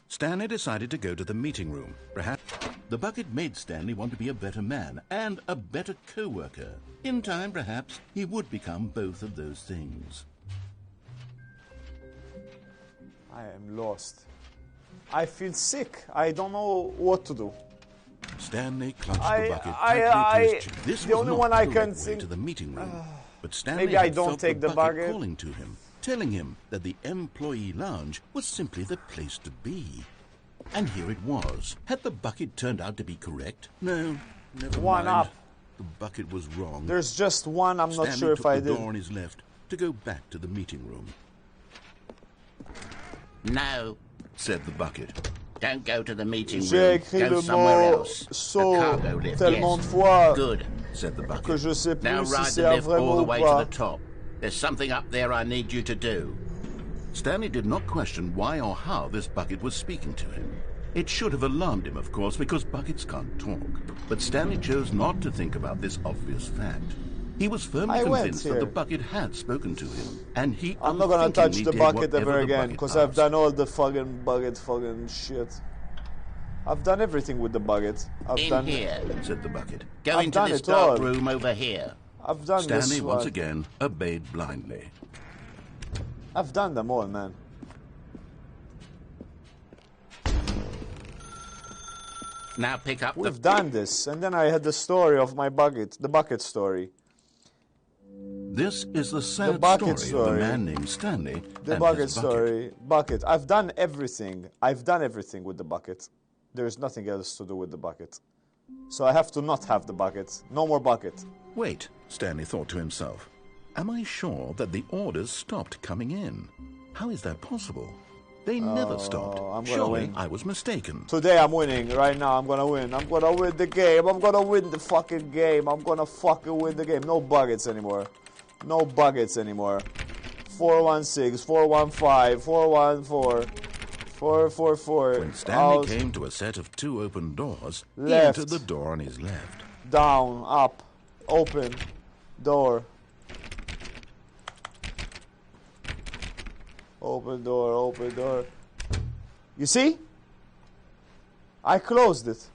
Stanley decided to go to the meeting room. Perhaps the bucket made Stanley want to be a better man and a better co-worker. In time, perhaps, he would become both of those things. I am lost. I feel sick. I don't know what to do. Stanley clutched I- the bucket I- tightly to his chest. This the was only not one the I correct can way think- to the meeting room. But Stanley Maybe I had don't felt take the the bucket bucket. calling to him, telling him that the employee lounge was simply the place to be. And here it was. Had the bucket turned out to be correct? No, never One mind. up. The bucket was wrong. There's just one, I'm not Stanley sure if took I the did. door on his left to go back to the meeting room. No, Said the bucket. don't go to the meeting J'ai room. écrit Go le somewhere mot else. The saut cargo lift, tellement yes. de fois Good. Said the bucket. que je sais Now plus si ride c'est the un lift vrai all mot the ou way to pas. the top. There's something up there I need you to do. Stanley did not question why or how this bucket was speaking to him. It should have alarmed him, of course, because buckets can't talk. But Stanley chose not to think about this obvious fact. He was firmly I went convinced that here. the bucket had spoken to him, and he I'm not gonna touch unthinkingly the did bucket whatever ever the again, bucket because I've asked. done all the fucking shit. I've done everything with the bucket. I've In done here. Said the bucket. Go I've into done this it dark all. room over here. I've done Stanley this once one. again obeyed blindly. I've done them all, man. Now pick up We've done this, and then I had the story of my bucket, the bucket story. This is the sad bucket story of a story. man named Stanley The and bucket his bucket. story. Bucket. I've done everything. I've done everything with the bucket. There's nothing else to do with the bucket. So I have to not have the bucket. No more bucket. Wait, Stanley thought to himself. Am I sure that the orders stopped coming in? How is that possible? They never stopped. I'm gonna Surely win. I was mistaken. Today I'm winning. Right now I'm gonna win. I'm gonna win the game. I'm gonna win the fucking game. I'm gonna fucking win the game. No buckets anymore. No buckets anymore. 416, 415, 414, 444. When Stanley came to a set of two open doors, he Left. entered the door on his left. Down, up, open, door. Open door, open door. You see? I closed it.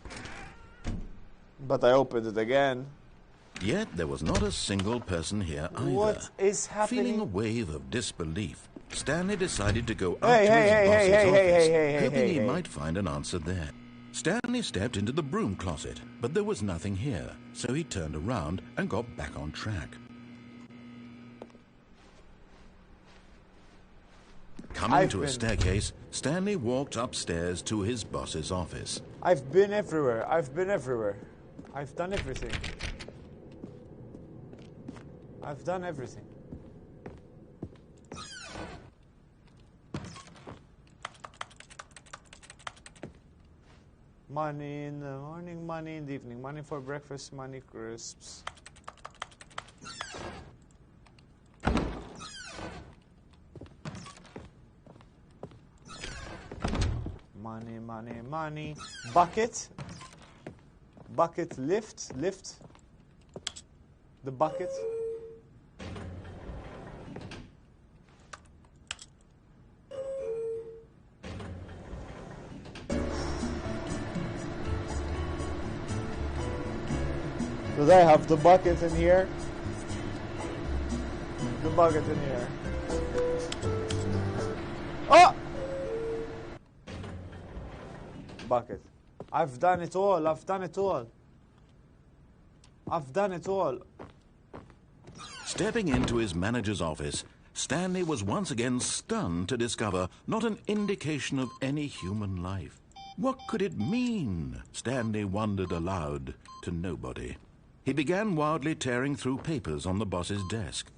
But I opened it again. Yet there was not a single person here either. What is happening? Feeling a wave of disbelief, Stanley decided to go up Hey, to hey, his hey, boss's hey, hey, office, hey, hey, hey, hoping hey, he hey. might find an answer there. Stanley stepped into the broom closet, but there was nothing here, so he turned around and got back on track. Coming to a staircase, Stanley walked upstairs to his boss's office. I've been everywhere. I've been everywhere. I've done everything. I've done everything. Money in the morning, money in the evening, money for breakfast, money crisps. Money, money, money. Bucket. Bucket, lift, lift. The bucket. Did I have the bucket in here? The bucket in here. Oh! Bucket. I've done it all. I've done it all. I've done it all. Stepping into his manager's office, Stanley was once again stunned to discover not an indication of any human life. What could it mean? Stanley wondered aloud to nobody. He began wildly tearing through papers on the boss's desk.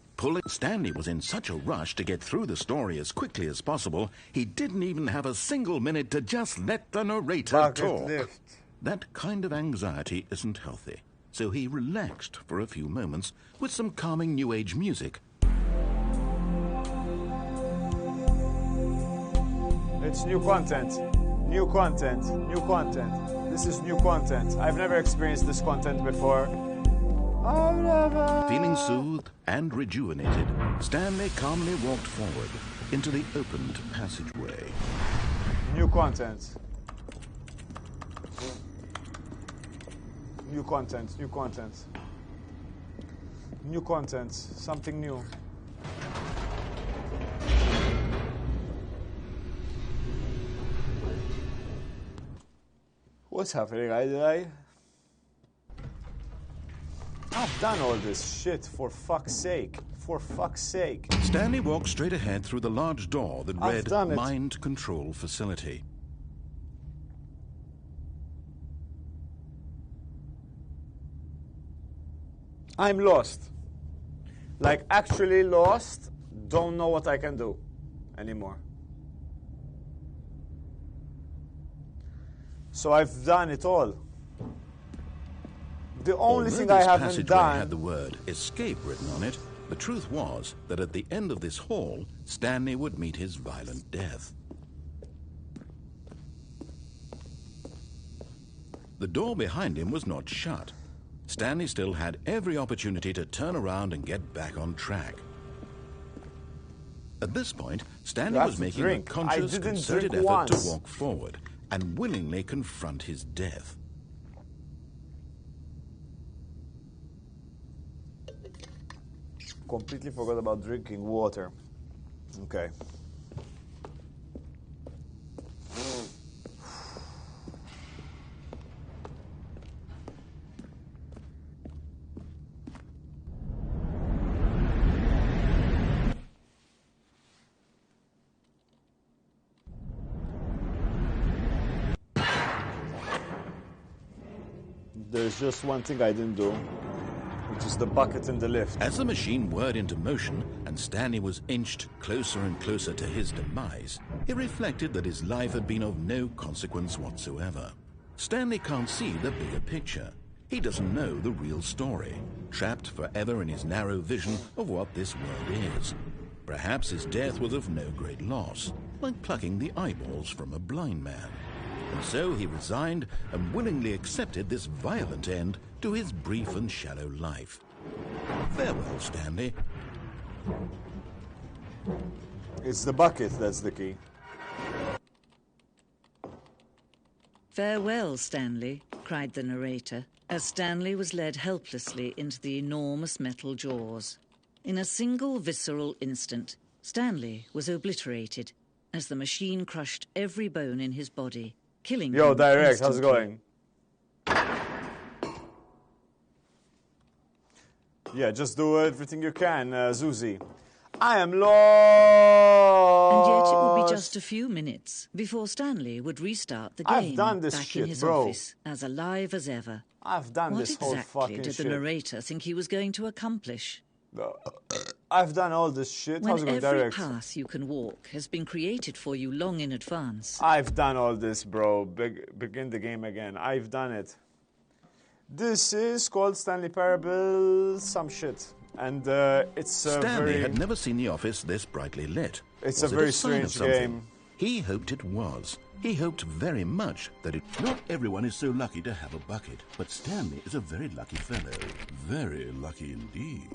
Stanley was in such a rush to get through the story as quickly as possible, he didn't even have a single minute to just let the narrator Bucket talk. lift. That kind of anxiety isn't healthy, so he relaxed for a few moments with some calming New Age music. It's new content. New content. New content. This is new content. I've never experienced this content before. I've never. Feeling soothed and rejuvenated, Stanley calmly walked forward into the opened passageway. New content. New content. New content. New content. Something new. What's happening? I've done all this shit, for fuck's sake. For fuck's sake. Stanley walked straight ahead through the large door that I've read done it. Mind Control Facility. I'm lost. Like, actually lost. Don't know what I can do anymore. So I've done it all. The only Although thing I this haven't passageway done... had the word escape written on it, the truth was that at the end of this hall, Stanley would meet his violent death. The door behind him was not shut. Stanley still had every opportunity to turn around and get back on track. At this point, Stanley was making a conscious, concerted effort to walk forward and willingly confront his death. Completely forgot about drinking water. Okay. There's just one thing I didn't do, which is the bucket in the lift. As the machine whirred into motion and Stanley was inched closer and closer to his demise, he reflected that his life had been of no consequence whatsoever. Stanley can't see the bigger picture. He doesn't know the real story, trapped forever in his narrow vision of what this world is. Perhaps his death was of no great loss, like plucking the eyeballs from a blind man. And so he resigned and willingly accepted this violent end to his brief and shallow life. Farewell, Stanley. It's the bucket that's the key. Farewell, Stanley, cried the narrator, as Stanley was led helplessly into the enormous metal jaws. In a single visceral instant, Stanley was obliterated as the machine crushed every bone in his body, killing Yo, him Direct, how's it instantly. going? Yeah, just do everything you can, Zuzi. I am lost! And yet it would be just a few minutes before Stanley would restart the game I've done this back shit, in his bro. office, as alive as ever. I've done this whole What fucking exactly did the shit. narrator think he was going to accomplish? I've done all this shit. How's it When going, every Direct? path you can walk has been created for you long in advance. I've done all this, bro. Begin the game again. I've done it. This is called Stanley Parable some shit. And it's Stanley had never seen the office this brightly lit. It's Was a it very sign of strange something? game. He hoped it was. He hoped very much that it... Not everyone is so lucky to have a bucket, but Stanley is a very lucky fellow. Very lucky indeed.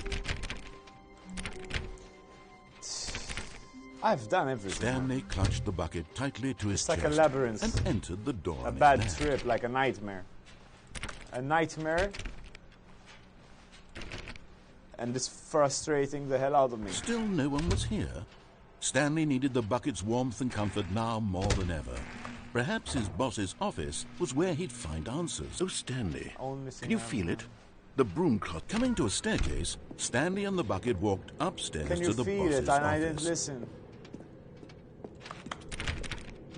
I've done everything. Stanley clutched the bucket tightly to his It's like chest a labyrinth. and entered the door. A on his bad left. trip, like a nightmare. A nightmare. And it's frustrating the hell out of me. Still no one was here. Stanley needed the bucket's warmth and comfort now more than ever. Perhaps his boss's office was where he'd find answers. Oh, Stanley, can you feel it? The broom cloth. Coming to a staircase, Stanley and the bucket walked upstairs Can you to the feel boss's it? And office. I didn't listen.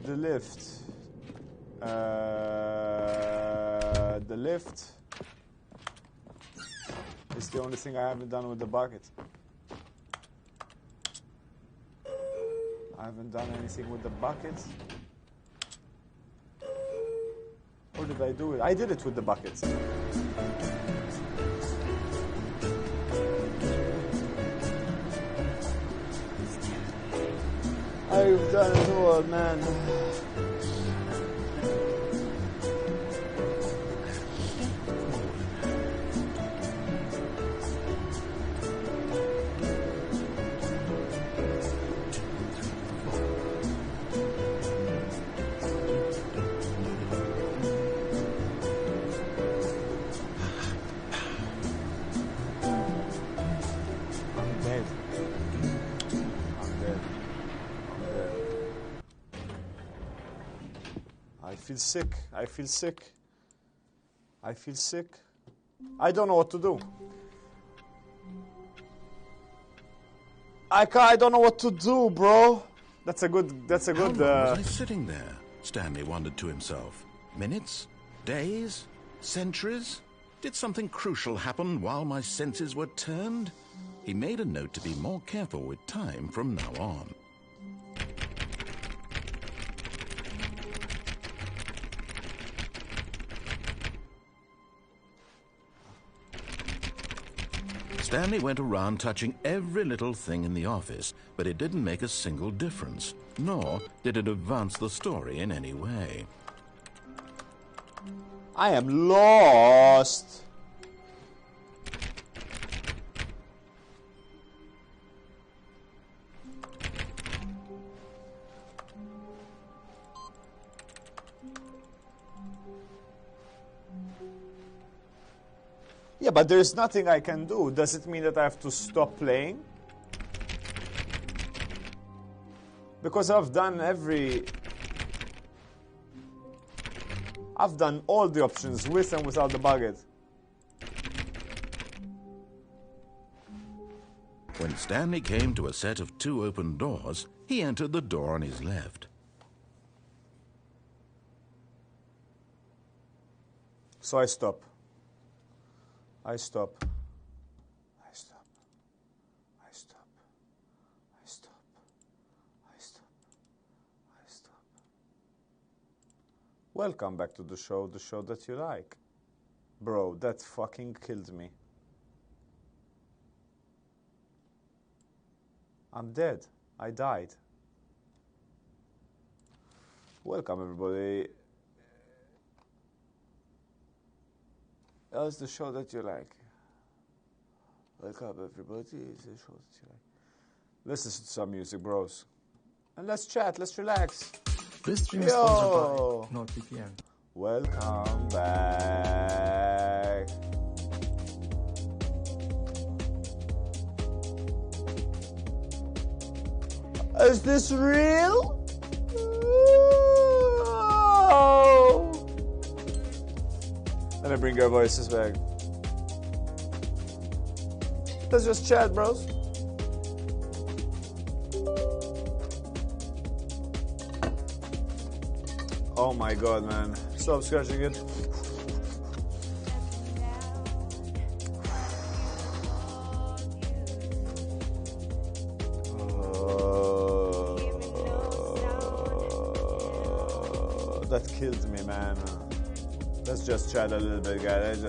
The lift. The lift is the only thing I haven't done with the bucket. I haven't done anything with the bucket. Or did I do it? I did it with the bucket. I've done it all, man. I'm dead. I'm dead. I feel sick. I feel sick. I feel sick. I don't know what to do. I don't know what to do, bro. That's a good. How long was I sitting there? Stanley wondered to himself. Minutes? Days? Centuries? Did something crucial happen while my senses were turned? He made a note to be more careful with time from now on. Stanley went around touching every little thing in the office, but it didn't make a single difference, nor did it advance the story in any way. I am lost. Yeah, but there's nothing I can do. Does it mean that I have to stop playing? Because I've done all the options with and without the bucket. When Stanley came to a set of 2 open doors, he entered the door on his left. So I stop. I stop. I stop. I stop. I stop. I stop. I stop. Welcome back to the show that you like. Bro, that fucking killed me. I'm dead. I died. Welcome, everybody. That's the show that you like. Welcome, everybody. It's the show that you like. Let's listen to some music, bros. And let's chat. Let's relax. This stream is sponsored by NordVPN. Welcome back. Is this real? Oh. Let me bring your voices back. Let's just chat, bros. Oh my god, man. Stop scratching it. That killed me, man. Let's just chat a little bit, guys.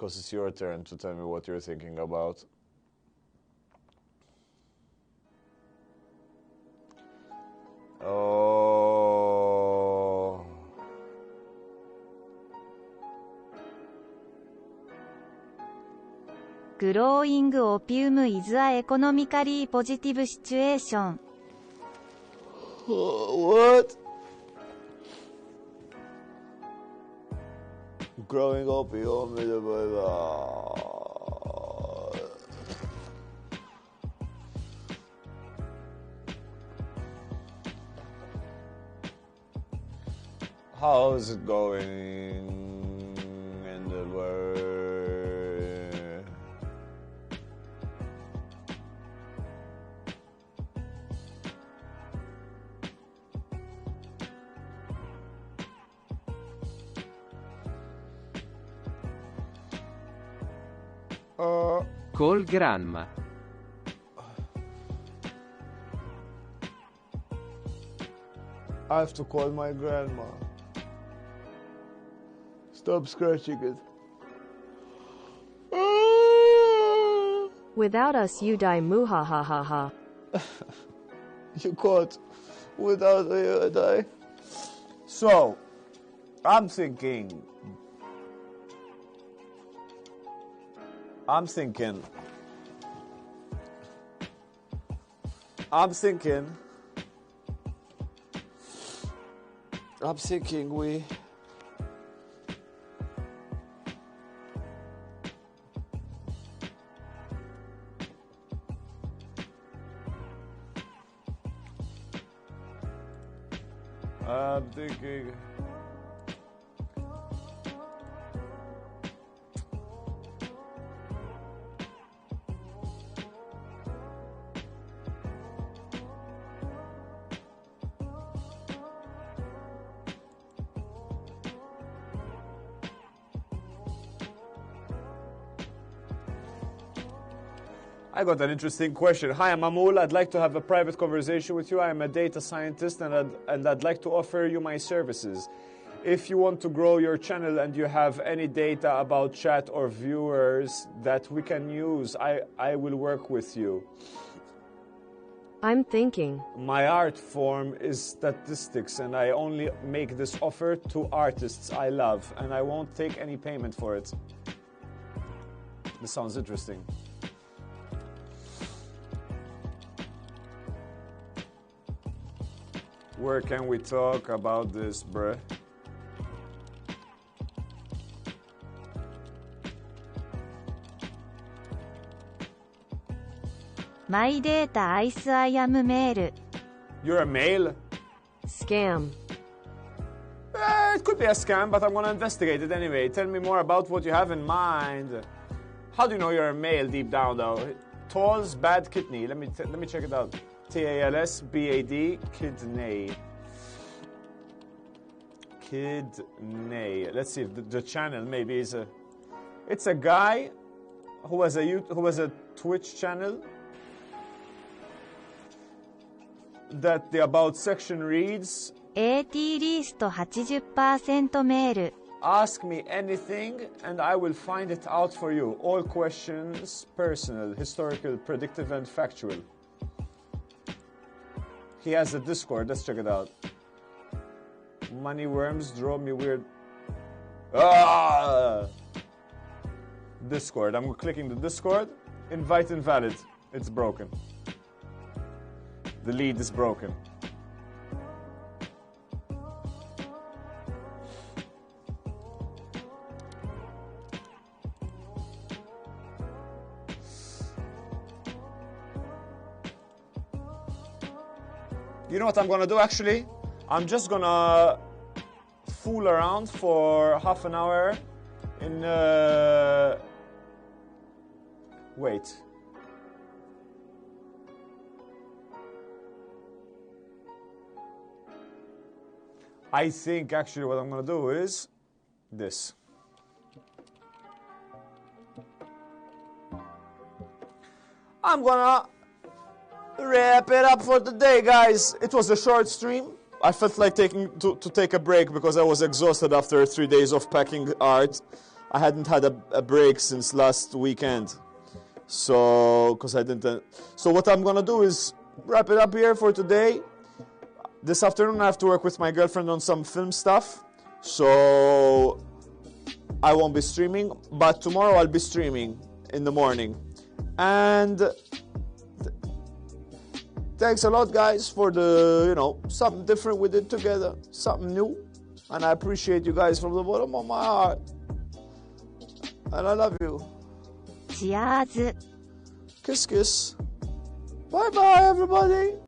because it's your turn to tell me what you're thinking about. Oh. Growing opium is a economically positive situation. What? Growing opium is How's it going in the world? Call grandma. I have to call my grandma. Stop scratching it. Without us you die muhahahaha. You can't. Without you I die. So, I'm thinking we I'm thinking I got an interesting question. Hi, I'm MaghmuL. I'd like to have a private conversation with you. I am a data scientist and I'd like to offer you my services. If you want to grow your channel and you have any data about chat or viewers that we can use, I will work with you. I'm thinking. My art form is statistics and I only make this offer to artists I love and I won't take any payment for it. This sounds interesting. Where can we talk about this, bruh? My data ice I am male. You're a male? Scam. It could be a scam, but I'm gonna investigate it anyway. Tell me more about what you have in mind. How do you know you're a male deep down, though? Tall's bad kidney. Let me check it out. T-A-L-S-B-A-D, kidney. Kidney. Let's see if the channel maybe is a... It's a guy who has a Twitch channel that the About section reads... AT least 80% male. Ask me anything and I will find it out for you. All questions personal, historical, predictive and factual. He has a Discord, let's check it out. Money worms draw me weird. Discord, I'm clicking the Discord. Invite invalid, it's broken. The lead is broken. You know what I'm gonna do actually? I'm just gonna fool around for half an hour in wait. I think actually what I'm gonna do is this. I'm gonna wrap it up for the day, guys. It was a short stream. I felt like to take a break because I was exhausted after 3 days of packing art. I hadn't had a break since last weekend. So, because I didn't. So what I'm gonna do is wrap it up here for today. This afternoon I have to work with my girlfriend on some film stuff. So I won't be streaming, but tomorrow I'll be streaming in the morning. And thanks a lot, guys, for the, something different we did together, something new. And I appreciate you guys from the bottom of my heart. And I love you. Cheers. Kiss, kiss. Bye-bye, everybody.